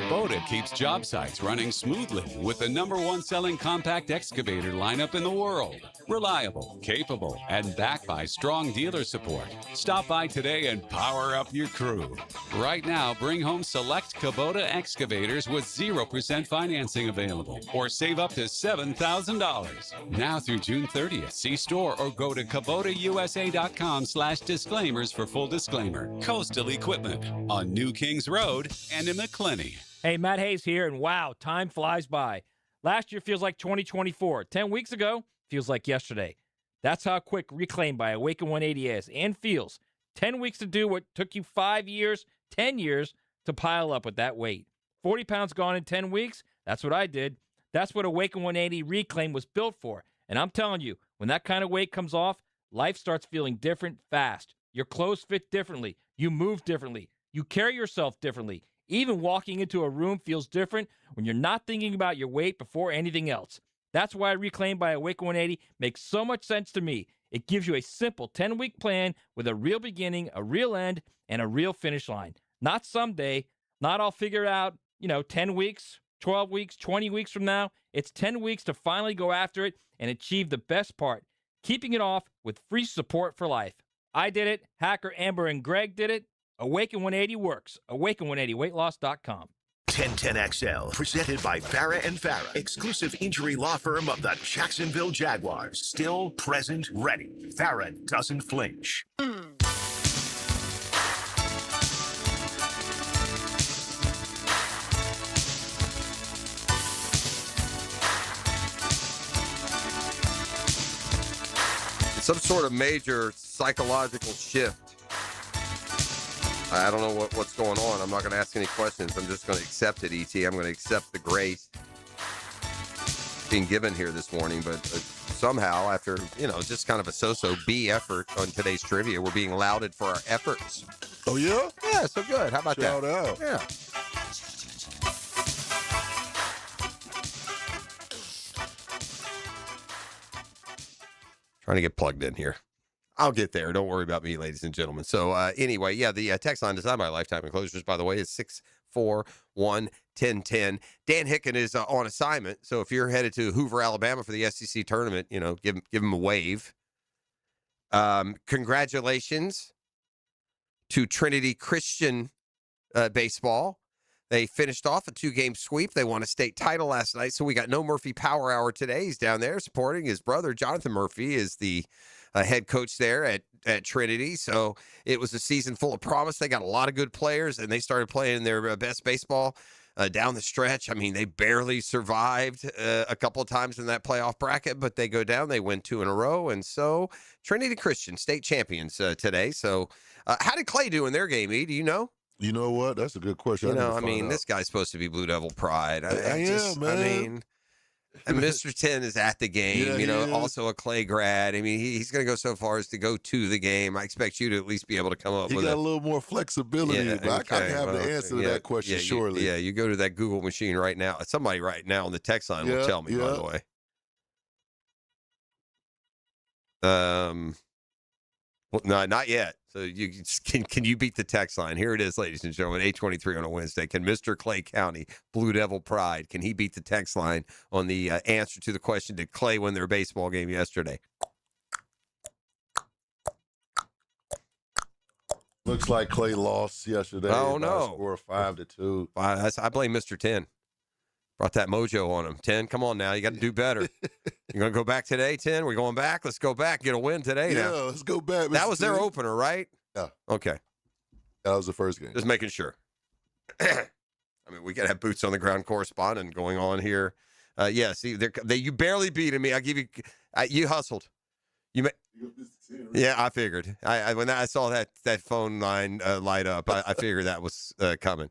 Kubota keeps job sites running smoothly with the #1 selling compact excavator lineup in the world. Reliable, capable, and backed by strong dealer support. Stop by today and power up your crew. Right now, bring home select Kubota excavators with 0% financing available or save up to $7,000. Now through June 30th, see store or go to KubotaUSA.com/disclaimers for full disclaimer. Coastal Equipment on New Kings Road and in McClenny. Hey, Matt Hayes here, and wow, time flies by. Last year feels like 2024. 10 weeks ago feels like yesterday. That's how quick Reclaim by Awaken 180 is and feels. 10 weeks to do what took you 5 years, 10 years to pile up with that weight. 40 pounds gone in 10 weeks? That's what I did. That's what Awaken 180 Reclaim was built for. And I'm telling you, when that kind of weight comes off, life starts feeling different fast. Your clothes fit differently. You move differently. You carry yourself differently. Even walking into a room feels different when you're not thinking about your weight before anything else. That's why Reclaim by Awaken 180 makes so much sense to me. It gives you a simple 10-week plan with a real beginning, a real end, and a real finish line. Not someday, not all figured out, 10 weeks, 12 weeks, 20 weeks from now. It's 10 weeks to finally go after it and achieve the best part, keeping it off with free support for life. I did it. Hacker, Amber, and Greg did it. Awaken 180 works. Awaken180weightloss.com. 1010XL, presented by Farah & Farah, exclusive injury law firm of the Jacksonville Jaguars. Still present, ready. Farah doesn't flinch. Some sort of major psychological shift. I don't know what's going on. I'm not going to ask any questions. I'm just going to accept it, E.T. I'm going to accept the grace being given here this morning. But somehow, after, just kind of a so-so B effort on today's trivia, we're being lauded for our efforts. Oh, yeah? Yeah, so good. How about Shout that? out. Yeah. Trying to get plugged in here. I'll get there. Don't worry about me, ladies and gentlemen. So anyway, the text line designed by Lifetime Enclosures, by the way, is 641-1010. Dan Hicken is on assignment. So if you're headed to Hoover, Alabama for the SEC tournament, give him a wave. Congratulations to Trinity Christian baseball. They finished off a 2-game sweep. They won a state title last night. So we got No Murphy Power Hour today. He's down there supporting his brother. Jonathan Murphy is the head coach there at Trinity. So it was a season full of promise. They got a lot of good players, and they started playing their best baseball down the stretch. I mean, they barely survived a couple of times in that playoff bracket, but they go down. They win 2 in a row. And so Trinity Christian, state champions today. So how did Clay do in their game, E? Do you know? You know what? That's a good question. This guy's supposed to be Blue Devil Pride. I am, man. And Mr. 10 is at the game, also a Clay grad. I mean, he's going to go so far as to go to the game. I expect you to at least be able to come up with a little more flexibility. Yeah, but I have the answer to that question, surely. You go to that Google machine right now. Somebody right now on the text line will tell me, by the way. Well, no, not yet. So can you beat the text line? Here it is, ladies and gentlemen, 8:23 on a Wednesday. Can Mr. Clay County, Blue Devil Pride, can he beat the text line on the answer to the question, did Clay win their baseball game yesterday? Looks like Clay lost yesterday. Oh, no. Score 5-2. I blame Mr. 10. Brought that mojo on him. 10, come on now. You got to do better. You going to go back today, 10? We're going back? Let's go back. Get a win today now. Yeah, let's go back. That was their opener, right? Yeah. Okay. That was the first game. Just making sure. I mean, we got to have boots on the ground correspondent going on here. See, you barely beat me. I give you, you hustled. Yeah, I figured. When I saw that phone line light up, I figured that was coming.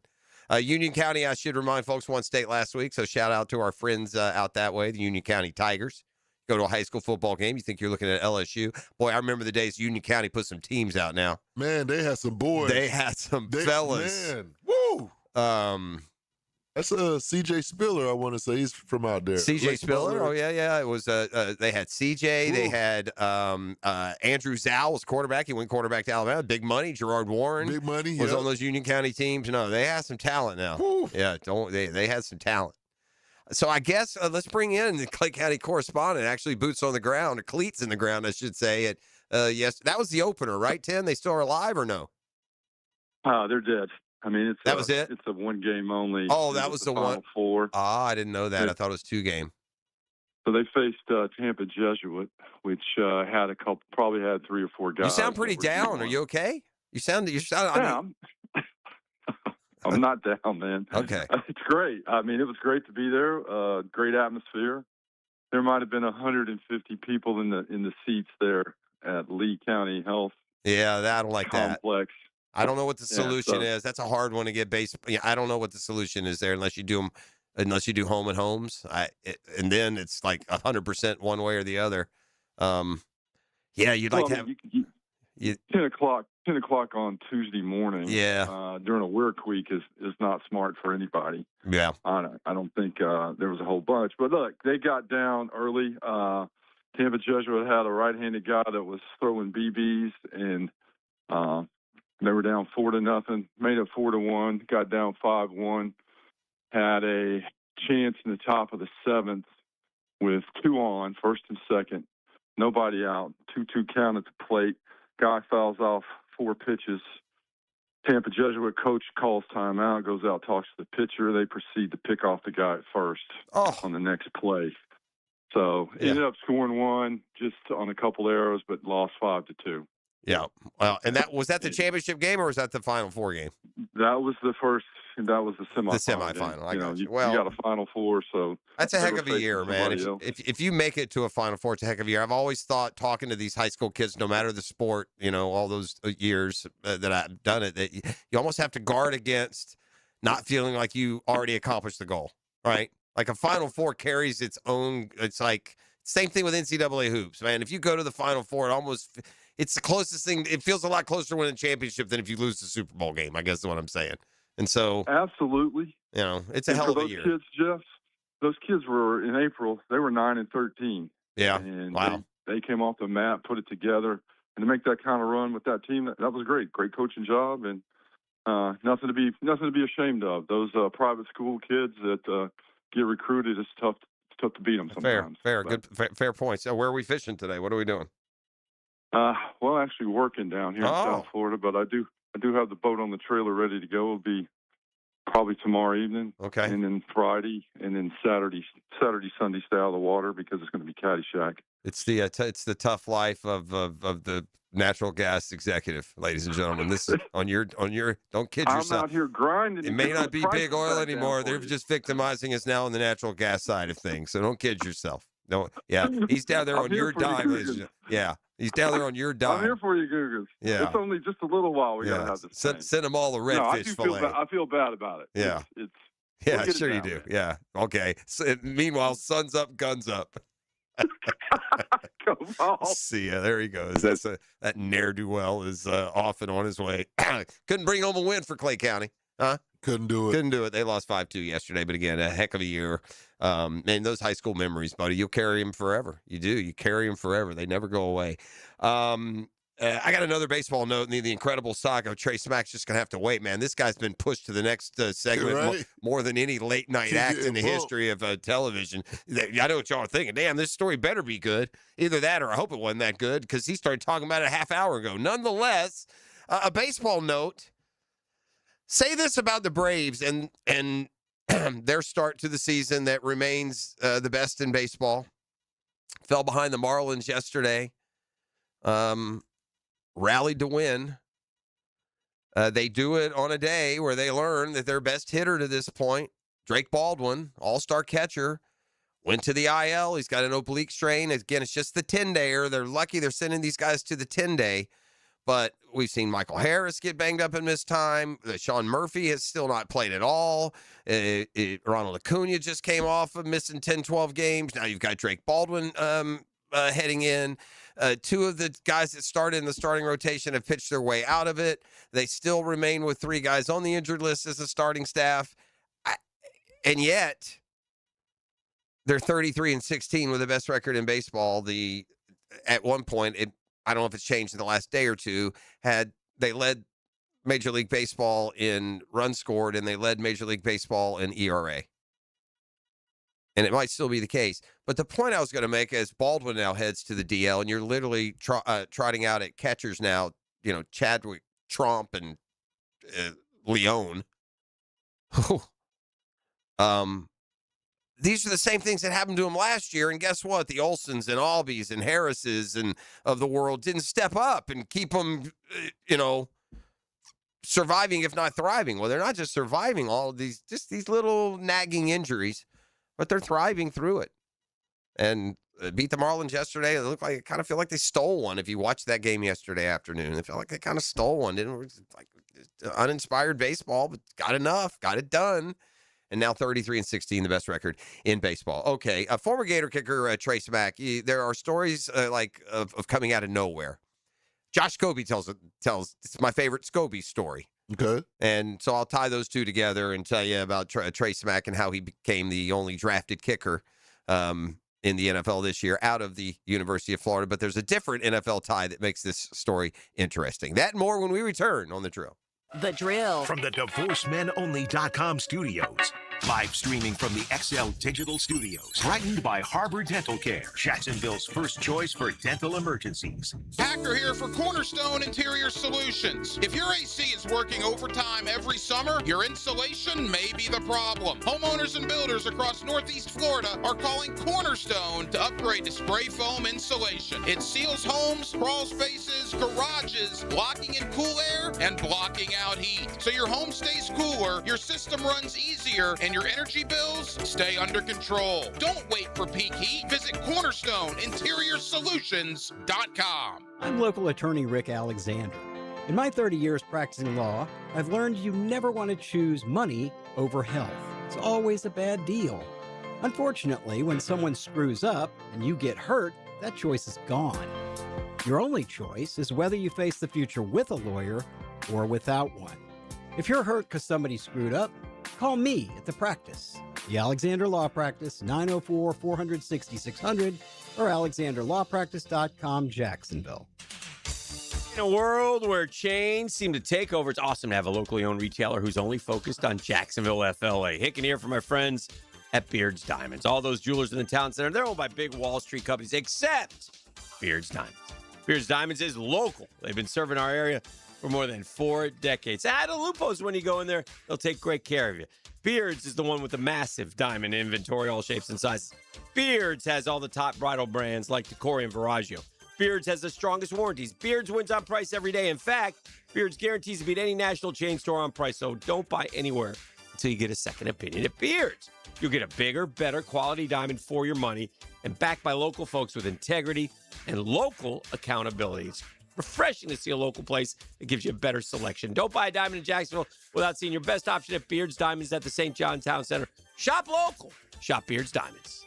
Union County, I should remind folks, won state last week, so shout out to our friends out that way, the Union County Tigers. Go to a high school football game, you think you're looking at LSU. Boy, I remember the days Union County put some teams out now. Man, they had some boys. They had some fellas. Man, woo! That's C.J. Spiller, I want to say. He's from out there. C.J. Spiller? Oh, yeah. It was, they had C.J. They had Andrew Zhao was quarterback. He went quarterback to Alabama. Big money. Gerard Warren. Big money, was on those Union County teams. No, they had some talent now. Woo. Yeah, they had some talent. So I guess let's bring in the Clay County correspondent, actually boots on the ground, or cleats in the ground, I should say. Yes, that was the opener, right, Tim? They still are alive or no? They're dead. I mean, that was it? It's a one game only. Oh, that was the one. Final Four. I didn't know that. I thought it was 2 game. So they faced Tampa Jesuit, which probably had 3 or 4 guys. You sound pretty down. Are you okay? You sound. I'm not down, man. Okay. It's great. I mean, it was great to be there. Great atmosphere. There might have been 150 people in the seats there at Lee County Health. Yeah, I don't like complex. That. I don't know what the solution is. That's a hard one to get based. I don't know what the solution is there unless you do home and homes. And then it's like 100% one way or the other. You'd like to have 10 o'clock on Tuesday morning. Yeah. During a work week is not smart for anybody. Yeah. I don't think there was a whole bunch, but look, they got down early. Tampa Jesuit had a right-handed guy that was throwing BBs, and they were down 4-0, made it 4-1, got down 5-1, had a chance in the top of the 7th with 2 on, first and second, nobody out, 2-2 count at the plate. Guy fouls off 4 pitches. Tampa Jesuit coach calls timeout, goes out, talks to the pitcher. They proceed to pick off the guy at first on the next play. So ended up scoring 1 just on a couple arrows, but lost 5-2. Yeah. Well, and was that the championship game or was that the Final Four game? That was the first. That was the semifinal. The semifinal. I got you. Well, you got a Final Four, so that's a heck of a year, man. If you make it to a Final Four, it's a heck of a year. I've always thought, talking to these high school kids, no matter the sport, all those years that I've done it, that you almost have to guard against not feeling like you already accomplished the goal, right? Like a Final Four carries its own. It's like same thing with NCAA hoops, man. If you go to the Final Four, it's the closest thing. It feels a lot closer to winning a championship than if you lose the Super Bowl game, I guess is what I'm saying. And so, absolutely, it's a hell of a year. Kids, Jeff, those kids were in April. They were 9-13. Yeah, and wow. They came off the mat, put it together, and to make that kind of run with that team, that was great. Great coaching job, and nothing to be ashamed of. Those private school kids that get recruited, it's tough to beat them sometimes. Fair point. So, where are we fishing today? What are we doing? Well, actually working down here in South Florida, but I do have the boat on the trailer ready to go. It'll be probably tomorrow evening. Okay. And then Friday, and then Saturday, Sunday, stay out of the water because it's going to be Caddyshack. It's the tough life of the natural gas executive, ladies and gentlemen. This is on your. Don't kid yourself. I'm out here grinding. It may not be big oil anymore. They're just victimizing us now on the natural gas side of things. So don't kid yourself. No, yeah, he's down there on your dime, ladies and gentlemen. Yeah. He's down there on your dime. I'm here for you, Googers. Yeah. It's only just a little while we got to have this Send them all the redfish fillet. I feel bad about it. Yeah. We'll sure you do. Yeah. Okay. So, meanwhile, sun's up, guns up. Come on. See ya. There he goes. That ne'er-do-well is off and on his way. Couldn't bring home a win for Clay County. Huh? Couldn't do it. They lost 5-2 yesterday, but again, a heck of a year. Man, those high school memories, buddy, you'll carry them forever. You do. You carry them forever. They never go away. I got another baseball note. The incredible saga of Trey Smack's just going to have to wait, man. This guy's been pushed to the next segment more than any late-night act in the history of television. I know what y'all are thinking. Damn, this story better be good. Either that or I hope it wasn't that good because he started talking about it a half hour ago. Nonetheless, a baseball note. Say this about the Braves and their start to the season that remains the best in baseball. Fell behind the Marlins yesterday. Rallied to win. They do it on a day where they learn that their best hitter to this point, Drake Baldwin, all-star catcher, went to the IL. He's got an oblique strain. Again, it's just the 10-dayer. They're lucky they're sending these guys to the 10-day. But we've seen Michael Harris get banged up and miss time. Sean Murphy has still not played at all. Ronald Acuna just came off of missing 10, 12 games. Now you've got Drake Baldwin heading in. 2 of the guys that started in the starting rotation have pitched their way out of it. They still remain with 3 guys on the injured list as a starting staff. And yet, they're 33-16 with the best record in baseball. At one point, I don't know if it's changed in the last day or two, they led Major League Baseball in runs scored, and they led Major League Baseball in ERA. And it might still be the case. But the point I was going to make is Baldwin now heads to the DL, and you're literally trotting out at catchers now, Chadwick, Trump, and Leone. These are the same things that happened to him last year, and guess what? The Olsons and Albies and Harrises and of the world didn't step up and keep them, surviving, if not thriving. Well, they're not just surviving all of these, just these little nagging injuries, but they're thriving through it. And beat the Marlins yesterday. It kind of feel like they stole one. If you watched that game yesterday afternoon, it felt like they kind of stole one. Didn't it? Like uninspired baseball, but got enough, got it done. And now 33-16, the best record in baseball. Okay, former Gator kicker Trey Smack. There are stories of coming out of nowhere. Josh Scobie tells it's my favorite Scobie story. Okay. And so I'll tie those two together and tell you about Trey Smack and how he became the only drafted kicker in the NFL this year out of the University of Florida. But there's a different NFL tie that makes this story interesting. That and more when we return on The Drill. The Drill. From the DivorceMenOnly.com studios. Live streaming from the XL Digital Studios. Brightened by Harbor Dental Care. Jacksonville's first choice for dental emergencies. Hacker here for Cornerstone Interior Solutions. If your AC is working overtime every summer, your insulation may be the problem. Homeowners and builders across Northeast Florida are calling Cornerstone to upgrade to spray foam insulation. It seals homes, crawl spaces, garages, blocking in cool air and blocking out heat. So your home stays cooler, your system runs easier, and your energy bills stay under control. Don't wait for peak heat. Visit CornerstoneInteriorSolutions.com. I'm local attorney Rick Alexander. In my 30 years practicing law, I've learned you never want to choose money over health. It's always a bad deal. Unfortunately, when someone screws up and you get hurt, that choice is gone. Your only choice is whether you face the future with a lawyer or without one. If you're hurt because somebody screwed up, call me at the practice. The Alexander Law Practice, 904-400-6600 or alexanderlawpractice.com, Jacksonville. In a world where chains seem to take over, it's awesome to have a locally owned retailer who's only focused on Jacksonville, FLA. Hicking here from my friends at Beard's Diamonds. All those jewelers in the town center, they're owned by big Wall Street companies, except Beard's Diamonds. Beard's Diamonds is local. They've been serving our area for more than 4 decades. The Lupos, when you go in there, they'll take great care of you. Beards is the one with the massive diamond inventory, all shapes and sizes. Beards has all the top bridal brands like Decory and Viraggio. Beards has the strongest warranties. Beards wins on price every day. In fact, Beards guarantees to beat any national chain store on price, so don't buy anywhere until you get a second opinion at Beards. You'll get a bigger, better quality diamond for your money and backed by local folks with integrity and local accountability. It's refreshing to see a local place that gives you a better selection. Don't buy a diamond in Jacksonville without seeing your best option at Beard's Diamonds at the St. John Town Center. Shop local. Shop Beard's Diamonds.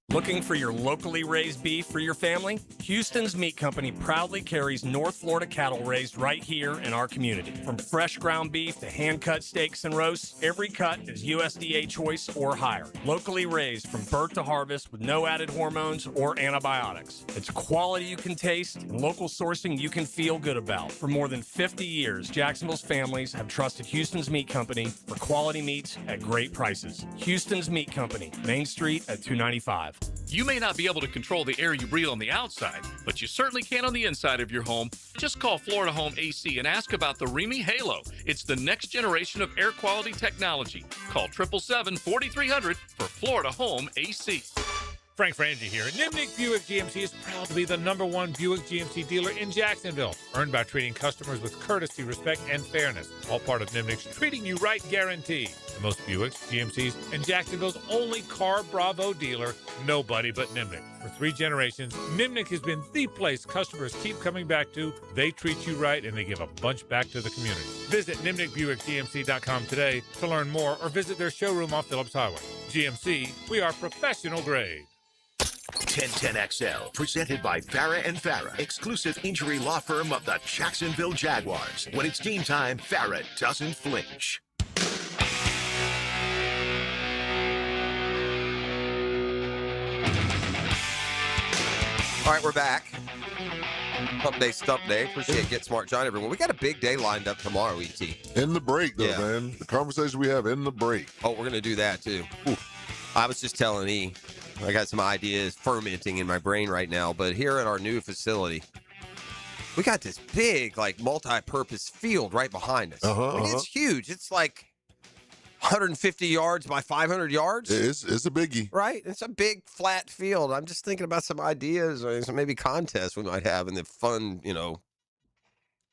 Looking for your locally raised beef for your family? Houston's Meat Company proudly carries North Florida cattle raised right here in our community. From fresh ground beef to hand-cut steaks and roasts, every cut is USDA choice or higher. Locally raised from birth to harvest with no added hormones or antibiotics. It's quality you can taste and local sourcing you can feel good about. For more than 50 years, Jacksonville's families have trusted Houston's Meat Company for quality meats at great prices. Houston's Meat Company, Main Street at 295. You may not be able to control the air you breathe on the outside, but you certainly can on the inside of your home. Just call Florida Home AC and ask about the Remy Halo. It's the next generation of air quality technology. Call 777-4300 for Florida Home AC. Frank Frangie here. Nimnick Buick GMC is proud to be the #1 Buick GMC dealer in Jacksonville, earned by treating customers with courtesy, respect, and fairness. All part of Nimnick's Treating You Right guarantee. The most Buicks, GMCs, and Jacksonville's only Car Bravo dealer, nobody but Nimnick. For 3 generations, Nimnick has been the place customers keep coming back to. They treat you right, and they give a bunch back to the community. Visit NimnickBuickGMC.com today to learn more or visit their showroom off Phillips Highway. GMC, we are professional grade. 1010XL, presented by Farah and Farah, exclusive injury law firm of the Jacksonville Jaguars. When it's game time, Farah doesn't flinch. All right, we're back. Pump Day, Stump Day. Appreciate Get Smart John, everyone. We got a big day lined up tomorrow, ET. In the break, though, man. The conversation we have in the break. Oh, we're going to do that, too. I was just telling E, I got some ideas fermenting in my brain right now, but here at our new facility, we got this big, like, multi-purpose field right behind us. It's huge. It's like 150 yards by 500 yards. It's a biggie. Right? It's a big, flat field. I'm just thinking about some ideas or some maybe contests we might have in the fun,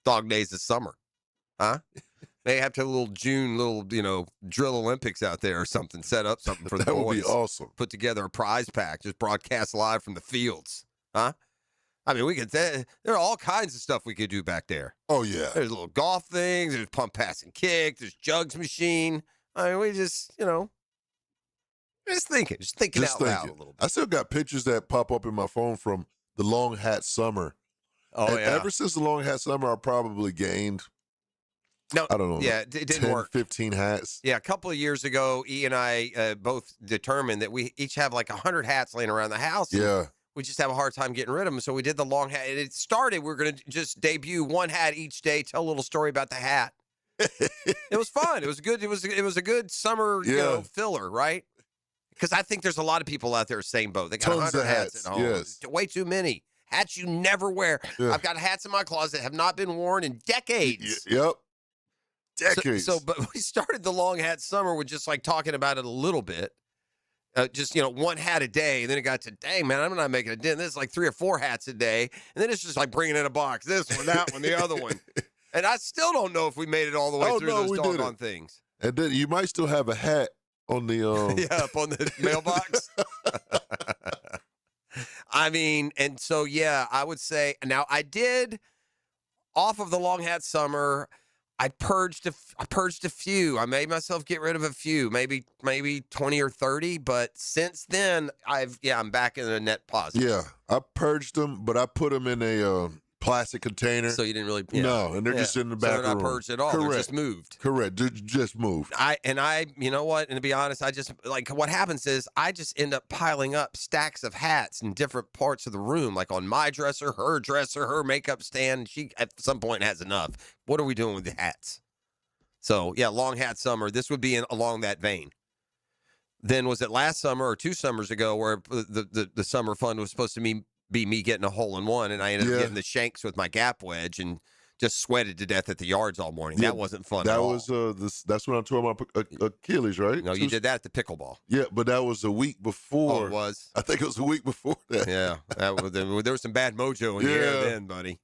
dog days of summer. Huh? May have to have a little June, drill Olympics out there or something. Set up something for the boys. That would be awesome. Put together a prize pack. Just broadcast live from the fields. Huh? I mean, we could. There are all kinds of stuff we could do back there. Oh, yeah. There's little golf things. There's pump, pass, and kick. There's jugs machine. I mean, we just, just thinking out loud a little bit. I still got pictures that pop up in my phone from the long hat summer. Oh, and yeah. Ever since the long hat summer, I probably gained, no, I don't know. Yeah, it didn't 10, work. 15 hats. Yeah, a couple of years ago, E and I both determined that we each have like 100 hats laying around the house. Yeah. We just have a hard time getting rid of them. So we did the long hat. And it started, we were going to just debut one hat each day, tell a little story about the hat. It was fun. It was good. It was a good summer, filler, right? Because I think there's a lot of people out there same boat. They got Tons 100 of hats at home. yes. Way too many hats you never wear. Yeah. I've got hats in my closet that have not been worn in decades. Yep. Decades. But we started the long hat summer with just like talking about it a little bit. Just, one hat a day. And then it got to, dang, man, I'm not making a dent. This is like 3 or 4 hats a day. And then it's just like bringing in a box. This one, that one, the other one. And I still don't know if we made it all the way through those doggone things. And then you might still have a hat on the up on the mailbox. I mean, and so I would say now I did off of the long hat summer. I purged a few. I made myself get rid of a few, maybe 20 or 30. But since then, I'm back in a net positive. Yeah, I purged them, but I put them in a plastic container. So you didn't really no, and they're just in the back room. So they're not purged at all. Correct. They're just moved. Correct. Just moved. You know what? And to be honest, I just what happens is I just end up piling up stacks of hats in different parts of the room, like on my dresser, her makeup stand. She at some point has enough. What are we doing with the hats? So long hat summer. This would be along that vein. Then was it last summer or 2 summers ago where the summer fun was supposed to be me getting a hole in one, and I ended up getting the shanks with my gap wedge and just sweated to death at the yards all morning. That wasn't fun at all. That's when I tore my Achilles, right? No, you did that at the pickleball. Yeah, but that was a week before. Oh, it was? I think it was a week before that. Yeah, there was some bad mojo in the air then, buddy.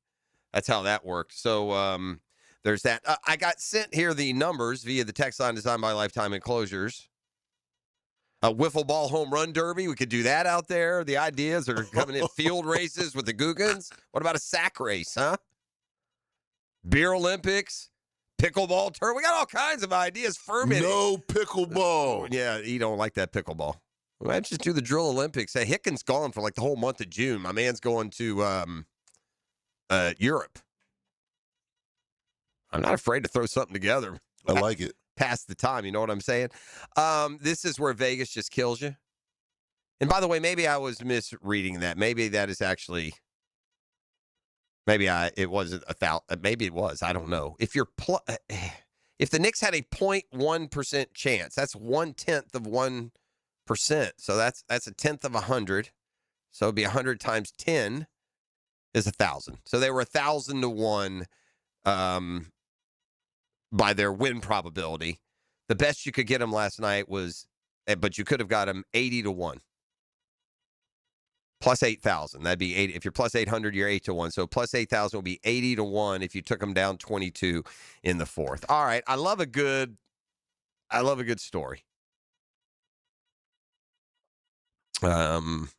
That's how that worked. So there's that. I got sent here the numbers via the text line designed by Lifetime Enclosures. A wiffle ball home run derby. We could do that out there. The ideas are coming in. Field races with the Googans. What about a sack race, huh? Beer Olympics, pickleball tournament. We got all kinds of ideas fermenting. No pickleball. Yeah, you don't like that pickleball. Let's just do the drill Olympics. Hey, Hicken's gone for like the whole month of June. My man's going to Europe. I'm not afraid to throw something together. I like it. Pass the time, you know what I'm saying? This is where Vegas just kills you. And by the way, maybe I was misreading that. Maybe that is actually, it wasn't 1,000. Maybe it was. I don't know. If if the Knicks had a 0.1% chance, that's 1/10 of 1%. So that's a 1/10 of 100. So it'd be 100 times 10 is 1,000. So they were 1,000 to 1. By their win probability. The best you could get them last night was, but you could have got them 80 to 1. Plus 8,000. That'd be 8. If you're plus 800, you're 8 to 1. So plus 8,000 will be 80 to 1 if you took them down 22 in the 4th. All right. I love a good story. Where am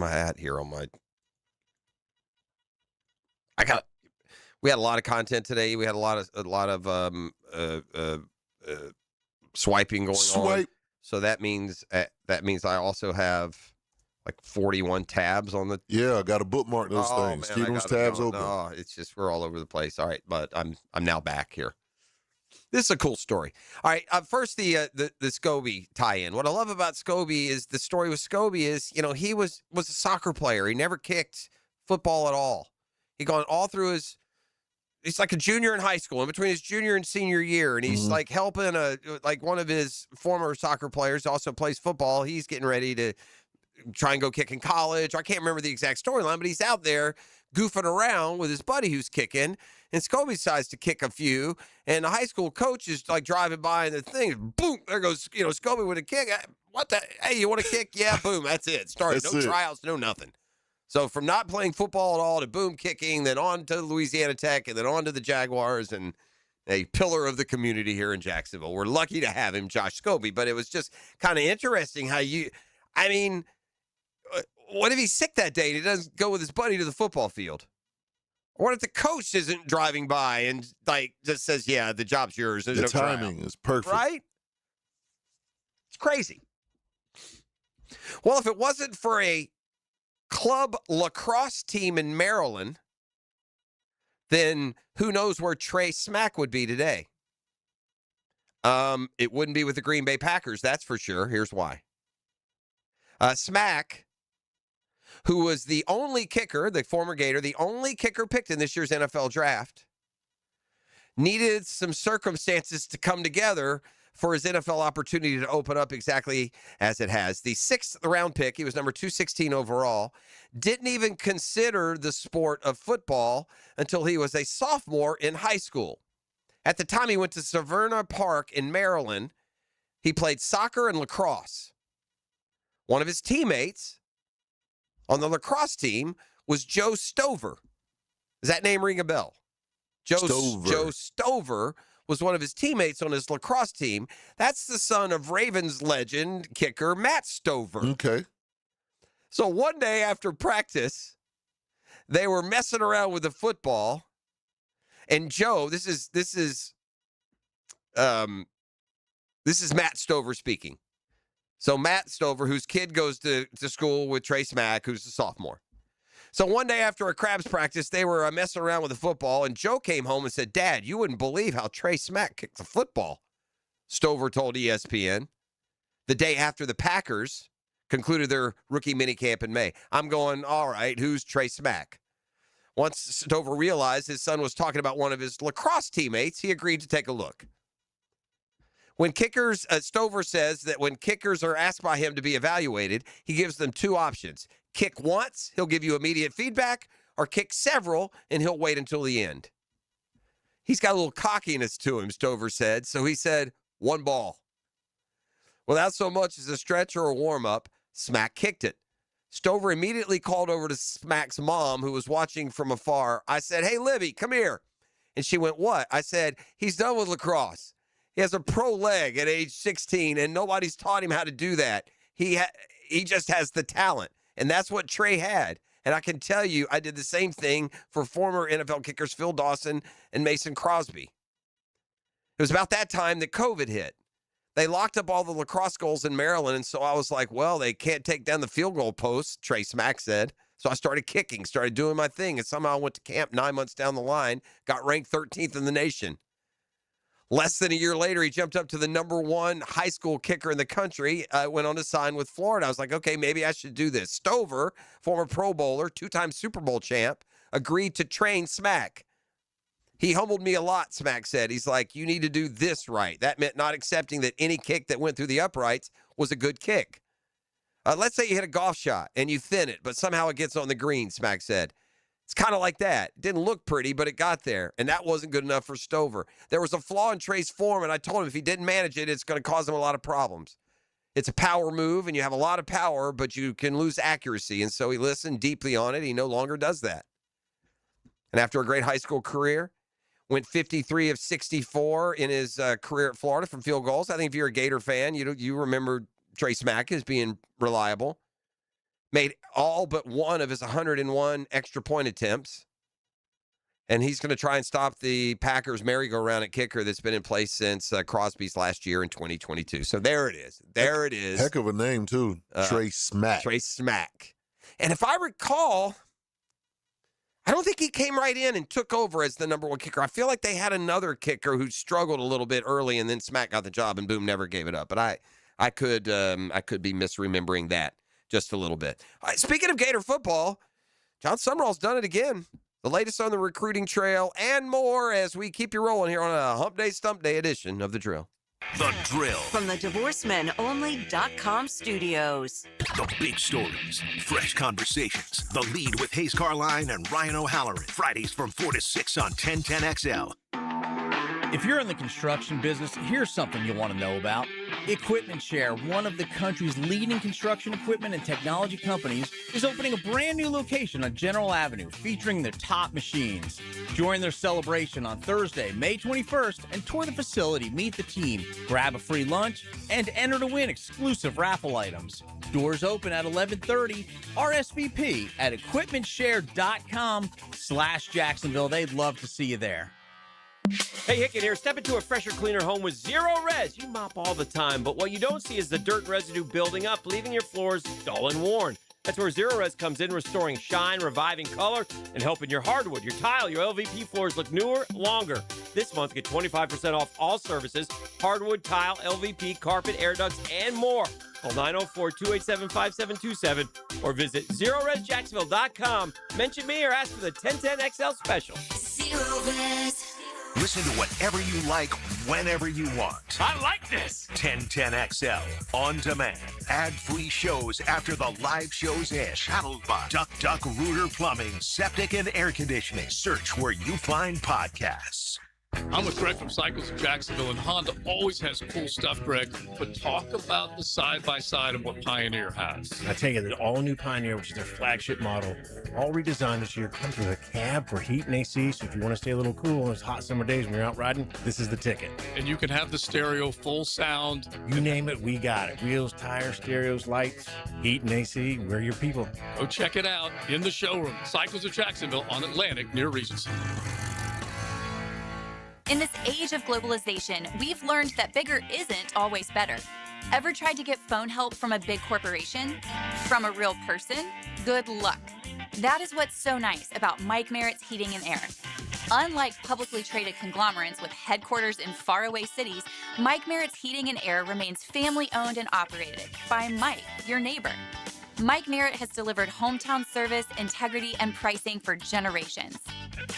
I at here on my, we had a lot of content today. We had a lot of swiping going on. So that means I also have like 41 tabs on the. Yeah, I got to bookmark those things. Man, Keep those tabs open. No, it's just we're all over the place. All right, but I'm now back here. This is a cool story. All right, first the Scobie tie-in. What I love about Scobie is the story with Scobie is, he was a soccer player. He never kicked football at all. He gone all through he's like a junior in high school, in between his junior and senior year, and he's like helping one of his former soccer players also plays football. He's getting ready to try and go kick in college. I can't remember the exact storyline, but he's out there goofing around with his buddy who's kicking, and Scobie decides to kick a few, and the high school coach is like driving by, and the thing, boom, there goes, Scobie with a kick. What the? Hey, you want to kick? Yeah, boom, that's it. Started. No tryouts, no nothing. So from not playing football at all to boom kicking, then on to Louisiana Tech, and then on to the Jaguars, and a pillar of the community here in Jacksonville. We're lucky to have him, Josh Scobie, but it was just kind of interesting how what if he's sick that day and he doesn't go with his buddy to the football field? Or what if the coach isn't driving by and just says, yeah, the job's yours. There's the no timing trial. is perfect. Right? It's crazy. Well, if it wasn't for a club lacrosse team in Maryland, then who knows where Trey Smack would be today? It wouldn't be with the Green Bay Packers, that's for sure. Here's why. Smack, who was the only kicker, the former Gator, the only kicker picked in this year's NFL draft, needed some circumstances to come together for his NFL opportunity to open up exactly as it has. The 6th round pick, he was number 216 overall, didn't even consider the sport of football until he was a sophomore in high school. At the time he went to Severna Park in Maryland, he played soccer and lacrosse. One of his teammates on the lacrosse team was Joe Stover. Does that name ring a bell? Joe Stover was one of his teammates on his lacrosse team. That's the son of Ravens legend kicker Matt Stover. Okay. So one day after practice, they were messing around with the football, and Joe, this is Matt Stover speaking. So Matt Stover, whose kid goes to school with Trey Smack, who's a sophomore. So one day after a Crabs practice, they were messing around with the football, and Joe came home and said, Dad, you wouldn't believe how Trey Smack kicked the football, Stover told ESPN. The day after the Packers concluded their rookie minicamp in May. I'm going, all right, who's Trey Smack? Once Stover realized his son was talking about one of his lacrosse teammates, he agreed to take a look. When kickers, Stover says that when kickers are asked by him to be evaluated, he gives them two options. Kick once, he'll give you immediate feedback, or kick several, and he'll wait until the end. He's got a little cockiness to him, Stover said, so he said, one ball. Without so much as a stretch or a warm-up, Smack kicked it. Stover immediately called over to Smack's mom, who was watching from afar. I said, hey, Libby, come here. And she went, what? I said, he's done with lacrosse. He has a pro leg at age 16, and nobody's taught him how to do that. He just has the talent, and that's what Trey had. And I can tell you, I did the same thing for former NFL kickers Phil Dawson and Mason Crosby. It was about that time that COVID hit. They locked up all the lacrosse goals in Maryland, and so I was like, well, they can't take down the field goal post, Trey Smack said. So I started kicking, started doing my thing, and somehow I went to camp 9 months down the line, got ranked 13th in the nation. Less than a year later, he jumped up to the #1 high school kicker in the country, went on to sign with Florida. I was like, okay, maybe I should do this. Stover, former Pro Bowler, 2-time Super Bowl champ, agreed to train Smack. He humbled me a lot, Smack said. He's like, you need to do this right. That meant not accepting that any kick that went through the uprights was a good kick. Let's say you hit a golf shot and you thin it, but somehow it gets on the green, Smack said. It's kind of like that. It didn't look pretty, but it got there, and that wasn't good enough for Stover. There was a flaw in Trey's form, and I told him if he didn't manage it, it's going to cause him a lot of problems. It's a power move, and you have a lot of power, but you can lose accuracy, and so he listened deeply on it. He no longer does that. And after a great high school career, went 53 of 64 in his career at Florida from field goals. I think if you're a Gator fan, you remember Trey Smack as being reliable. Made all but one of his 101 extra point attempts. And he's going to try and stop the Packers merry-go-round at kicker that's been in place since Crosby's last year in 2022. So there it is. There it is. Heck of a name, too. Trey Smack. Trey Smack. And if I recall, I don't think he came right in and took over as the number one kicker. I feel like they had another kicker who struggled a little bit early, and then Smack got the job, and boom, never gave it up. But I could be misremembering that just a little bit. Speaking of Gator football, John Summerall's done it again. The latest on the recruiting trail and more as we keep you rolling here on a Hump Day Stump Day edition of The Drill. The Drill. From the DivorceMenOnly.com studios. The big stories, fresh conversations. The Lead with Hayes Carline and Ryan O'Halloran. Fridays from 4 to 6 on 1010XL. If you're in the construction business, here's something you'll want to know about. Equipment Share, one of the country's leading construction equipment and technology companies, is opening a brand new location on General Avenue featuring their top machines. Join their celebration on Thursday, May 21st, and tour the facility, meet the team, grab a free lunch, and enter to win exclusive raffle items. Doors open at 11:30. RSVP at equipmentshare.com/Jacksonville. They'd love to see you there. Hey, Hicken here. Step into a fresher, cleaner home with Zero Res. You mop all the time, but what you don't see is the dirt and residue building up, leaving your floors dull and worn. That's where Zero Res comes in, restoring shine, reviving color, and helping your hardwood, your tile, your LVP floors look newer, longer. This month, get 25% off all services, hardwood, tile, LVP, carpet, air ducts, and more. Call 904-287-5727 or visit ZeroResJacksonville.com. Mention me or ask for the 1010XL special. Zero Res. Listen to whatever you like, whenever you want. I like this. 1010XL. On demand. Ad-free shows after the live shows end. Channeled by Duck Duck Rooter Plumbing, Septic and Air Conditioning. Search where you find podcasts. I'm with Greg from Cycles of Jacksonville, and Honda always has cool stuff, Greg. But talk about the side-by-side of what Pioneer has. I tell you, the all-new Pioneer, which is their flagship model, all redesigned this year, comes with a cab for heat and AC, so if you want to stay a little cool on those hot summer days when you're out riding, this is the ticket. And you can have the stereo, full sound. You name it, we got it. Wheels, tires, stereos, lights, heat and AC, we're your people. Go check it out in the showroom. Cycles of Jacksonville on Atlantic near Regency. In this age of globalization, we've learned that bigger isn't always better. Ever tried to get phone help from a big corporation? From a real person? Good luck. That is what's so nice about Mike Merritt's Heating and Air. Unlike publicly traded conglomerates with headquarters in faraway cities, Mike Merritt's Heating and Air remains family-owned and operated by Mike, your neighbor. Mike Merritt has delivered hometown service, integrity, and pricing for generations.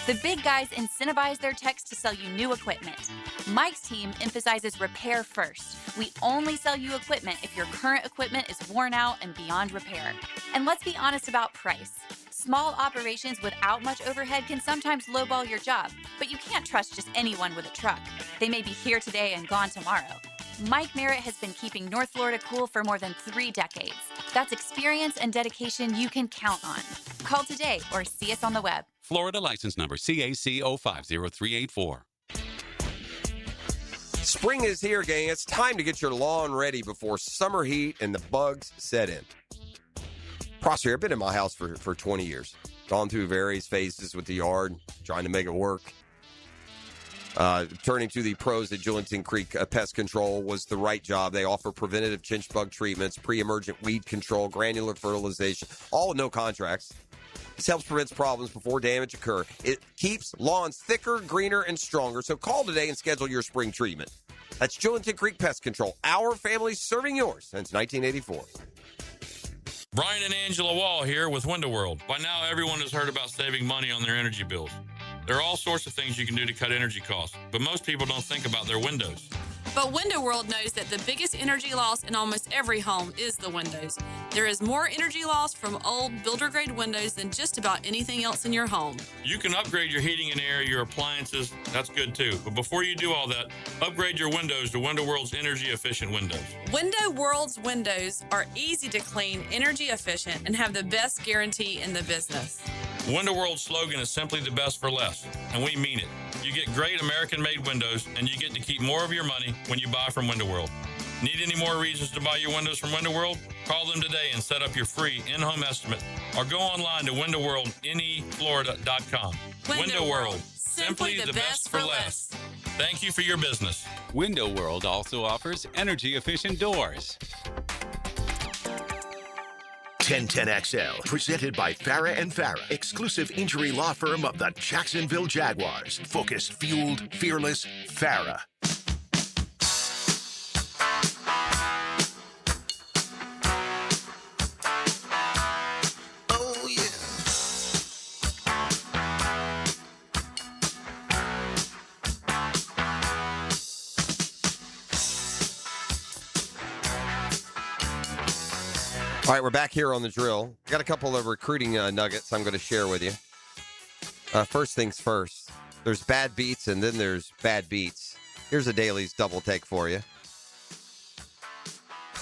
The big guys incentivize their techs to sell you new equipment. Mike's team emphasizes repair first. We only sell you equipment if your current equipment is worn out and beyond repair. And let's be honest about price. Small operations without much overhead can sometimes lowball your job, but you can't trust just anyone with a truck. They may be here today and gone tomorrow. Mike Merritt has been keeping North Florida cool for more than 3 decades. That's experience and dedication you can count on. Call today or see us on the web. Florida license number CAC 050384. Spring is here, gang. It's time to get your lawn ready before summer heat and the bugs set in. Prosper, I've been in my house for 20 years. Gone through various phases with the yard, trying to make it work. Turning to the pros at Julington Creek Pest Control was the right job. They offer preventative chinch bug treatments, pre-emergent weed control, granular fertilization, all with no contracts. This helps prevent problems before damage occur. It keeps lawns thicker, greener, and stronger. So call today and schedule your spring treatment. That's Julington Creek Pest Control. Our family serving yours since 1984. Brian and Angela Wall here with Window World. By now, everyone has heard about saving money on their energy bills. There are all sorts of things you can do to cut energy costs, but most people don't think about their windows. But Window World knows that the biggest energy loss in almost every home is the windows. There is more energy loss from old builder-grade windows than just about anything else in your home. You can upgrade your heating and air, your appliances, that's good too. But before you do all that, upgrade your windows to Window World's energy-efficient windows. Window World's windows are easy to clean, energy efficient, and have the best guarantee in the business. Window World's slogan is simply the best for less, and we mean it. You get great American-made windows, and you get to keep more of your money when you buy from Window World. Need any more reasons to buy your windows from Window World? Call them today and set up your free in-home estimate, or go online to windowworldneflorida.com. Window World, simply the best for less. Thank you for your business. Window World also offers energy-efficient doors. 1010XL, presented by Farah and Farah, exclusive injury law firm of the Jacksonville Jaguars. Focused, fueled, fearless, Farah. Oh, yeah. All right, we're back here on the drill. Got a couple of recruiting nuggets I'm going to share with you. First things first, there's bad beats and then there's bad beats. Here's a Daily's double take for you.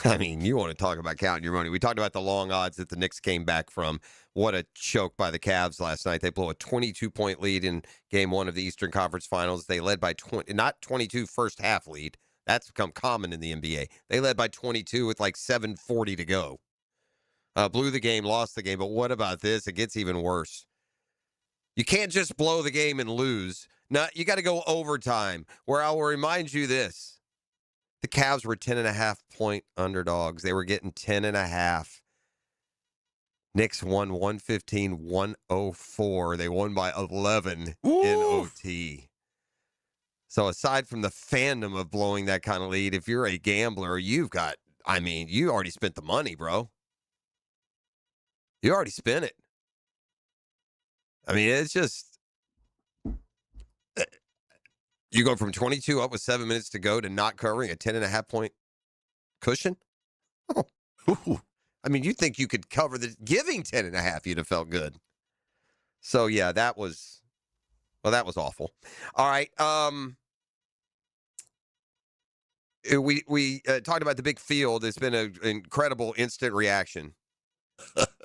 I mean, you want to talk about counting your money. We talked about the long odds that the Knicks came back from. What a choke by the Cavs last night. They blew a 22-point lead in game one of the Eastern Conference Finals. They led by 20, not 22 first half lead. That's become common in the NBA. They led by 22 with like 7:40 to go. Blew the game, lost the game, but what about this? It gets even worse. You can't just blow the game and lose. No, you got to go overtime, where I will remind you this. The Cavs were 10.5-point underdogs. They were getting 10.5. Knicks won 115-104. They won by 11 in OT. So aside from the fandom of blowing that kind of lead, if you're a gambler, you already spent the money, bro. You already spent it. I mean, it's just, you go from 22 up with 7 minutes to go to not covering a 10.5-point cushion. Oh. I mean, you think you could cover the giving 10.5, you'd have felt good. So yeah, that was awful. All right. We talked about the big field. It's been an incredible instant reaction.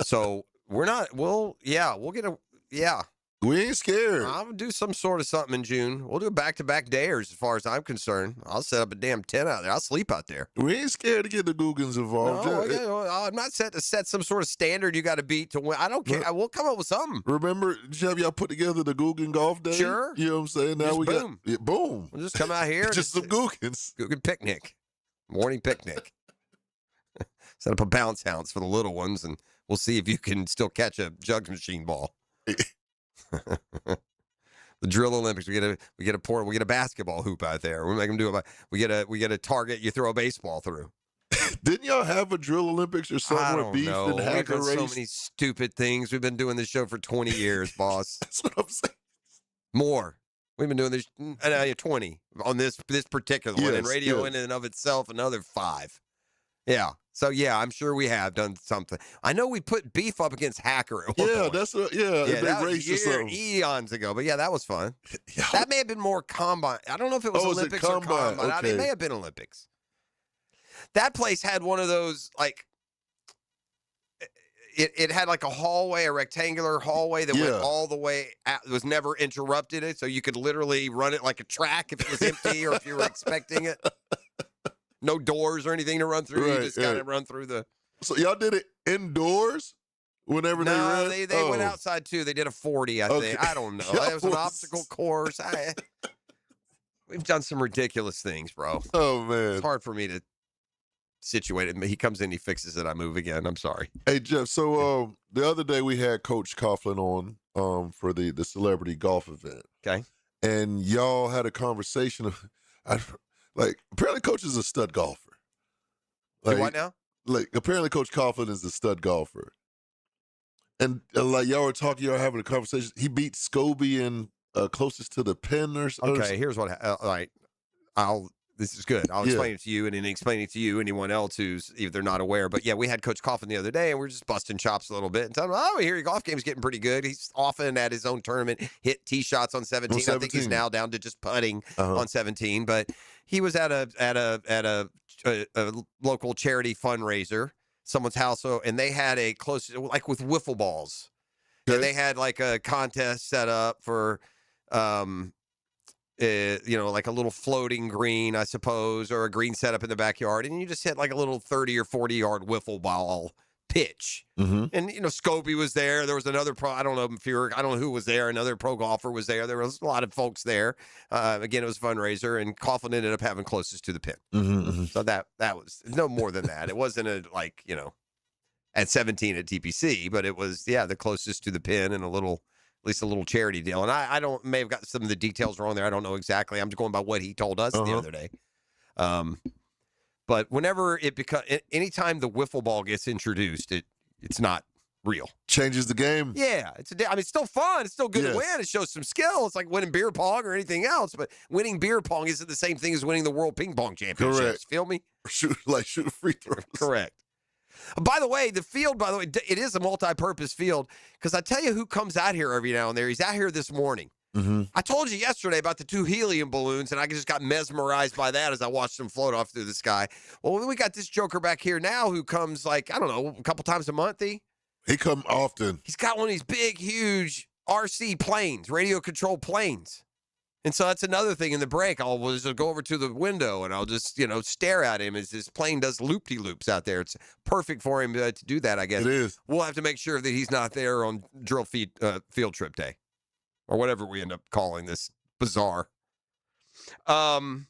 So we'll get we ain't scared. I'll do some sort of something in June. We'll do back-to-back dares as far as I'm concerned. I'll set up a damn tent out there. I'll sleep out there. We ain't scared to get the Googans involved. No, I'm not set to set some sort of standard you got to beat to win. I don't care. We'll come up with something. Remember, have y'all put together the Googan Golf Day? Sure. You know what I'm saying? Now just we boom. got boom. We'll just come out here. Just some Googans. Googan picnic. Morning picnic. Set up a bounce house for the little ones, and we'll see if you can still catch a jugs machine ball. The drill Olympics. We get a basketball hoop out there. We make them do we get a target. You throw a baseball through. Didn't y'all have a drill Olympics or something? I don't beef know. and hacker We've done race? so many stupid things. We've been doing this show for 20 years, boss. That's what I'm saying. More. We've been doing this 20 on this particular one, and radio in and of itself another 5. Yeah. So yeah, I'm sure we have done something. I know we put beef up against Hacker at one point. That's they raced or something eons ago. But yeah, that was fun. That may have been more combine. I don't know if it was Olympics or combine. Okay. It may have been Olympics. That place had one of those like. It had like a rectangular hallway that went all the way out. It was never interrupted, so you could literally run it like a track if it was empty or if you were expecting it. No doors or anything to run through. Right, you just got to run through the. So y'all did it indoors whenever they ran? No, they went outside too. They did a 40, I think. I don't know. It was an obstacle course. We've done some ridiculous things, bro. Oh, man. It's hard for me to situate it. He comes in, he fixes it. I move again. I'm sorry. Hey, Jeff, so the other day we had Coach Coughlin on for the celebrity golf event. Okay. And y'all had a conversation. Apparently Coach is a stud golfer. What now? Apparently Coach Coughlin is a stud golfer. And y'all were talking, y'all were having a conversation. He beat Scobie in closest to the pin or something. Okay, here's what. This is good. I'll explain it to you, and then explain it to you, anyone else who's either not aware. But yeah, we had Coach Coughlin the other day, and we are just busting chops a little bit and telling him, I hear your golf game's getting pretty good. He's often at his own tournament, hit tee shots on 17. I think he's now down to just putting on 17. But he was at a local charity fundraiser, someone's house, and they had a close, like with wiffle balls, and they had like a contest set up for. Like a little floating green, I suppose, or a green setup in the backyard, and you just hit like a little 30 or 40 yard wiffle ball pitch. Mm-hmm. And Scobie was there. There was another pro. I don't know who was there. Another pro golfer was there. There was a lot of folks there. Again, it was a fundraiser, and Coughlin ended up having closest to the pin. Mm-hmm. So that was no more than that. It wasn't at 17 at TPC, but it was, the closest to the pin and at least a litlittle charity deal. And I may have got some of the details wrong there. I don't know exactly. I'm just going by what he told us the other day. But whenever anytime the wiffle ball gets introduced, it's not real. Changes the game. Yeah. It's still fun. It's still good to win. It shows some skill. It's like winning beer pong or anything else, but winning beer pong isn't the same thing as winning the World Ping Pong Championships. Correct. Feel me? Shoot free throws. Correct. By the way, the field, it is a multi-purpose field because I tell you who comes out here every now and then. He's out here this morning. Mm-hmm. I told you yesterday about the 2 helium balloons, and I just got mesmerized by that as I watched them float off through the sky. Well, we got this joker back here now who comes a couple times a month, He come often. He's got one of these big, huge RC planes, radio-controlled planes. And so that's another thing in the break. I'll just go over to the window and I'll just, stare at him as his plane does loop-de-loops out there. It's perfect for him to do that, I guess. It is. We'll have to make sure that he's not there on drill field trip day or whatever we end up calling this bizarre. I've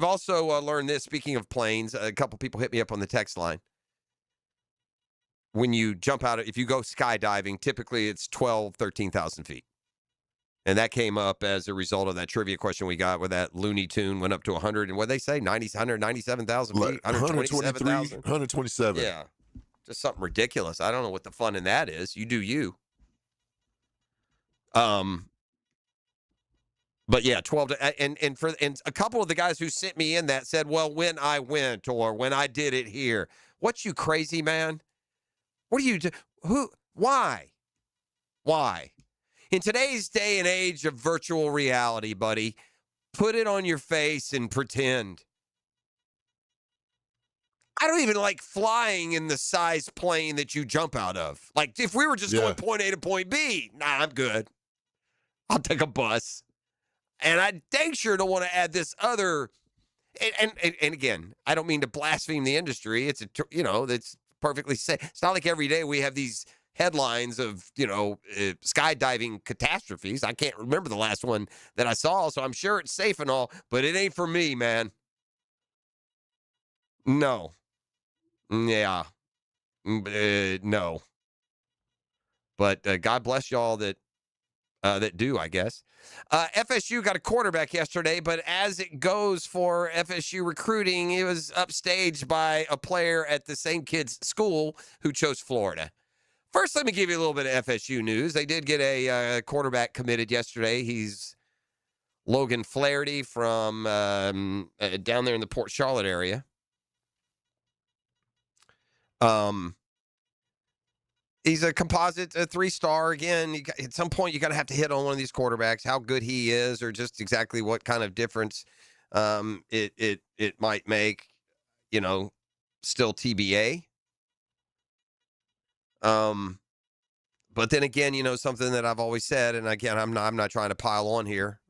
also learned this, speaking of planes, a couple people hit me up on the text line. When you jump out, if you go skydiving, typically it's 13,000 feet. And that came up as a result of that trivia question we got where that Looney Tune went up to 100. And what they say? 197,000 feet? 127,000? 127. Yeah. Just something ridiculous. I don't know what the fun in that is. You do you. But yeah, 12 to, and a couple of the guys who sent me in that said, well, when I went or when I did it here. What, you crazy man? What do you do? Why? In today's day and age of virtual reality, buddy, put it on your face and pretend. I don't even like flying in the size plane that you jump out of. Like, if we were just going point A to point B, I'm good. I'll take a bus. And I dang sure don't want to add this other. And again, I don't mean to blaspheme the industry. It's it's perfectly safe. It's not like every day we have these headlines of, skydiving catastrophes. I can't remember the last one that I saw, so I'm sure it's safe and all, but it ain't for me, man. No. Yeah. No. But God bless y'all that do, I guess. FSU got a quarterback yesterday, but as it goes for FSU recruiting, it was upstaged by a player at the same kid's school who chose Florida. First, let me give you a little bit of FSU news. They did get a quarterback committed yesterday. He's Logan Flaherty from down there in the Port Charlotte area. He's a composite 3-star. Again, at some point, you got to have to hit on one of these quarterbacks, how good he is or just exactly what kind of difference it might make, still TBA. But then again, something that I've always said, and again, I'm not trying to pile on here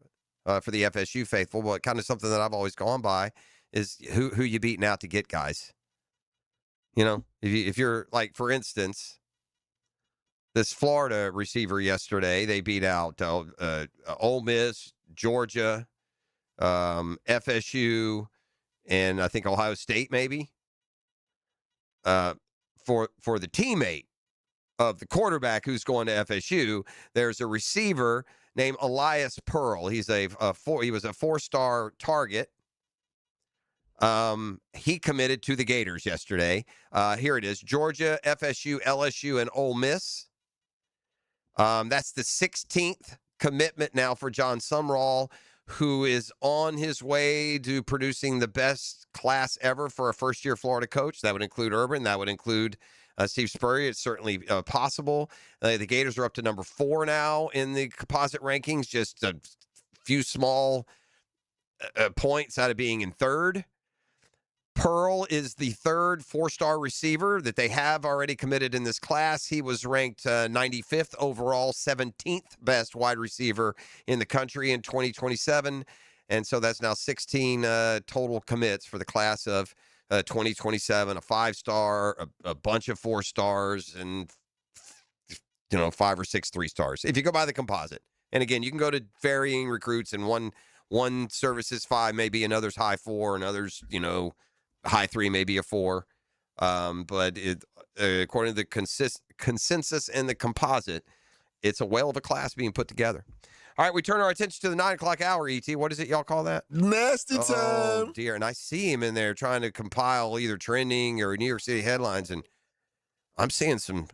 for the FSU faithful, but kind of something that I've always gone by is who you beating out to get guys. If you're like, for instance, this Florida receiver yesterday, they beat out Ole Miss, Georgia, FSU, and I think Ohio State maybe for the teammate of the quarterback who's going to FSU. There's a receiver named Elias Pearl. He was a 4-star target. He committed to the Gators yesterday. Here it is: Georgia, FSU, LSU, and Ole Miss. That's the 16th commitment now for John Sumrall, who is on his way to producing the best class ever for a first-year Florida coach. That would include Urban. That would include Steve Spurrier. It's certainly possible. The Gators are up to number 4 now in the composite rankings, just a few small points out of being in 3rd. Pearl is the 3rd 4-star receiver that they have already committed in this class. He was ranked 95th overall, 17th best wide receiver in the country in 2027. And so that's now 16 total commits for the class of 2027, a 5-star, a bunch of 4-stars, and 5 or 6 3-stars. If you go by the composite. And again, you can go to varying recruits, and one service is 5, maybe another's high 4, and others, high 3, maybe a 4. But according to the consensus and the composite, it's a whale of a class being put together. All right, we turn our attention to the 9 o'clock hour, E.T. What is it y'all call that? Nasty time. Oh, dear. And I see him in there trying to compile either trending or New York City headlines, and I'm seeing some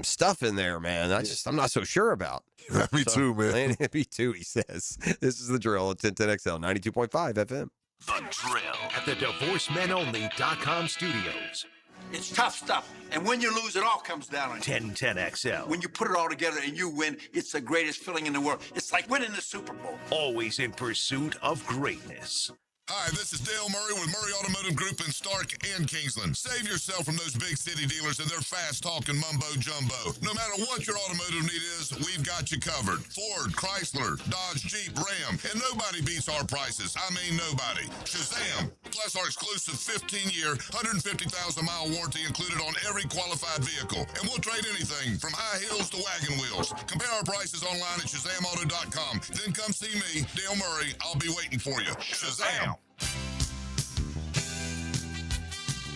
stuff in there, man. I'm not so sure about. Me too, man. Me too, he says. This is The Drill at 1010XL, 92.5 FM. The Drill at the DivorceMenOnly.com studios. It's tough stuff. And when you lose, it all comes down on you. 1010XL. When you put it all together and you win, it's the greatest feeling in the world. It's like winning the Super Bowl. Always in pursuit of greatness. Hi, this is Dale Murray with Murray Automotive Group in Stark and Kingsland. Save yourself from those big city dealers and their fast-talking mumbo-jumbo. No matter what your automotive need is, we've got you covered. Ford, Chrysler, Dodge, Jeep, Ram, and nobody beats our prices. I mean nobody. Shazam! Plus our exclusive 15-year, 150,000-mile warranty included on every qualified vehicle. And we'll trade anything from high heels to wagon wheels. Compare our prices online at ShazamAuto.com. Then come see me, Dale Murray. I'll be waiting for you. Shazam!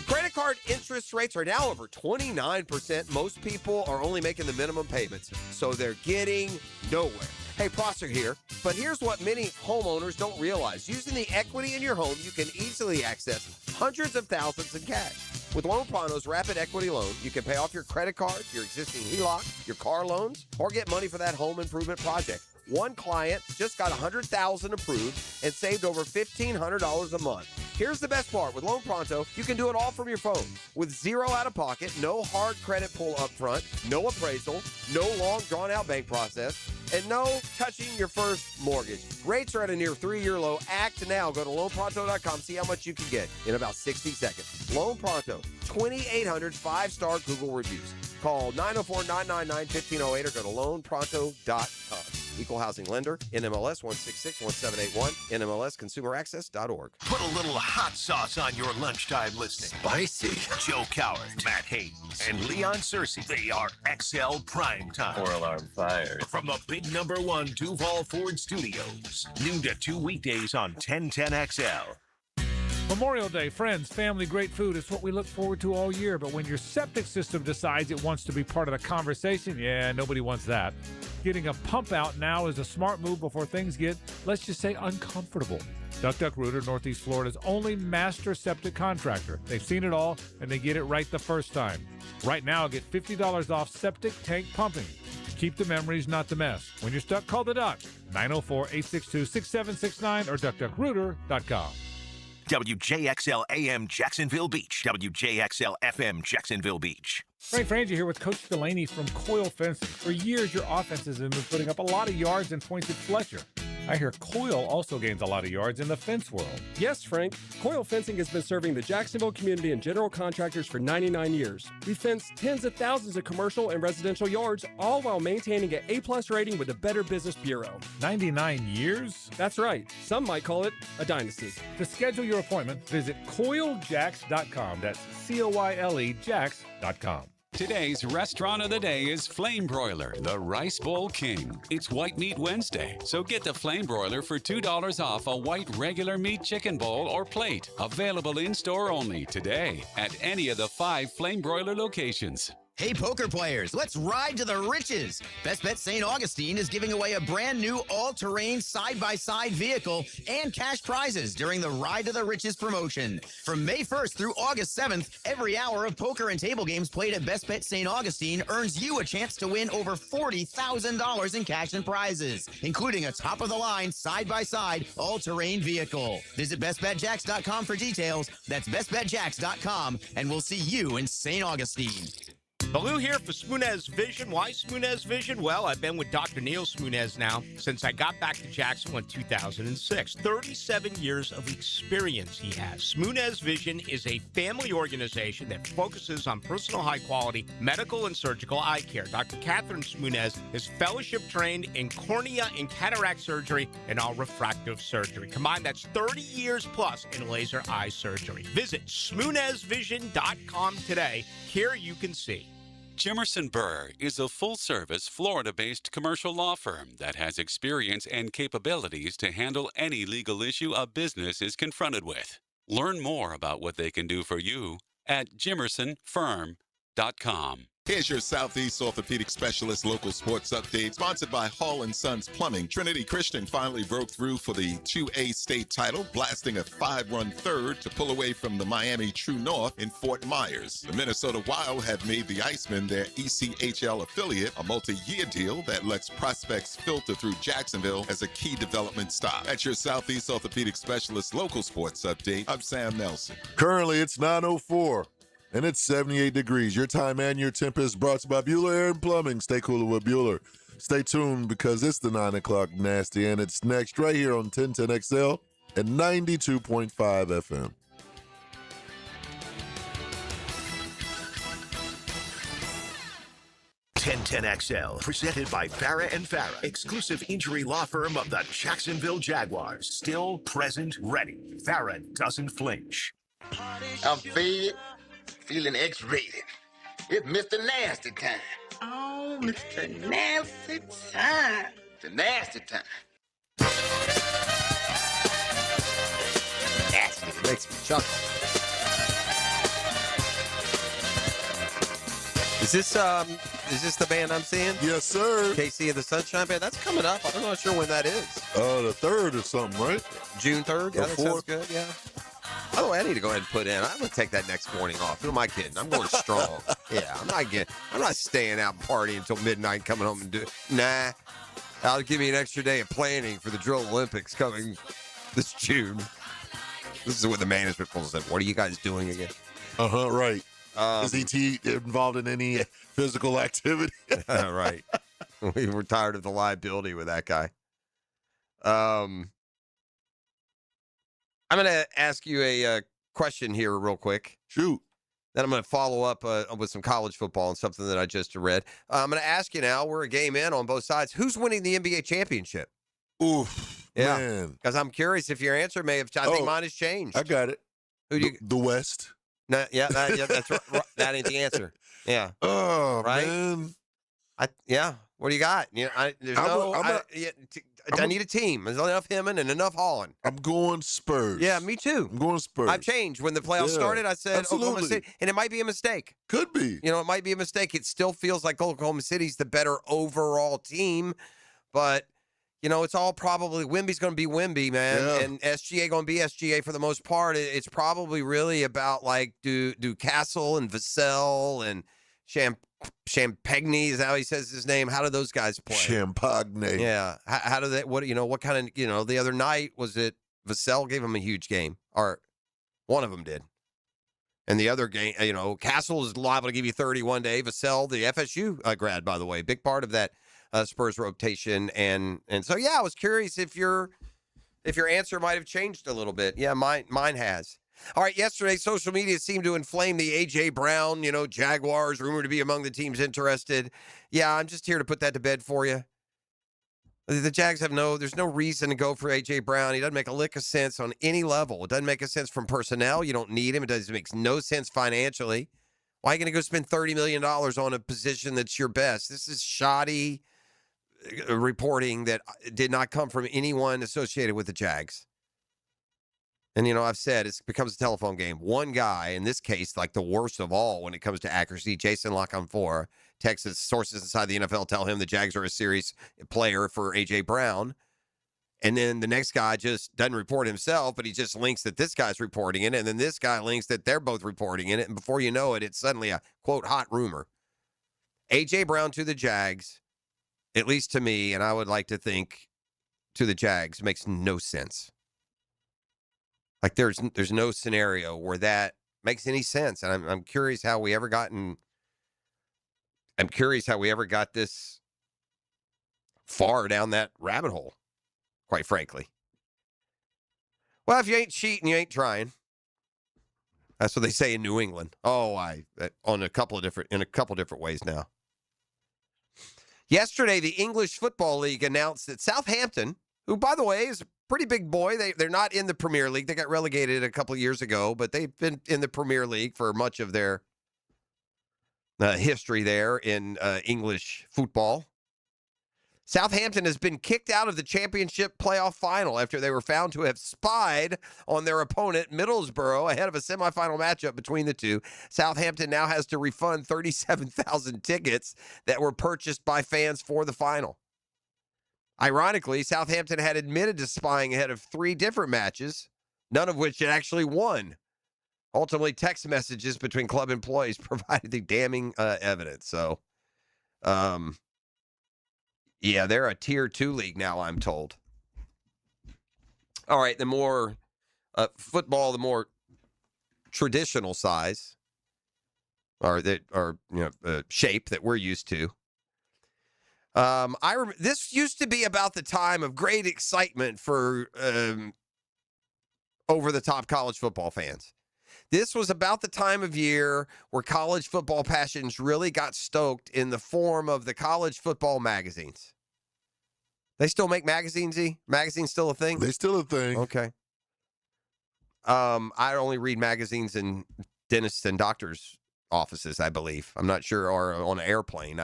Credit card interest rates are now over 29%. Most people are only making the minimum payments, so they're getting nowhere. Hey, Prosser here, but here's what many homeowners don't realize. Using the equity in your home, you can easily access hundreds of thousands in cash. With Loan Pronto's Rapid Equity Loan, you can pay off your credit card, your existing HELOC, your car loans, or get money for that home improvement project. One client just got $100,000 approved and saved over $1,500 a month. Here's the best part. With Loan Pronto, you can do it all from your phone. With zero out-of-pocket, no hard credit pull up front, no appraisal, no long drawn-out bank process, and no touching your first mortgage. Rates are at a near 3-year low. Act now. Go to loanpronto.com. See how much you can get in about 60 seconds. Loan Pronto, 2,800 5-star Google reviews. Call 904-999-1508 or go to loanpronto.com. Equal housing lender, NMLS 1661781, NMLSconsumeraccess.org. Put a little hot sauce on your lunchtime listening. Spicy. Joe Coward, Matt Hayes, and Leon Searcy. They are XL Primetime. 4-alarm fire. From the big #1 Duval Ford Studios. Noon to 2 weekdays on 1010XL. Memorial Day, friends, family, great food is what we look forward to all year. But when your septic system decides it wants to be part of the conversation, yeah, nobody wants that. Getting a pump out now is a smart move before things get, let's just say, uncomfortable. Duck Rooter, Northeast Florida's only master septic contractor. They've seen it all, and they get it right the first time. Right now, get $50 off septic tank pumping. Keep the memories, not the mess. When you're stuck, call the Duck. 904-862-6769 or duckduckrooter.com. WJXL AM Jacksonville Beach. WJXL FM Jacksonville Beach. Frank Frangie here with Coach Delaney from Coil Fencing. For years, your offenses have been putting up a lot of yards in points at Fletcher. I hear Coil also gains a lot of yards in the fence world. Yes, Frank. Coil Fencing has been serving the Jacksonville community and general contractors for 99 years. We fence tens of thousands of commercial and residential yards, all while maintaining an A+ rating with the Better Business Bureau. 99 years? That's right. Some might call it a dynasty. To schedule your appointment, visit CoilJacks.com. That's COYLE Jacks.com. Today's restaurant of the day is Flame Broiler, the Rice Bowl King. It's White Meat Wednesday, so get the Flame Broiler for $2 off a white regular meat chicken bowl or plate. Available in-store only today at any of the 5 Flame Broiler locations. Hey, poker players, let's ride to the riches. Best Bet St. Augustine is giving away a brand new all-terrain side-by-side vehicle and cash prizes during the Ride to the Riches promotion. From May 1st through August 7th, every hour of poker and table games played at Best Bet St. Augustine earns you a chance to win over $40,000 in cash and prizes, including a top-of-the-line side-by-side all-terrain vehicle. Visit BestBetJacks.com for details. That's BestBetJacks.com, and we'll see you in St. Augustine. Baloo here for Smunez Vision. Why Smunez Vision? Well, I've been with Dr. Neil Smunez now since I got back to Jacksonville in 2006. 37 years of experience he has. Smunez Vision is a family organization that focuses on personal high-quality medical and surgical eye care. Dr. Catherine Smunez is fellowship trained in cornea and cataract surgery and all refractive surgery. Combined, that's 30 years plus in laser eye surgery. Visit SmunezVision.com today. Here you can see. Jimerson Burr is a full-service, Florida-based commercial law firm that has experience and capabilities to handle any legal issue a business is confronted with. Learn more about what they can do for you at jimersonfirm.com. Here's your Southeast Orthopedic Specialist local sports update, sponsored by Hall & Sons Plumbing. Trinity Christian finally broke through for the 2A state title, blasting a 5-run third to pull away from the Miami True North in Fort Myers. The Minnesota Wild have made the Icemen their ECHL affiliate, a multi-year deal that lets prospects filter through Jacksonville as a key development stop. That's your Southeast Orthopedic Specialist local sports update. I'm Sam Nelson. Currently, it's 9:04. And it's 78 degrees. Your time and your temp is brought to you by Bueller Air and Plumbing. Stay cooler with Bueller. Stay tuned because it's the 9 o'clock nasty, and it's next right here on 1010XL and 92.5 FM. XL, presented by Farah and Farah, exclusive injury law firm of the Jacksonville Jaguars. Still present, ready. Farah doesn't flinch. I'm fed, feeling X-rated. It's Mr. Nasty time. Oh, Mr. Nasty time. The nasty time. Nasty makes me chuckle. Is this the band I'm seeing? Yes, sir. KC of the Sunshine Band. That's coming up. I'm not sure when that is. The 3rd or something, right? June 3rd? Yeah, The that sounds 4th? good, yeah. By the way, I need to go ahead and put in. I'm going to take that next morning off. Who am I kidding? I'm going strong. Yeah, I'm not staying out and partying until midnight, coming home and do it. Nah. I'll give me an extra day of planning for the Drill Olympics coming this June. This is what the management people said. What are you guys doing again? Right. Is ET involved in any physical activity? Right. We were tired of the liability with that guy. I'm going to ask you a question here real quick. Shoot. Then I'm going to follow up with some college football and something that I just read. I'm going to ask you now, we're a game in on both sides. Who's winning the NBA championship? Oof, yeah. man. Because I'm curious if your answer may have, I think mine has changed. I got it. Who do you? The West. No, that's right. That ain't the answer. Yeah. Oh, right? man. What do you got? I need a team. There's enough Hemming and enough Holland. I'm going Spurs. Yeah, me too. I'm going Spurs. I've changed. When the playoffs started, I said Oklahoma City. And it might be a mistake. Could be. It might be a mistake. It still feels like Oklahoma City's the better overall team. But, it's all probably Wemby's going to be Wemby, man. Yeah. And SGA going to be SGA for the most part. It's probably really about, do Castle and Vassell and Champagne, is that how he says his name? How do those guys play? Champagne. Yeah. How do they, what kind of, the other night, was it Vassell gave him a huge game? Or one of them did. And the other game, Castle is liable to give you 30 one day. Vassell, the FSU grad, by the way, big part of that Spurs rotation. And so, I was curious if your answer might have changed a little bit. Yeah, mine has. All right, yesterday, social media seemed to inflame the AJ Brown, Jaguars, rumored to be among the teams interested. Yeah, I'm just here to put that to bed for you. The Jags there's no reason to go for AJ Brown. He doesn't make a lick of sense on any level. It doesn't make a sense from personnel. You don't need him. It makes no sense financially. Why are you going to go spend $30 million on a position that's your best? This is shoddy reporting that did not come from anyone associated with the Jags. And, I've said it becomes a telephone game. One guy, in this case, like the worst of all when it comes to accuracy, Jason LaConfort, Texas sources inside the NFL tell him the Jags are a serious player for A.J. Brown. And then the next guy just doesn't report himself, but he just links that this guy's reporting it. And then this guy links that they're both reporting it. And before you know it, it's suddenly a, quote, hot rumor. A.J. Brown to the Jags, at least to me, and I would like to think to the Jags, makes no sense. Like there's no scenario where that makes any sense, and I'm curious how we ever got this far down that rabbit hole. Quite frankly, well, if you ain't cheating, you ain't trying. That's what they say in New England. In a couple of different ways now. Yesterday, the English Football League announced that Southampton, who by the way is pretty big boy. They're not in the Premier League. They got relegated a couple of years ago, but they've been in the Premier League for much of their history there in English football. Southampton has been kicked out of the championship playoff final after they were found to have spied on their opponent, Middlesbrough, ahead of a semifinal matchup between the two. Southampton now has to refund 37,000 tickets that were purchased by fans for the final. Ironically, Southampton had admitted to spying ahead of 3 different matches, none of which it actually won. Ultimately, text messages between club employees provided the damning evidence. So, yeah, they're a Tier 2 league now, I'm told. All right, the more football, the more traditional size or shape that we're used to. This used to be about the time of great excitement for over-the-top college football fans. This was about the time of year where college football passions really got stoked in the form of the college football magazines. They still make magazines, E? Magazines still a thing? They still a thing. Okay. I only read magazines in dentists and doctors' offices, I believe. I'm not sure, or on an airplane.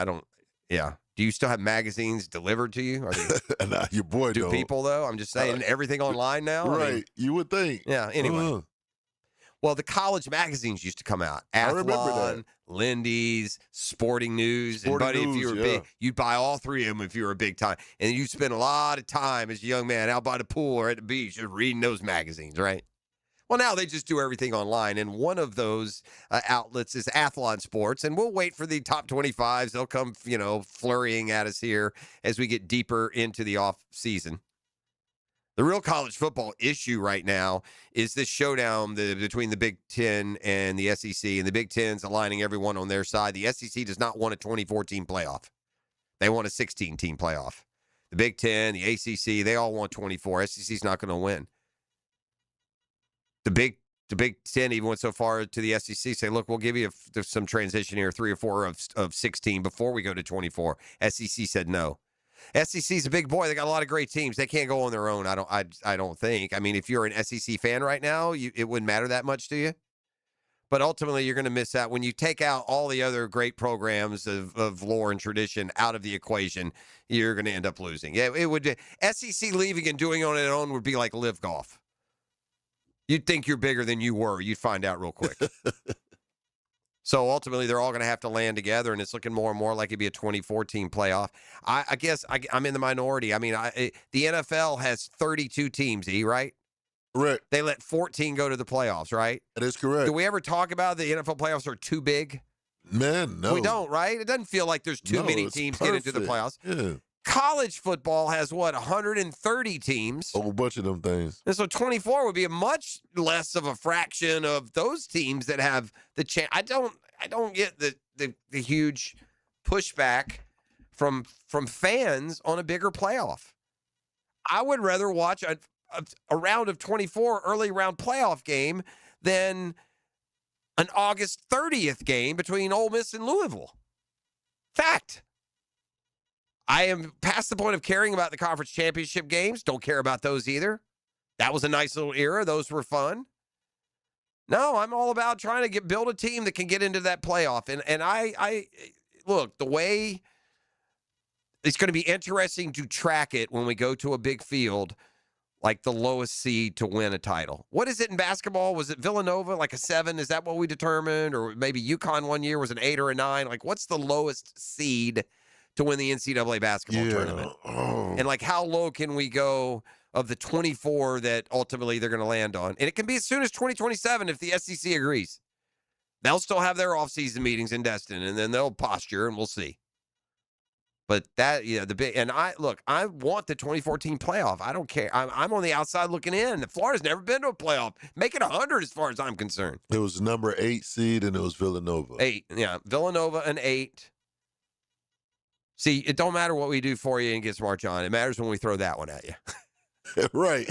Yeah. Do you still have magazines delivered to you? Are they, nah, your boy do don't. people, though? I'm just saying, everything online now? Right. I mean, you would think. Yeah, anyway. Well, the college magazines used to come out. Athlon, Lindy's, Sporting News. Sporting and buddy, News, if you were big, you'd buy all 3 of them if you were a big time. And you'd spend a lot of time as a young man out by the pool or at the beach just reading those magazines, right? Well, now they just do everything online. And one of those outlets is Athlon Sports. And we'll wait for the top 25s. They'll come, flurrying at us here as we get deeper into the off season. The real college football issue right now is this showdown between the Big Ten and the SEC, and the Big Ten's aligning everyone on their side. The SEC does not want a 24-team playoff. They want a 16-team playoff. The Big Ten, the ACC, they all want 24. SEC's not going to win. The Big Ten even went so far to the SEC, say, look, we'll give you some transition here, 3 or 4 of 16 before we go to 24. SEC said no. SEC's a big boy. They got a lot of great teams. They can't go on their own, I don't think. I mean, if you're an SEC fan right now, it wouldn't matter that much to you. But ultimately, you're going to miss out. When you take out all the other great programs of lore and tradition out of the equation, you're going to end up losing. Yeah, it would. SEC leaving and doing on its own would be like live golf. You'd think you're bigger than you were. You'd find out real quick. So ultimately, they're all going to have to land together, and it's looking more and more like it'd be a 24-team playoff. I guess I'm in the minority. I mean, the NFL has 32 teams, right? Right. They let 14 go to the playoffs, right? That is correct. Do we ever talk about the NFL playoffs are too big? Man, no. We don't, right? It doesn't feel like there's too many teams get into the playoffs. Yeah. College football has, 130 teams? A whole bunch of them things. And so 24 would be a much less of a fraction of those teams that have the chance. I don't get the huge pushback from fans on a bigger playoff. I would rather watch a round of 24 early round playoff game than an August 30th game between Ole Miss and Louisville. Fact. I am past the point of caring about the conference championship games. Don't care about those either. That was a nice little era. Those were fun. No, I'm all about trying to build a team that can get into that playoff. And I look, the way it's going to be interesting to track it when we go to a big field, like the lowest seed to win a title. What is it in basketball? Was it Villanova, like a 7? Is that what we determined? Or maybe UConn one year was an 8 or a 9? Like, what's the lowest seed to win the NCAA basketball tournament? And like, how low can we go of the 24 that ultimately they're going to land on? And it can be as soon as 2027 if the SEC agrees. They'll still have their offseason meetings in Destin, and then they'll posture, and we'll see. But that, I want the 2014 playoff. I don't care. I'm on the outside looking in. Florida's never been to a playoff. Make it 100 as far as I'm concerned. It was number 8 seed, and it was Villanova. 8, yeah. Villanova an 8. See, it don't matter what we do for you and gets March on. It matters when we throw that one at you. Right.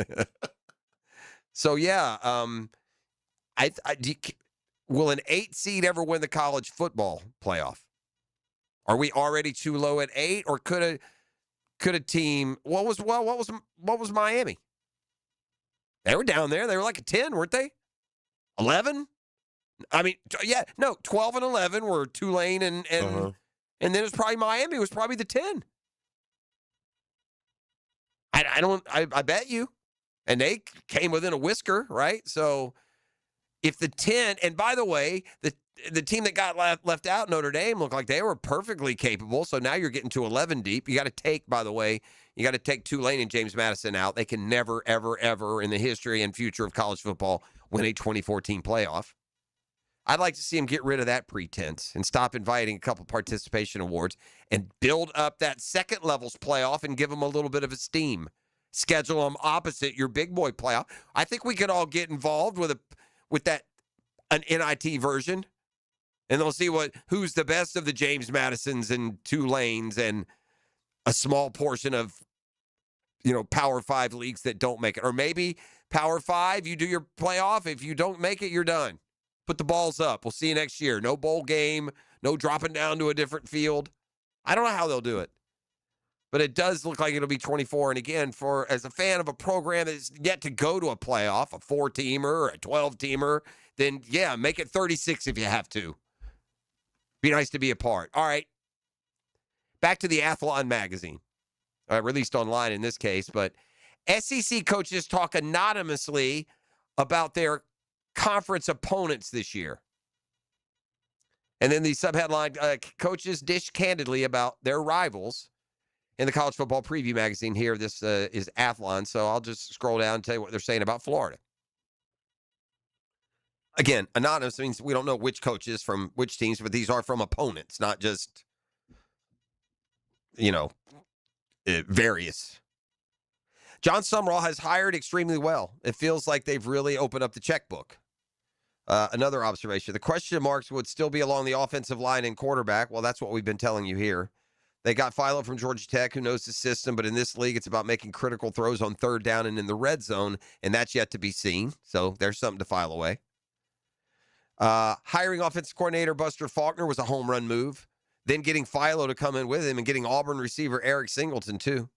So, yeah, will an 8 seed ever win the college football playoff? Are we already too low at 8, or could a team? What was Miami? They were down there. They were like a 10, weren't they? 11? I mean, yeah, no, 12 and 11 were Tulane and then it was probably Miami was probably the 10. I bet you. And they came within a whisker, right? So if the 10, and by the way, the team that got left out, Notre Dame, looked like they were perfectly capable. So now you're getting to 11 deep. You got to take, by the way, Tulane and James Madison out. They can never, ever, ever in the history and future of college football win a 2014 playoff. I'd like to see them get rid of that pretense and stop inviting a couple participation awards and build up that second levels playoff and give them a little bit of a steam. Schedule them opposite your big boy playoff. I think we could all get involved with an NIT version, and they'll see who's the best of the James Madisons and Tulanes and a small portion of Power 5 leagues that don't make it, or maybe Power 5. You do your playoff. If you don't make it, you're done. Put the balls up. We'll see you next year. No bowl game. No dropping down to a different field. I don't know how they'll do it. But it does look like it'll be 24. And again, as a fan of a program that's yet to go to a playoff, a 4-teamer or a 12-teamer, then, yeah, make it 36 if you have to. Be nice to be a part. All right. Back to the Athlon magazine. Released online in this case. But SEC coaches talk anonymously about their conference opponents this year. And then the subheadline, coaches dish candidly about their rivals in the College Football Preview magazine here. This is Athlon, so I'll just scroll down and tell you what they're saying about Florida. Again, anonymous means we don't know which coaches from which teams, but these are from opponents, not just, various. John Sumrall has hired extremely well. It feels like they've really opened up the checkbook. Another observation. The question marks would still be along the offensive line and quarterback. Well, that's what we've been telling you here. They got Philo from Georgia Tech, who knows the system, but in this league, it's about making critical throws on third down and in the red zone, and that's yet to be seen. So there's something to file away. Hiring offensive coordinator Buster Faulkner was a home run move. Then getting Philo to come in with him and getting Auburn receiver Eric Singleton, too.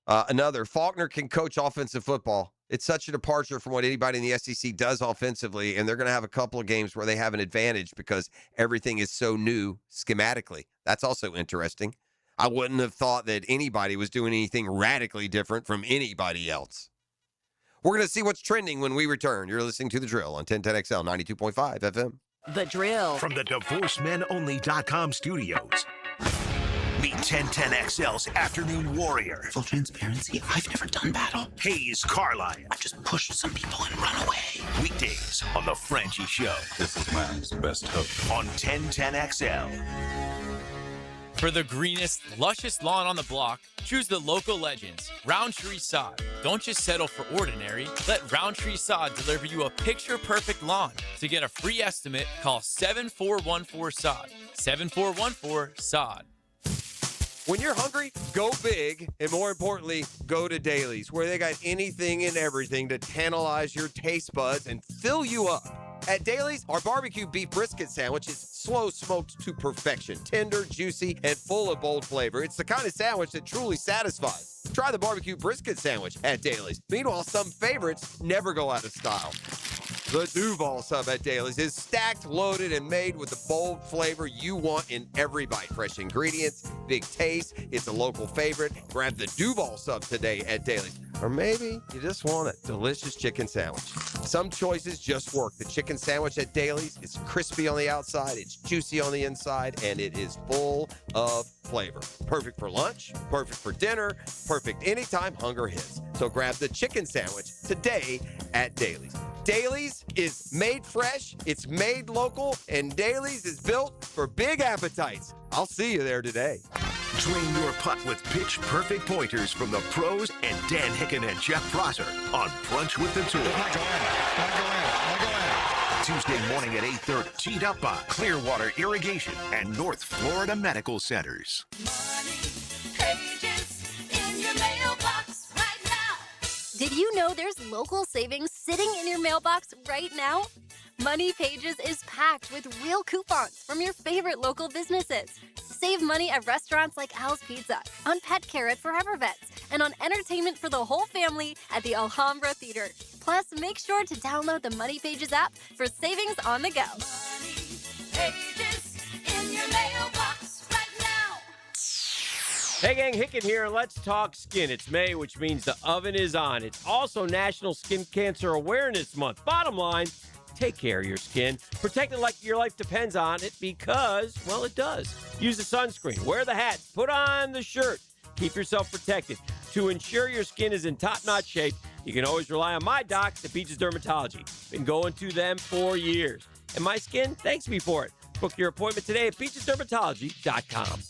Faulkner can coach offensive football. It's such a departure from what anybody in the SEC does offensively, and they're going to have a couple of games where they have an advantage because everything is so new schematically. That's also interesting. I wouldn't have thought that anybody was doing anything radically different from anybody else. We're going to see what's trending when we return. You're listening to The Drill on 1010XL 92.5 FM. The Drill. From the DivorceMenOnly.com studios. Meet 1010XL's Afternoon Warrior. Full transparency, I've never done battle. Hayes Carlisle. I just pushed some people and run away. Weekdays on The Frenchie Show. This is man's best hook. On 1010XL. For the greenest, lushest lawn on the block, choose the local legends, Roundtree Sod. Don't just settle for ordinary. Let Roundtree Sod deliver you a picture-perfect lawn. To get a free estimate, call 7414-SOD. 7414-SOD. When you're hungry, go big, and more importantly, go to Dailies, where they got anything and everything to tantalize your taste buds and fill you up. At Dailies, our barbecue beef brisket sandwich is slow smoked to perfection, tender, juicy, and full of bold flavor. It's the kind of sandwich that truly satisfies. Try the barbecue brisket sandwich at Dailies. Meanwhile, some favorites never go out of style. The Duval sub at Dailies is stacked, loaded, and made with the bold flavor you want in every bite. Fresh ingredients, big taste. It's a local favorite. Grab the Duval sub today at Dailies. Or maybe you just want a delicious chicken sandwich. Some choices just work. The chicken sandwich at Dailies is crispy on the outside, it's juicy on the inside, and it is full of flavor. Perfect for lunch, perfect for dinner, perfect anytime hunger hits. So grab the chicken sandwich today at Dailies. Dailies is made fresh, it's made local, and Dailies is built for big appetites. I'll see you there today. Train your putt with pitch-perfect pointers from the pros and Dan Hicken and Jeff Prosser on Brunch with the Tour. Tuesday morning at 8:30, teed up by Clearwater Irrigation and North Florida Medical Centers. Did you know there's local savings sitting in your mailbox right now? Money Pages is packed with real coupons from your favorite local businesses. Save money at restaurants like Al's Pizza, on pet care at Forever Vets, and on entertainment for the whole family at the Alhambra Theater. Plus, make sure to download the Money Pages app for savings on the go. Money Pages in your mailbox right now. Hey gang, Hicken here. Let's talk skin. It's May, which means the oven is on. It's also National Skin Cancer Awareness Month. Bottom line, take care of your skin. Protect it like your life depends on it because, well, it does. Use the sunscreen, wear the hat, put on the shirt. Keep yourself protected. To ensure your skin is in top-notch shape, you can always rely on my doc, the Peaches Dermatology. Been going to them for years. And my skin thanks me for it. Book your appointment today at peachesdermatology.com.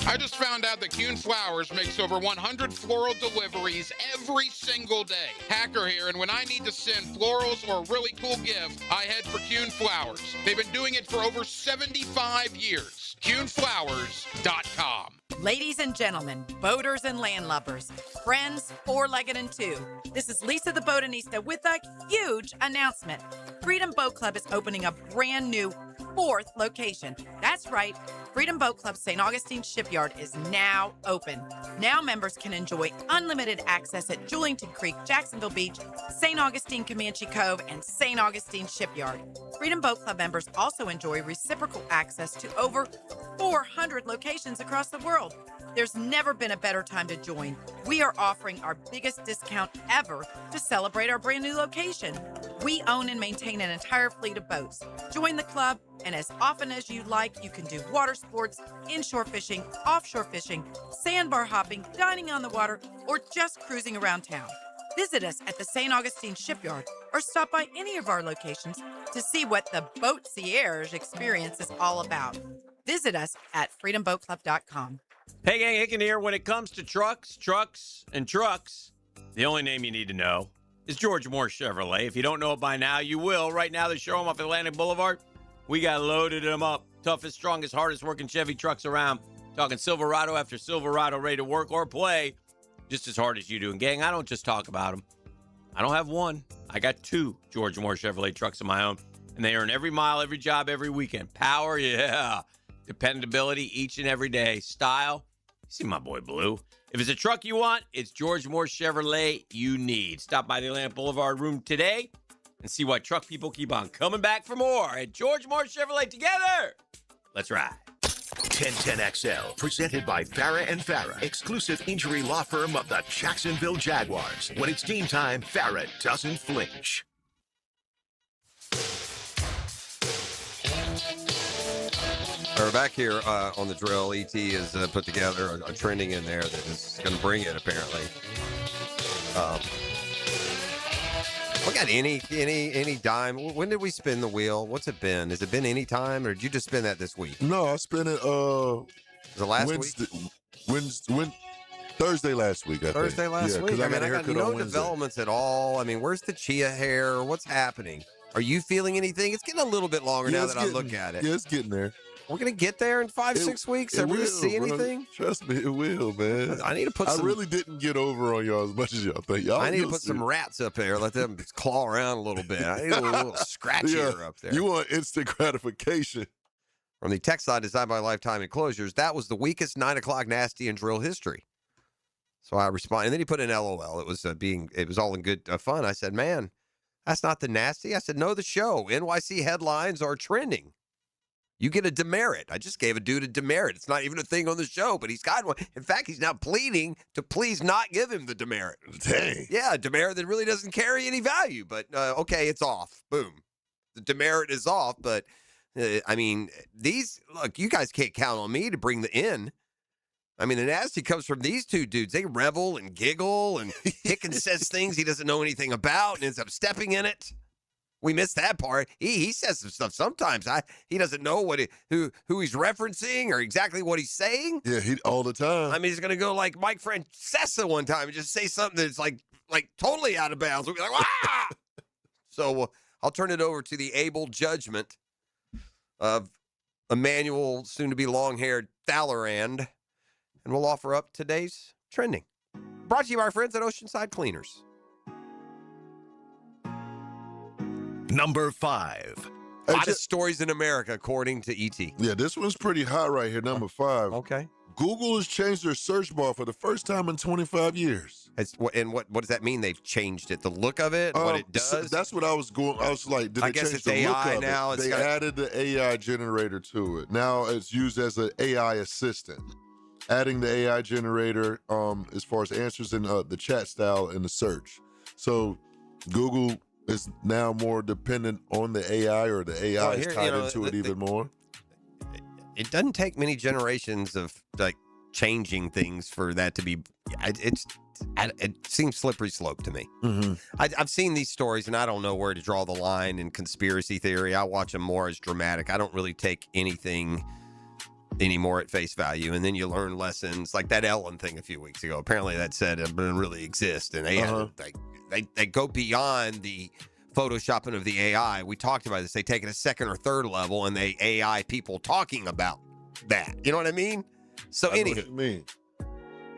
I just found out that Kuhn Flowers makes over 100 floral deliveries every single day. Hacker here, and when I need to send florals or a really cool gift, I head for Kuhn Flowers. They've been doing it for over 75 years. KuhnFlowers.com. Ladies and gentlemen, boaters and landlubbers, friends, four-legged and two, this is Lisa the Botanista with a huge announcement. Freedom Boat Club is opening a brand new 4th location. That's right. Freedom Boat Club St. Augustine Shipyard is now open. Now members can enjoy unlimited access at Julington Creek, Jacksonville Beach, St. Augustine Comanche Cove, and St. Augustine Shipyard. Freedom Boat Club members also enjoy reciprocal access to over 400 locations across the world. There's never been a better time to join. We are offering our biggest discount ever to celebrate our brand new location. We own and maintain an entire fleet of boats. Join the club, and as often as you like, you can do water sports, inshore fishing, offshore fishing, sandbar hopping, dining on the water, or just cruising around town. Visit us at the St. Augustine Shipyard or stop by any of our locations to see what the Boatcierge experience is all about. Visit us at freedomboatclub.com. Hey gang, Hicken here. When it comes to trucks, the only name you need to know is George Moore Chevrolet. If you don't know it by now, you will. Right now, they show them off Atlantic Boulevard. We got loaded them up. Toughest, strongest, hardest working Chevy trucks around. Talking Silverado after Silverado, ready to work or play just as hard as you do. And gang, I don't just talk about them. I don't have one. I got 2 George Moore Chevrolet trucks of my own. And they earn every mile, every job, every weekend. Power, yeah. Dependability each and every day. Style, you see my boy Blue. If it's a truck you want, it's George Moore Chevrolet you need. Stop by the Atlantic Boulevard room today and see why truck people keep on coming back for more at George Moore Chevrolet. Together, let's ride. 1010XL, presented by Farah and Farah, exclusive injury law firm of the Jacksonville Jaguars. When it's game time, Farah doesn't flinch. We're back here on the drill. ET has put together a trending in there that is going to bring it, apparently. We got any dime. When did we spin the wheel? What's it been? Has it been any time, or did you just spin that this week? No, I spent it Was it last week? Thursday last week, I Thursday think. last week? I got no developments at all. I mean, where's the chia hair? What's happening? Are you feeling anything? It's getting a little bit longer now that I look at it. Yeah, it's getting there. We're going to get there in 5-6 weeks? Are we going to see anything? Trust me, it will, man. I need to put I really didn't get over on y'all as much as y'all think. I need to put some rats up there, let them claw around a little bit. I need a little scratchier up there. You want instant gratification. From the text line designed by Lifetime Enclosures, that was the weakest 9 o'clock nasty in drill history. So I responded, and then he put an LOL. It was all in good fun. I said, man, that's not the nasty. I said, no, the show. NYC headlines are trending. You get a demerit. I just gave a dude a demerit. It's not even a thing on the show, but he's got one. In fact, he's now pleading to please not give him the demerit. Dang. Yeah, a demerit that really doesn't carry any value. But, okay, it's off. Boom. The demerit is off. But, I mean, look, you guys can't count on me to bring the in. I mean, the nasty comes from these two dudes. They revel and giggle, and Hicken says things he doesn't know anything about and ends up stepping in it. We missed that part. He says some stuff sometimes. He doesn't know who he's referencing or exactly what he's saying. Yeah, all the time. I mean, he's gonna go like Mike Francesa one time and just say something that's like totally out of bounds. We'll be like, ah! So I'll turn it over to the able judgment of Emmanuel, soon to be long-haired Thallerand, and we'll offer up today's trending. Brought to you by our friends at Oceanside Cleaners. Number 5. Hottest stories in America, according to ET. Yeah, this one's pretty hot right here, number 5. Okay. Google has changed their search bar for the first time in 25 years. And what does that mean? They've changed it? The look of it? What it does? So that's what I was going. I was like, did I they guess change it's the AI look of now. They added the AI generator to it. Now it's used as an AI assistant. adding the AI generator as far as answers in the chat style and the search. So Google is now more dependent on the AI, or the AI is tied into it even more. It doesn't take many generations of like changing things for that to be. It seems slippery slope to me. Mm-hmm. I've seen these stories, and I don't know where to draw the line in conspiracy theory. I watch them more as dramatic. I don't really take anything anymore at face value, and then you learn lessons like that Ellen thing a few weeks ago. Apparently that said it didn't really exist, and they go beyond the photoshopping of the AI. We talked about this. They take it a second or third level, and they AI people talking about that. You know what I mean? So I know what you mean.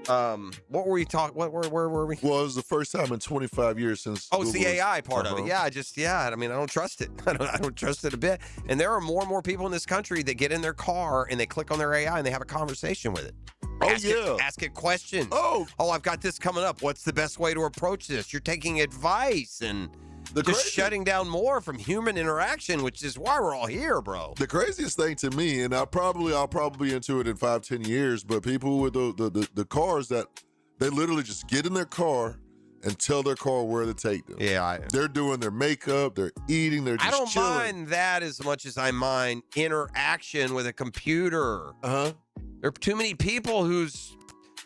What were we talking? Where were we? Well, it was the first time in 25 years since. Oh, it's Google the AI part of it. Uh-huh. I mean, I don't trust it. I don't trust it a bit. And there are more and more people in this country that get in their car and they click on their AI and they have a conversation with it. Ask it questions. Oh, I've got this coming up. What's the best way to approach this? You're taking advice and shutting down more from human interaction, which is why we're all here, bro. The craziest thing to me, and I'll probably be into it in 5-10 years, but people with the cars that they literally just get in their car and tell their car where to take them. Yeah, they're doing their makeup, they're eating, they're just chilling. I don't mind that as much as I mind interaction with a computer. Uh-huh. There are too many people whose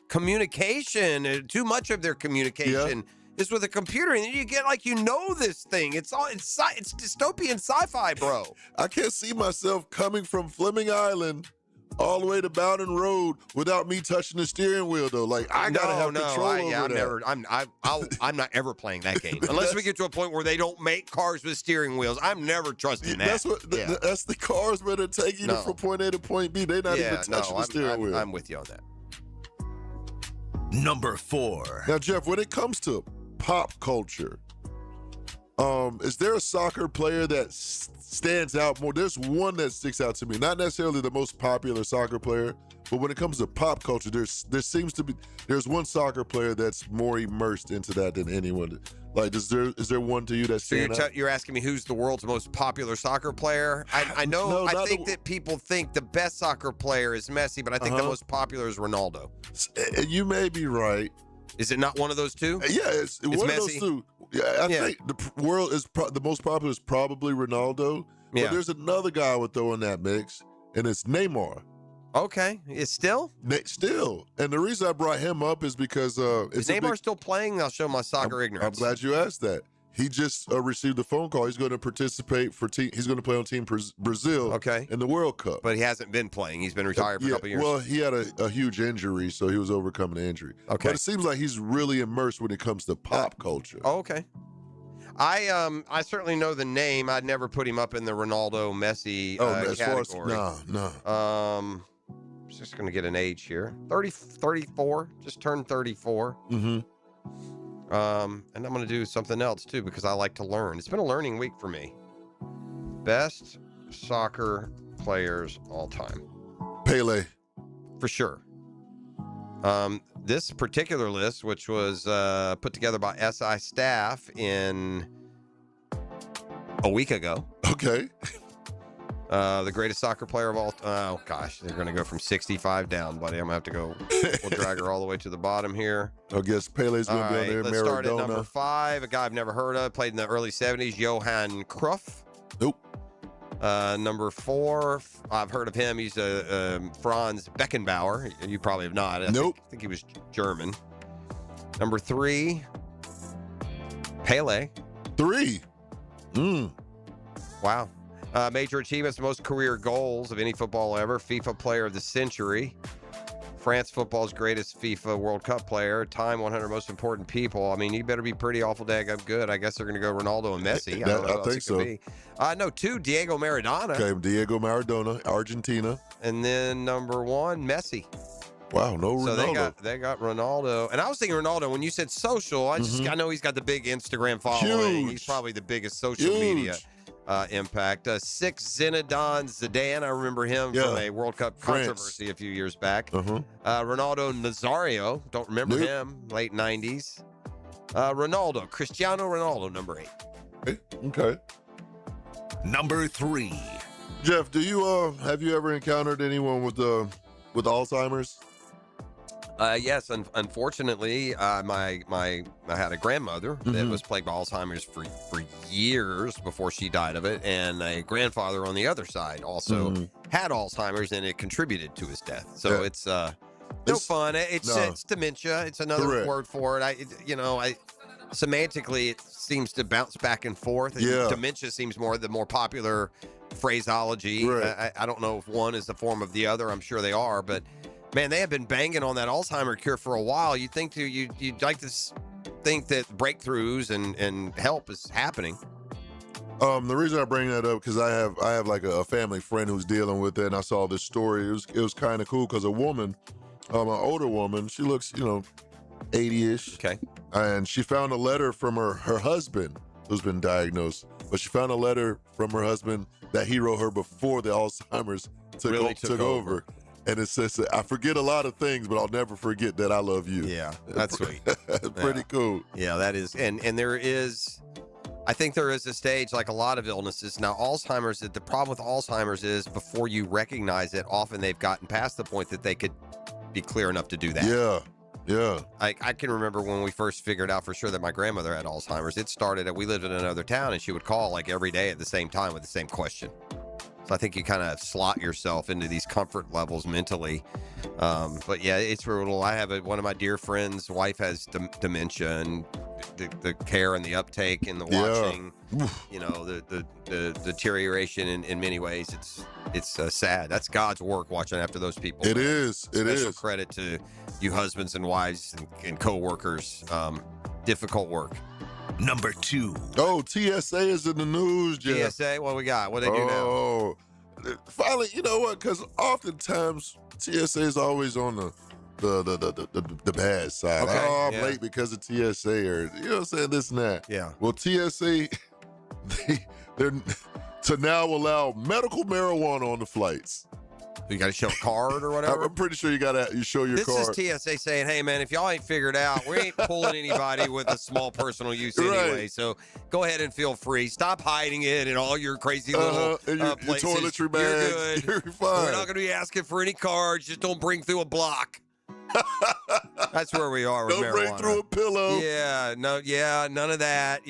communication, too much of their communication is with a computer, and then you get like this thing. It's dystopian sci-fi, bro. I can't see myself coming from Fleming Island all the way to Bowden Road without me touching the steering wheel, though. Like I gotta have control over that. I'm not ever playing that game unless we get to a point where they don't make cars with steering wheels. I'm never trusting that. That's the cars where they're taking you from point A to point B. They're not even touching the steering wheel. I'm with you on that. Number 4. Now, Jeff, when it comes to pop culture, is there a soccer player that stands out more? There's one that sticks out to me, not necessarily the most popular soccer player, but when it comes to pop culture, there's one soccer player that's more immersed into that than anyone. Like, is there one to you that stands out? You're asking me who's the world's most popular soccer player? I know. I think that people think the best soccer player is Messi, but I think the most popular is Ronaldo. You may be right. Is it not one of those two? Yeah, it's one Messi? of those two. Yeah, I think the world is the most popular is probably Ronaldo. But there's another guy I would throw in that mix, and it's Neymar. Okay, it's still? Still. And the reason I brought him up is because is Neymar still playing? I'll show my soccer ignorance. I'm glad you asked that. He just received a phone call. He's going to participate he's going to play on Team Brazil in the World Cup. But he hasn't been playing. He's been retired for a couple years. Well, he had a huge injury, so he was overcoming the injury. Okay. But it seems like he's really immersed when it comes to pop culture. Oh, okay. I certainly know the name. I'd never put him up in the Ronaldo Messi category. No. Just going to get an age here. 34. Just turned 34. Mm-hmm. And I'm going to do something else, too, because I like to learn. It's been a learning week for me. Best soccer players all time. Pele. For sure. This particular list, which was put together by SI staff a week ago. Okay. The greatest soccer player of all time. Oh, gosh. They're going to go from 65 down, buddy. I'm going to have to go. We'll drag her all the way to the bottom here. I guess Pele's going to be on there. Let's start at number 5. A guy I've never heard of. Played in the early 70s. Johan Cruyff. Nope. Number 4. I've heard of him. He's Franz Beckenbauer. You probably have not. Nope. I think he was German. Number 3. Pele. 3. Wow. Major achievements, most career goals of any football ever. FIFA Player of the Century. France football's greatest FIFA World Cup player. Time 100 most important people. I mean, you better be pretty awful daggum good. I guess they're going to go Ronaldo and Messi. I think so. No, 2, Diego Maradona. Okay, Diego Maradona, Argentina. And then number 1, Messi. Wow, no Ronaldo. So they got Ronaldo. And I was thinking Ronaldo, when you said social, I know he's got the big Instagram following. Huge. He's probably the biggest social media impact. 6, Zinedine Zidane. I remember him from a World Cup controversy a few years back. Ronaldo Nazario. Don't remember him. Late 90s. Cristiano Ronaldo, number 8. Okay. Number 3. Jeff, do you have you ever encountered anyone with Alzheimer's? Yes, unfortunately, I had a grandmother that was plagued by Alzheimer's for years before she died of it, and a grandfather on the other side also had Alzheimer's, and it contributed to his death. So it's no fun. It's dementia. It's another word for it. Semantically, it seems to bounce back and forth. Yeah. Dementia seems the more popular phraseology. Right. I don't know if one is the form of the other. I'm sure they are, but man, they have been banging on that Alzheimer cure for a while. You'd like to think that breakthroughs and help is happening. The reason I bring that up because I have like a family friend who's dealing with it, and I saw this story. It was kind of cool because a woman, an older woman, she looks 80-ish. Okay. And she found a letter from her husband who's been diagnosed, but she found a letter from her husband that he wrote her before the Alzheimer's took over. And it says, I forget a lot of things, but I'll never forget that I love you. Yeah, that's sweet. Pretty cool. Yeah, that is. And there is, I think there is a stage like a lot of illnesses. Now, Alzheimer's, the problem with Alzheimer's is before you recognize it, often they've gotten past the point that they could be clear enough to do that. Yeah. Yeah. I can remember when we first figured out for sure that my grandmother had Alzheimer's. It started we lived in another town, and she would call like every day at the same time with the same question. So I think you kind of slot yourself into these comfort levels mentally. But yeah, it's brutal. I have one of my dear friends' wife has dementia, and the care and the uptake and the watching, the deterioration in many ways. It's sad. That's God's work watching after those people. It is. Special credit to you husbands and wives and co-workers. Difficult work. Number 2. Oh, TSA is in the news, Jeff. TSA? What we got? What they do now? Oh, finally, you know what? Because oftentimes TSA is always on the bad side. Okay, I'm late because of TSA, or you know what I'm saying, this and that. Yeah. Well, TSA, they're to now allow medical marijuana on the flights. You got to show a card or whatever? I'm pretty sure you show your card. This is TSA saying, hey, man, if y'all ain't figured out, we ain't pulling anybody with a small personal use anyway. So go ahead and feel free. Stop hiding it in all your crazy little your places. toiletry bags. You're good. You're fine. We're not going to be asking for any cards. Just don't bring through a block. That's where we are with marijuana. Don't bring through a pillow. Yeah, none of that.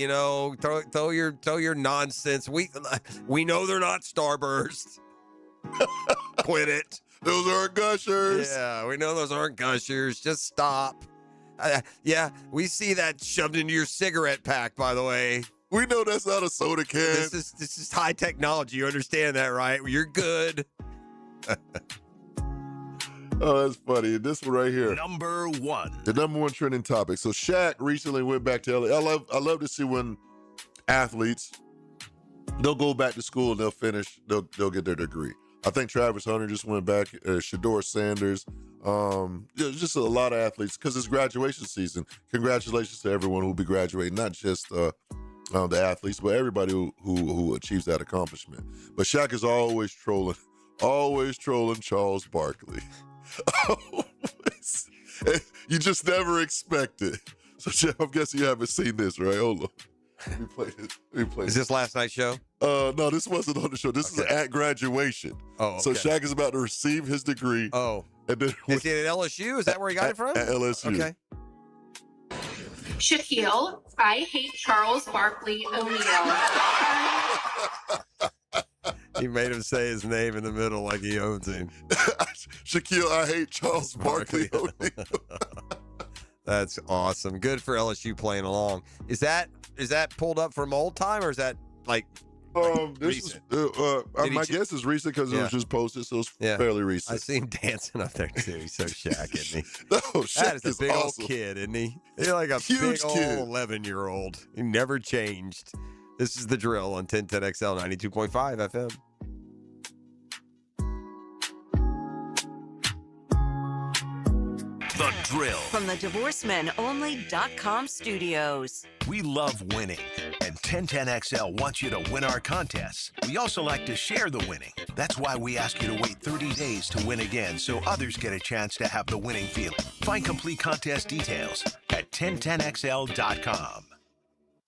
Throw your nonsense. We know they're not Starburst. Quit it. Those aren't gushers. Yeah, we know those aren't gushers. Just stop. Yeah, we see that shoved into your cigarette pack, by the way. We know that's not a soda can. This is high technology. You understand that, right? You're good. Oh, that's funny. This one right here. Number 1. The number 1 trending topic. So Shaq recently went back to LA. I love to see when athletes, they'll go back to school and they'll finish, they'll get their degree. I think Travis Hunter just went back, Shador Sanders, just a lot of athletes because it's graduation season. Congratulations to everyone who'll be graduating, not just the athletes, but everybody who achieves that accomplishment. But Shaq is always trolling Charles Barkley. You just never expect it. So, Jeff, I'm guessing you haven't seen this, right? Hold on. Let me play Is this last night's show? No, this wasn't on the show. This is at graduation. Oh, okay. So Shaq is about to receive his degree. Oh. And then Is he at LSU? Is that where he got it from? At LSU. Okay. Shaquille, I hate Charles Barkley O'Neal. He made him say his name in the middle like he owns him. Shaquille, I hate Charles Barkley O'Neal. That's awesome. Good for LSU playing along. Is that pulled up from old time, or is that like recent? My guess is recent because it was just posted, so it's fairly recent. I see him dancing up there too. He's so Shaq, isn't he? No, Shaq that is a big awesome. old kid, isn't he? He's like a Huge big kid. old 11-year-old. He never changed. This is The Drill on 1010XL 92.5 FM. The Drill. From the DivorceMenOnly.com studios. We love winning, and 1010XL wants you to win our contests. We also like to share the winning. That's why we ask you to wait 30 days to win again so others get a chance to have the winning feeling. Find complete contest details at 1010XL.com.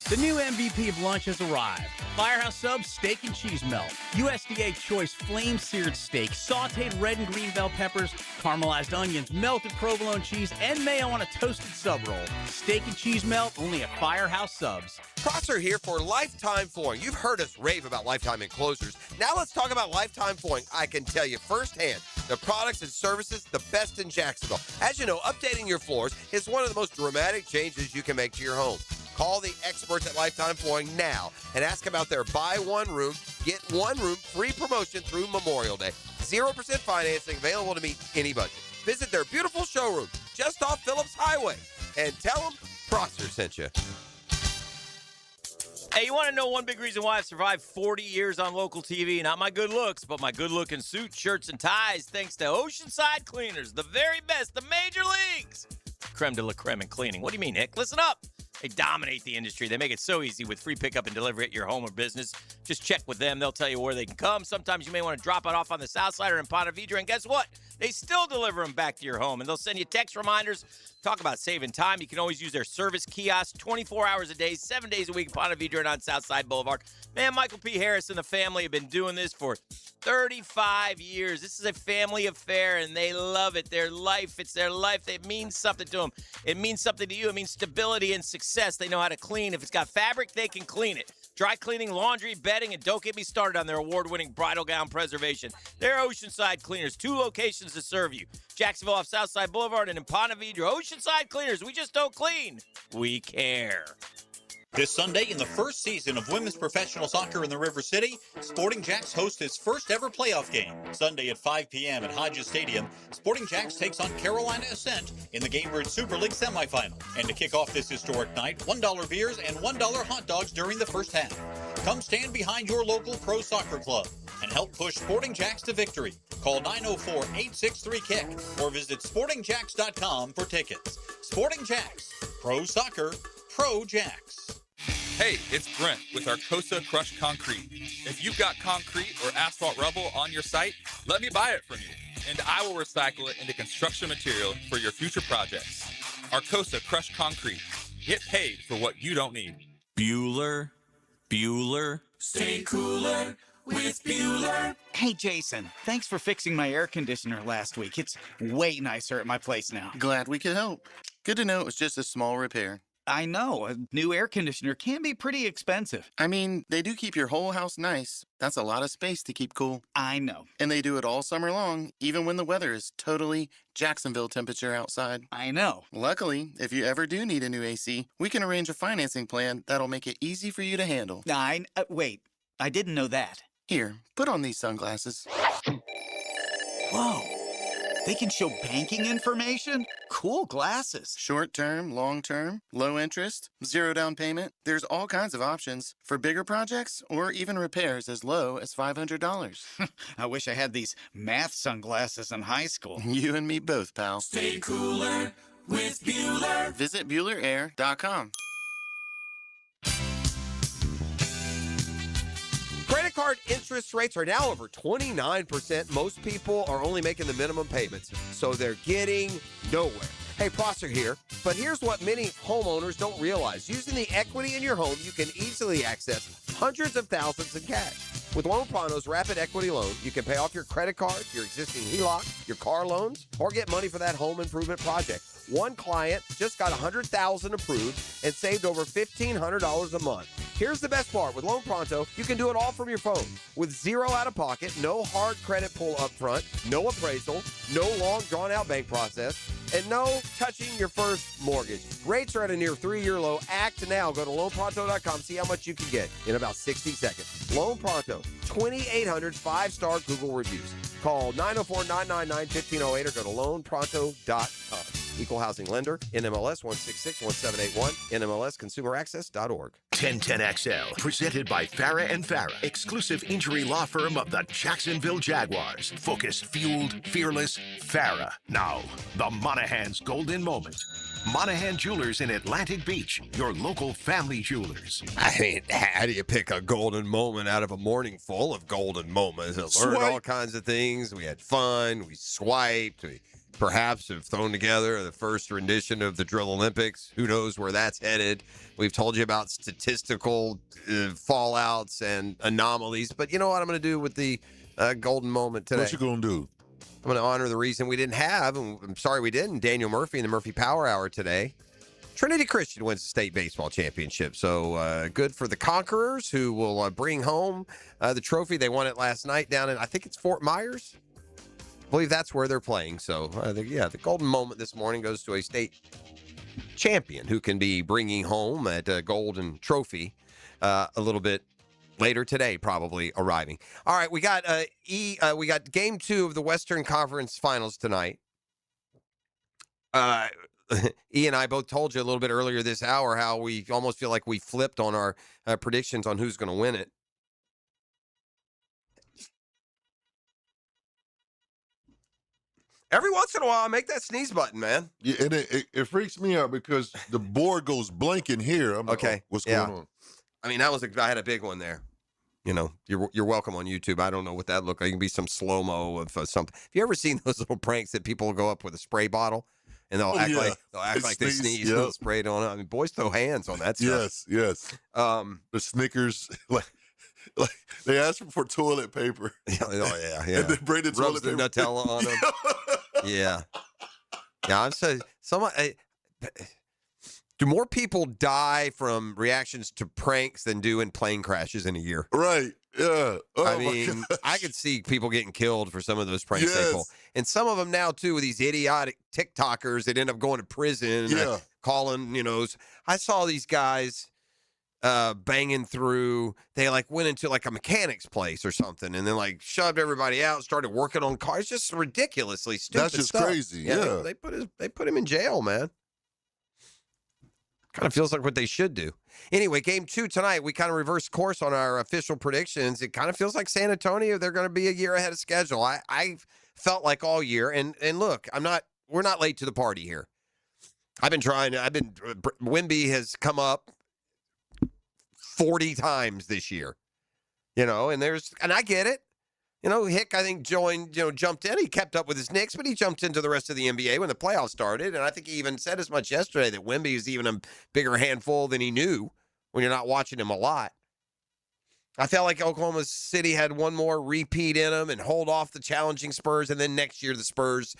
The new MVP of lunch has arrived. Firehouse Subs Steak and Cheese Melt. USDA Choice Flame-Seared Steak, sauteed red and green bell peppers, caramelized onions, melted provolone cheese, and mayo on a toasted sub roll. Steak and Cheese Melt, only at Firehouse Subs. Prosser here for Lifetime Flooring. You've heard us rave about Lifetime Enclosures. Now let's talk about Lifetime Flooring. I can tell you firsthand, the products and services, the best in Jacksonville. As you know, updating your floors is one of the most dramatic changes you can make to your home. Call the experts at Lifetime Flooring now and ask about their buy one room, get one room free promotion through Memorial Day. 0% financing available to meet any budget. Visit their beautiful showroom just off Phillips Highway and tell them Prosser sent you. Hey, you want to know one big reason why I've survived 40 years on local TV? Not my good looks, but my good-looking suits, shirts, and ties, thanks to Oceanside Cleaners, the very best, the major leagues. Creme de la creme in cleaning. What do you mean, Hick? Listen up. They dominate the industry. They make it so easy with free pickup and delivery at your home or business. Just check with them. They'll tell you where they can come. Sometimes you may want to drop it off on the south side or in Ponte Vedra, and guess what? They still deliver them back to your home, and they'll send you text reminders. Talk about saving time. You can always use their service kiosk 24 hours a day, 7 days a week in Ponte Vedra and on Southside Boulevard. Man, Michael P. Harris and the family have been doing this for 35 years. This is a family affair, and they love it. Their life, it's their life. It means something to them. It means something to you. It means stability and success. They know how to clean. If it's got fabric, they can clean it. Dry cleaning, laundry, bedding, and don't get me started on their award-winning bridal gown preservation. They're Oceanside Cleaners, 2 locations to serve you. Jacksonville off Southside Boulevard and in Ponte Vedra. Oceanside Cleaners, we just don't clean. We care. This Sunday, in the first season of women's professional soccer in the River City, Sporting Jacks host its first ever playoff game. Sunday at 5 p.m. at Hodges Stadium, Sporting Jacks takes on Carolina Ascent in the Gainbridge Super League semifinal. And to kick off this historic night, $1 beers and $1 hot dogs during the first half. Come stand behind your local pro soccer club and help push Sporting Jacks to victory. Call 904-863-KICK or visit sportingjacks.com for tickets. Sporting Jacks, pro soccer, pro Jacks. Hey, it's Brent with Arcosa Crushed Concrete. If you've got concrete or asphalt rubble on your site, let me buy it from you, and I will recycle it into construction material for your future projects. Arcosa Crushed Concrete. Get paid for what you don't need. Bueller. Stay cooler with Bueller. Hey, Jason, thanks for fixing my air conditioner last week. It's way nicer at my place now. Glad we could help. Good to know it was just a small repair. I know. A new air conditioner can be pretty expensive. I mean, they do keep your whole house nice. That's a lot of space to keep cool. I know. And they do it all summer long, even when the weather is totally Jacksonville temperature outside. I know. Luckily, if you ever do need a new AC, we can arrange a financing plan that'll make it easy for you to handle. Wait, I didn't know that. Here, put on these sunglasses. Whoa. They can show banking information? Cool glasses. Short term, long term, low interest, 0 down payment. There's all kinds of options for bigger projects or even repairs as low as $500. I wish I had these math sunglasses in high school. You and me both, pal. Stay cooler with Bueller. Visit BuellerAir.com. Credit card interest rates are now over 29%. Most people are only making the minimum payments, so they're getting nowhere. Hey, Prosser here, but here's what many homeowners don't realize. Using the equity in your home, you can easily access hundreds of thousands in cash. With Loan Pronto's Rapid Equity Loan, you can pay off your credit cards, your existing HELOC, your car loans, or get money for that home improvement project. One client just got $100,000 approved and saved over $1,500 a month. Here's the best part. With Loan Pronto, you can do it all from your phone. With 0 out-of-pocket, no hard credit pull up front, no appraisal, no long drawn-out bank process, and no touching your first mortgage. Rates are at a near 3-year low. Act now. Go to loanpronto.com. See how much you can get in about 60 seconds. Loan Pronto, 2,800 5-star Google reviews. Call 904-999-1508 or go to loanpronto.com. Equal housing lender, NMLS 1661781, NMLSconsumeraccess.org. 1010XL, presented by Farah and Farah, exclusive injury law firm of the Jacksonville Jaguars. Focused, fueled, fearless, Farah. Now, the Monahan's golden moment. Monahan Jewelers in Atlantic Beach, your local family jewelers. I mean, how do you pick a golden moment out of a morning full of golden moments? I learned all kinds of things. We had fun. We swiped. We perhaps have thrown together the first rendition of the Drill Olympics. Who knows where that's headed? We've told you about statistical fallouts and anomalies. But you know what I'm going to do with the golden moment today? What you going to do? I'm going to honor the reason we didn't have, and I'm sorry we didn't, Daniel Murphy in the Murphy Power Hour today. Trinity Christian wins the state baseball championship. So good for the Conquerors, who will bring home the trophy. They won it last night down in, I think it's Fort Myers. I believe that's where they're playing. So, the golden moment this morning goes to a state champion who can be bringing home that golden trophy a little bit later today, probably arriving. All right, we got we got game 2 of the Western Conference Finals tonight. E and I both told you a little bit earlier this hour how we almost feel like we flipped on our predictions on who's going to win it. Every once in a while, I make that sneeze button, man. Yeah, and it freaks me out because the board goes blank in here. I'm like, okay, what's going on? I mean, I had a big one there. You know, you're welcome on YouTube. I don't know what that looked like. It can be some slow-mo of something. Have you ever seen those little pranks that people go up with a spray bottle and they'll act like they sneeze and spray it on it? I mean, boys throw hands on that stuff. Yes. The Snickers, like they ask for toilet paper. Yeah. And they bring the toilet paper. Nutella on them. Yeah. I'm saying do more people die from reactions to pranks than do in plane crashes in a year? Right. Yeah. I mean, I could see people getting killed for some of those pranks they pull. And some of them now, too, with these idiotic TikTokers that end up going to prison, calling, I saw these guys banging through. They went into a mechanics place or something and then shoved everybody out and started working on cars. Just ridiculously stupid That's just stuff. crazy. Yeah. They put him in jail, man. Kind of feels like what they should do. Anyway, game 2 tonight, we kind of reversed course on our official predictions. It kind of feels like San Antonio, they're going to be a year ahead of schedule. I felt like all year. And look, we're not late to the party here. Wemby has come up 40 times this year, and I get it. Hick, I think, jumped in. He kept up with his Knicks, but he jumped into the rest of the NBA when the playoffs started. And I think he even said as much yesterday that Wemby is even a bigger handful than he knew when you're not watching him a lot. I felt like Oklahoma City had one more repeat in them and hold off the challenging Spurs. And then next year the Spurs,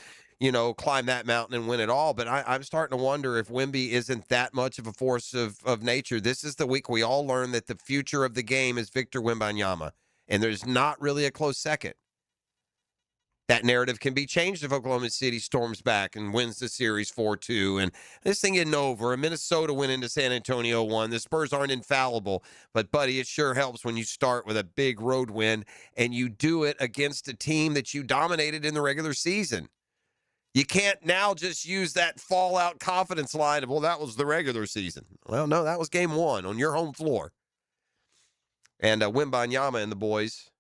climb that mountain and win it all. But I'm starting to wonder if Wemby isn't that much of a force of nature. This is the week we all learn that the future of the game is Victor Wembanyama. And there's not really a close second. That narrative can be changed if Oklahoma City storms back and wins the series 4-2. And this thing isn't over. And Minnesota went into San Antonio 1. The Spurs aren't infallible. But, buddy, it sure helps when you start with a big road win and you do it against a team that you dominated in the regular season. You can't now just use that fallout confidence line of, well, that was the regular season. Well, no, that was game 1 on your home floor. And Wembanyama and the boys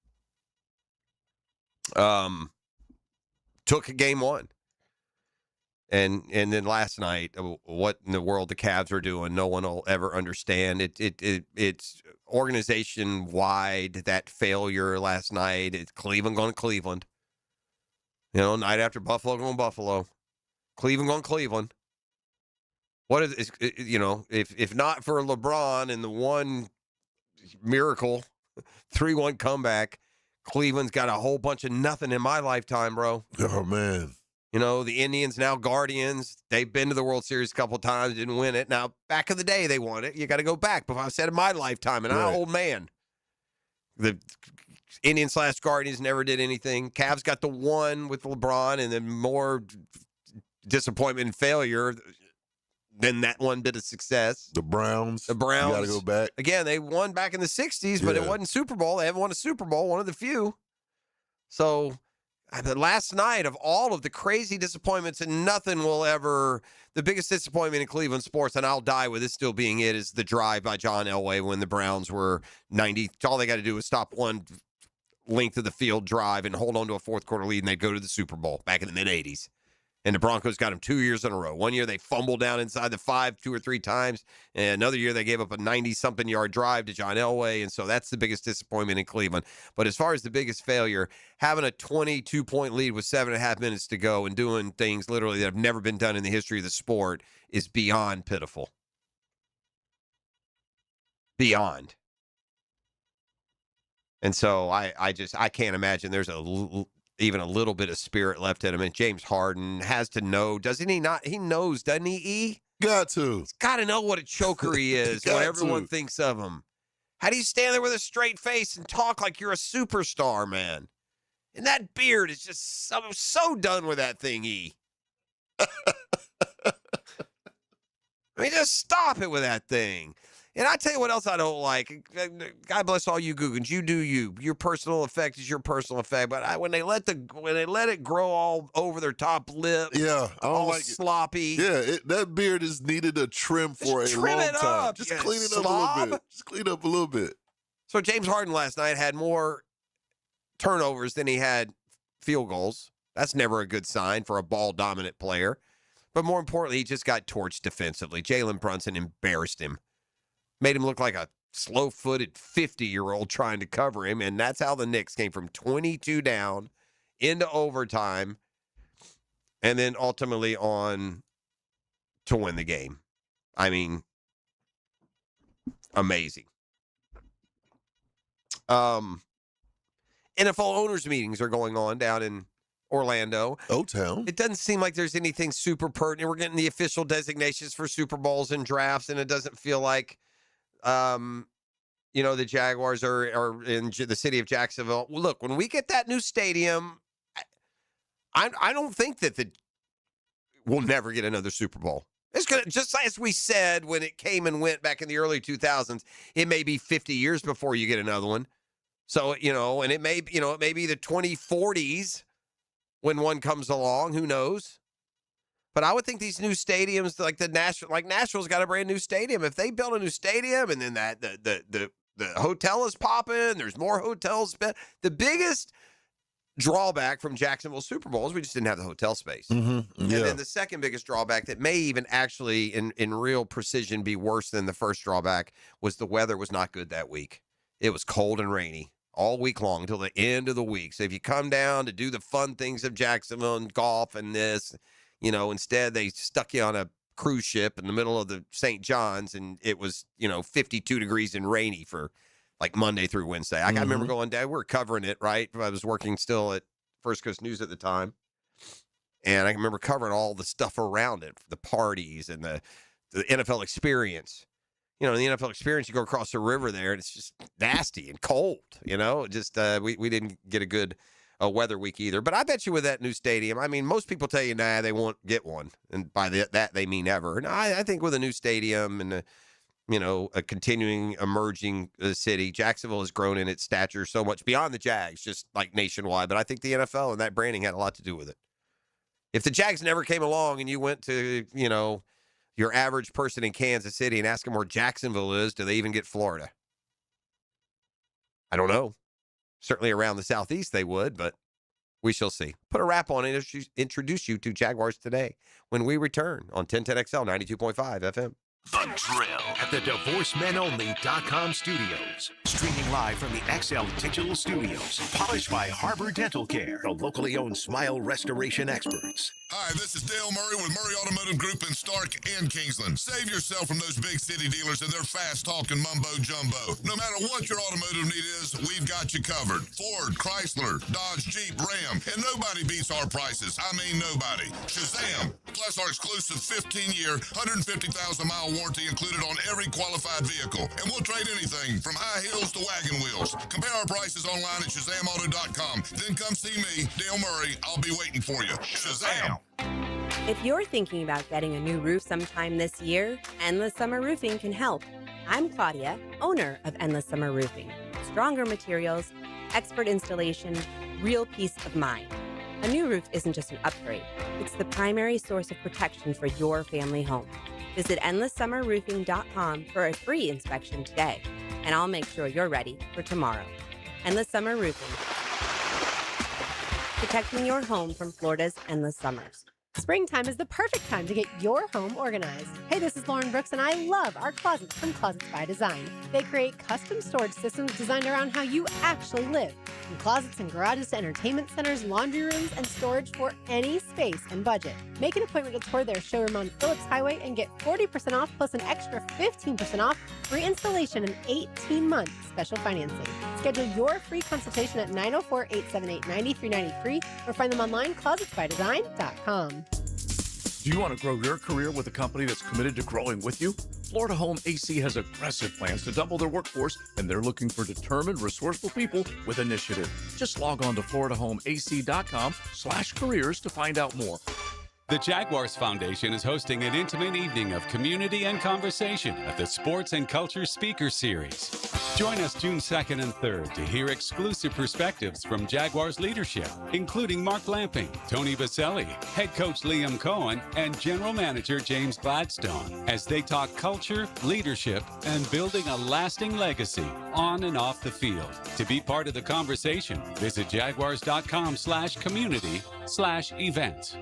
took game 1. And then last night, what in the world the Cavs are doing, no one will ever understand. It's organization-wide, that failure last night. It's Cleveland going to Cleveland. Night after Buffalo going to Buffalo. Cleveland going to Cleveland. What is, if not for LeBron and the one miracle 3-1 comeback, Cleveland's got a whole bunch of nothing in my lifetime, bro. Oh, man. The Indians, now Guardians, they've been to the World Series a couple of times, didn't win it. Now, back in the day, they won it. You got to go back. But I said in my lifetime, and I'm an old man. The Indians/Guardians never did anything. Cavs got the one with LeBron, and then more disappointment and failure than that one bit of success. The Browns. You got to go back. Again, they won back in the 60s, but it wasn't Super Bowl. They haven't won a Super Bowl, one of the few. So last night, of all of the crazy disappointments, and nothing will ever, the biggest disappointment in Cleveland sports, and I'll die with it still being it, is the drive by John Elway when the Browns were 90. All they got to do was stop one length of the field drive and hold on to a fourth quarter lead, and they'd go to the Super Bowl back in the mid-'80s. And the Broncos got him 2 years in a row. 1 year they fumbled down inside the 5 2 or 3 times. And another year they gave up a 90-something yard drive to John Elway. And so that's the biggest disappointment in Cleveland. But as far as the biggest failure, having a 22-point lead with 7.5 minutes to go and doing things literally that have never been done in the history of the sport is beyond pitiful. Beyond. And so I can't imagine there's even a little bit of spirit left in him. And James Harden has to know, doesn't he not? He knows, doesn't he, E? Got to. He's got to know what a choker he is when everyone thinks of him. How do you stand there with a straight face and talk like you're a superstar, man? And that beard is just so done with that thing, E. I mean, just stop it with that thing. And I tell you what else I don't like. God bless all you Googans. You do you. Your personal effect is your personal effect. But when they let it grow all over their top lip, yeah, I don't all like sloppy. It. Yeah, that beard is needed a trim for a long time. Up. Just clean it up a little bit. Just clean up a little bit. So James Harden last night had more turnovers than he had field goals. That's never a good sign for a ball-dominant player. But more importantly, he just got torched defensively. Jalen Brunson embarrassed him. Made him look like a slow-footed 50-year-old trying to cover him, and that's how the Knicks came from 22 down into overtime and then ultimately on to win the game. I mean, amazing. NFL owners meetings are going on down in Orlando. O-Town. It doesn't seem like there's anything super pertinent. We're getting the official designations for Super Bowls and drafts, and it doesn't feel like the Jaguars are in the city of Jacksonville. Look, when we get that new stadium, I don't think that we'll never get another Super Bowl. It's gonna, just as we said when it came and went back in the early 2000s, it may be 50 years before you get another one. So, and it may be the 2040s when one comes along. Who knows? But I would think these new stadiums, like Nashville's got a brand new stadium. If they build a new stadium and then the hotel is popping, there's more hotels. The biggest drawback from Jacksonville Super Bowl is we just didn't have the hotel space. Mm-hmm. Yeah. And then the second biggest drawback that may even actually in real precision be worse than the first drawback was the weather was not good that week. It was cold and rainy all week long until the end of the week. So if you come down to do the fun things of Jacksonville and golf and this, instead they stuck you on a cruise ship in the middle of the St. John's, and it was, 52 degrees and rainy for like Monday through Wednesday. I remember going down, we were covering it, right? I was working still at First Coast News at the time. And I remember covering all the stuff around it, the parties and the NFL experience. The NFL experience, you go across the river there, and it's just nasty and cold, Just we didn't get a good weather week either. But I bet you with that new stadium, I mean, most people tell you, nah, they won't get one. And by that they mean ever. And I think with a new stadium and, a continuing emerging city, Jacksonville has grown in its stature so much beyond the Jags, just like nationwide. But I think the NFL and that branding had a lot to do with it. If the Jags never came along and you went to, your average person in Kansas City and ask them where Jacksonville is, do they even get Florida? I don't know. Certainly around the Southeast they would, but we shall see. Put a wrap on it. Introduce you to Jaguars today when we return on 1010XL 92.5 FM. The Drill at the DivorceMenOnly.com studios. Streaming live from the XL Digital Studios. Polished by Harbor Dental Care, the locally owned smile restoration experts. Hi, this is Dale Murray with Murray Automotive Group in Stark and Kingsland. Save yourself from those big city dealers and their fast-talking mumbo-jumbo. No matter what your automotive need is, we've got you covered. Ford, Chrysler, Dodge, Jeep, Ram, and nobody beats our prices. I mean nobody. Shazam! Plus our exclusive 15-year, 150,000-mile warranty included on every qualified vehicle. And we'll trade anything from high heels to wagon wheels. Compare our prices online at ShazamAuto.com. Then come see me, Dale Murray. I'll be waiting for you. Shazam! If you're thinking about getting a new roof sometime this year, Endless Summer Roofing can help. I'm Claudia, owner of Endless Summer Roofing. Stronger materials, expert installation, real peace of mind. A new roof isn't just an upgrade. It's the primary source of protection for your family home. Visit EndlessSummerRoofing.com for a free inspection today, and I'll make sure you're ready for tomorrow. Endless Summer Roofing. Protecting your home from Florida's endless summers. Springtime is the perfect time to get your home organized. Hey, this is Lauren Brooks, and I love our closets from Closets by Design. They create custom storage systems designed around how you actually live. From closets and garages to entertainment centers, laundry rooms, and storage for any space and budget. Make an appointment to tour their showroom on Phillips Highway and get 40% off plus an extra 15% off, free installation, and 18-month special financing. Schedule your free consultation at 904-878-9393 or find them online, closetsbydesign.com. Do you want to grow your career with a company that's committed to growing with you? Florida Home AC has aggressive plans to double their workforce, and they're looking for determined, resourceful people with initiative. Just log on to floridahomeac.com/careers to find out more. The Jaguars Foundation is hosting an intimate evening of community and conversation at the Sports and Culture Speaker Series. Join us June 2nd and 3rd to hear exclusive perspectives from Jaguars leadership, including Mark Lamping, Tony Baselli, head coach Liam Cohen, and general manager James Gladstone, as they talk culture, leadership, and building a lasting legacy on and off the field. To be part of the conversation, visit jaguars.com/community/events.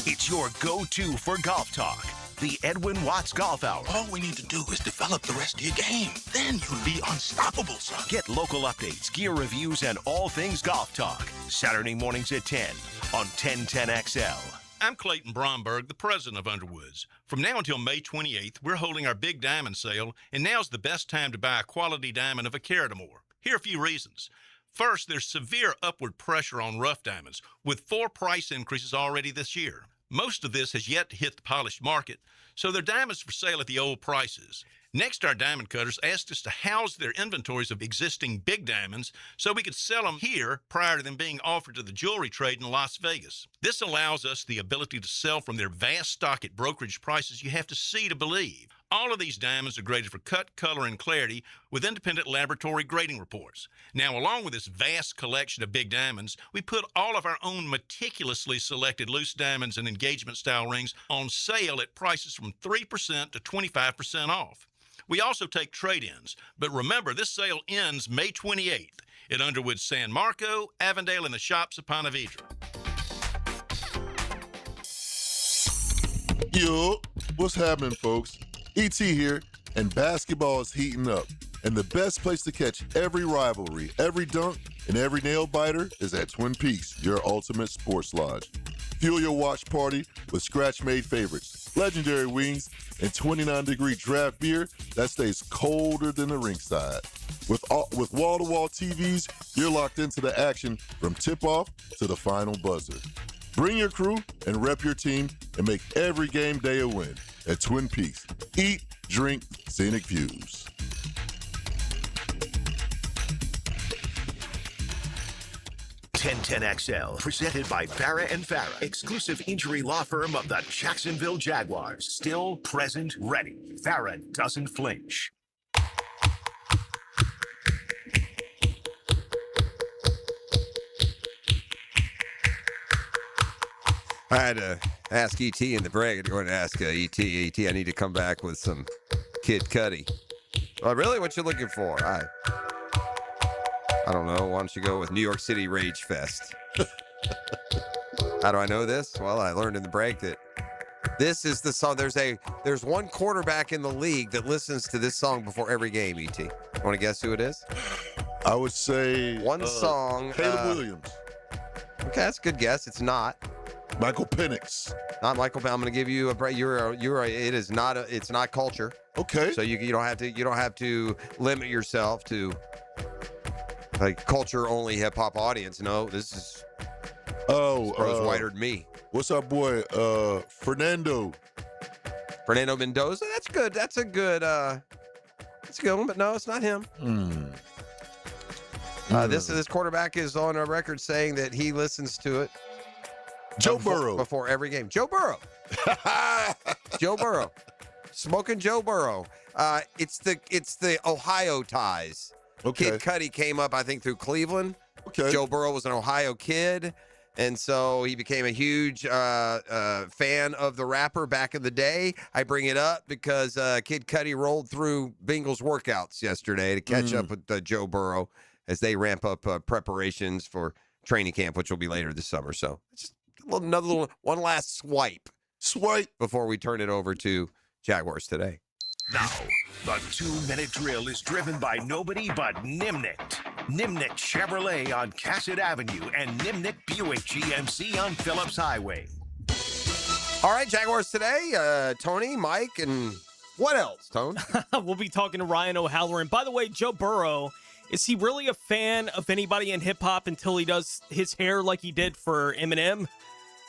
It's your go-to for golf talk. The Edwin Watts Golf Hour. All we need to do is develop the rest of your game. Then you'll be unstoppable, son. Get local updates, gear reviews, and all things golf talk. Saturday mornings at 10 on 1010XL. I'm Clayton Bromberg, the president of Underwoods. From now until May 28th, we're holding our big diamond sale, and now's the best time to buy a quality diamond of a carat or more. Here are a few reasons. First, there's severe upward pressure on rough diamonds, with 4 price increases already this year. Most of this has yet to hit the polished market, so they're diamonds for sale at the old prices. Next, our diamond cutters asked us to house their inventories of existing big diamonds so we could sell them here prior to them being offered to the jewelry trade in Las Vegas. This allows us the ability to sell from their vast stock at brokerage prices you have to see to believe. All of these diamonds are graded for cut, color, and clarity with independent laboratory grading reports. Now, along with this vast collection of big diamonds, we put all of our own meticulously selected loose diamonds and engagement-style rings on sale at prices from 3% to 25% off. We also take trade-ins, but remember, this sale ends May 28th at Underwood San Marco, Avondale, and the Shops of Ponte Vedra. Yo, what's happening, folks? ET here, and basketball is heating up. And the best place to catch every rivalry, every dunk, and every nail-biter is at Twin Peaks, your ultimate sports lodge. Fuel your watch party with scratch-made favorites, legendary wings, and 29-degree draft beer that stays colder than the ringside. With wall-to-wall TVs, you're locked into the action from tip-off to the final buzzer. Bring your crew and rep your team and make every game day a win at Twin Peaks. Eat, drink, scenic views. XL, presented by Farah and Farah, exclusive injury law firm of the Jacksonville Jaguars. Still present, ready. Farah doesn't flinch. I had to ask ET in the break. I'm going to ask ET, I need to come back with some Kid Cudi. Well, really, what you looking for? I don't know. Why don't you go with New York City Rage Fest? How do I know this? Well, I learned in the break that this is the song. There's one quarterback in the league that listens to this song before every game, ET. Want to guess who it is? I would say one song. Caleb Williams. Okay, that's a good guess. It's not. Michael Penix. Not Michael Penix. I'm going to give you a break. It's not culture. Okay. So you don't have to limit yourself to like culture only hip hop audience. No, this is Spro's whiter than me. What's our boy Fernando Mendoza? That's good. That's a good one, but no, it's not him. This quarterback is on a record saying that he listens to it. Joe Burrow before every game. Joe Burrow. Joe Burrow. Smoking Joe Burrow. It's the Ohio ties. Okay. Kid Cudi came up, I think, through Cleveland. Okay. Joe Burrow was an Ohio kid, and so he became a huge fan of the rapper back in the day. I bring it up because Kid Cudi rolled through Bengals workouts yesterday to catch up with Joe Burrow as they ramp up preparations for training camp, which will be later this summer. So just One last swipe before we turn it over to Jaguars today. Now, the 2-minute drill is driven by nobody but Nimnik. Nimnik Chevrolet on Cassett Avenue and Nimnik Buick GMC on Phillips Highway. All right, Jaguars today. Tony, Mike, and what else, Tone? We'll be talking to Ryan O'Halloran. By the way, Joe Burrow, is he really a fan of anybody in hip-hop until he does his hair like he did for Eminem?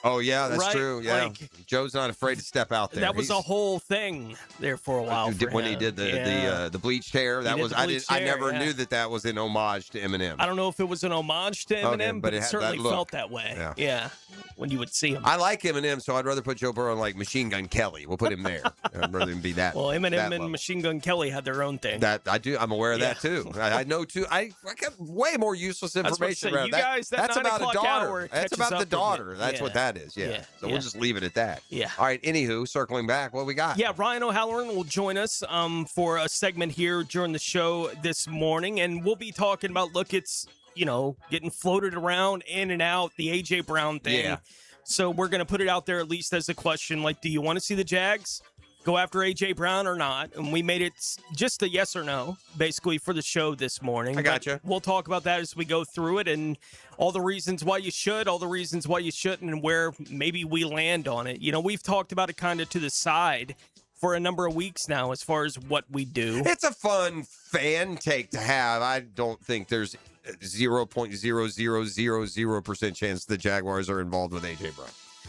Oh, yeah, that's right? true. Yeah, Like, Joe's not afraid to step out there. That was a whole thing there for a while. When he did the bleached hair. That was I never knew that was in homage to Eminem. I don't know if it was an homage to Eminem, but it certainly felt that way. Yeah, when you would see him. I like Eminem, so I'd rather put Joe Burrow in like Machine Gun Kelly. We'll put him there. I'd rather him be that. Well, Eminem and level. Machine Gun Kelly had their own thing. That I do. I'm aware of that too. I know too. I got way more useless information around that. Guys, that's about a daughter. That's about the daughter. That's what that is. Yeah. So we'll just leave it at that. Yeah. All right. Anywho, circling back, what we got? Yeah, Ryan O'Halloran will join us for a segment here during the show this morning, and we'll be talking about it's getting floated around in and out, the AJ Brown thing. Yeah. So we're going to put it out there at least as a question, like, do you want to see the Jags go after AJ Brown or not? And we made it just a yes or no, basically, for the show this morning. I gotcha. We'll talk about that as we go through it and all the reasons why you should, all the reasons why you shouldn't, and where maybe we land on it. We've talked about it kind of to the side for a number of weeks now as far as what we do. It's a fun fan take to have. I don't think there's 0.0000% chance the Jaguars are involved with AJ Brown.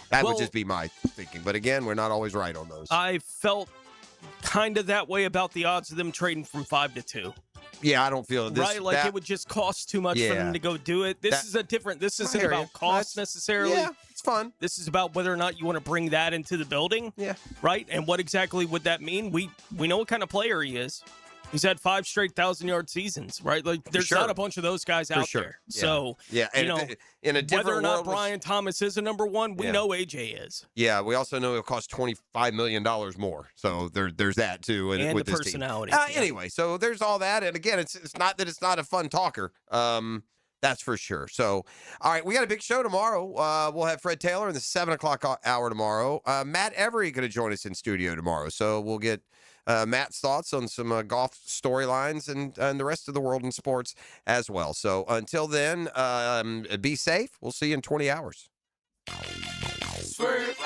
That would just be my thinking. But again, we're not always right on those. I felt kind of that way about the odds of them trading from 5 to 2. Yeah, I don't feel this. Right, it would just cost too much for them to go do it. This isn't about cost necessarily. Yeah, it's fun. This is about whether or not you want to bring that into the building. Yeah. Right? And what exactly would that mean? We know what kind of player he is. He's had 5 straight 1,000-yard seasons, right? Like, there's not a bunch of those guys out there. Yeah. So, and in a different whether or not world, Brian Thomas is a number one, we know AJ is. Yeah, we also know it'll cost $25 million more. So there's that, too. And with the this personality. Team. Anyway, so there's all that. And again, it's not that it's not a fun talker. That's for sure. So, all right, we got a big show tomorrow. We'll have Fred Taylor in the 7 o'clock hour tomorrow. Matt Every going to join us in studio tomorrow. So we'll get Matt's thoughts on some golf storylines and the rest of the world in sports as well. So until then, be safe. We'll see you in 20 hours. Swerve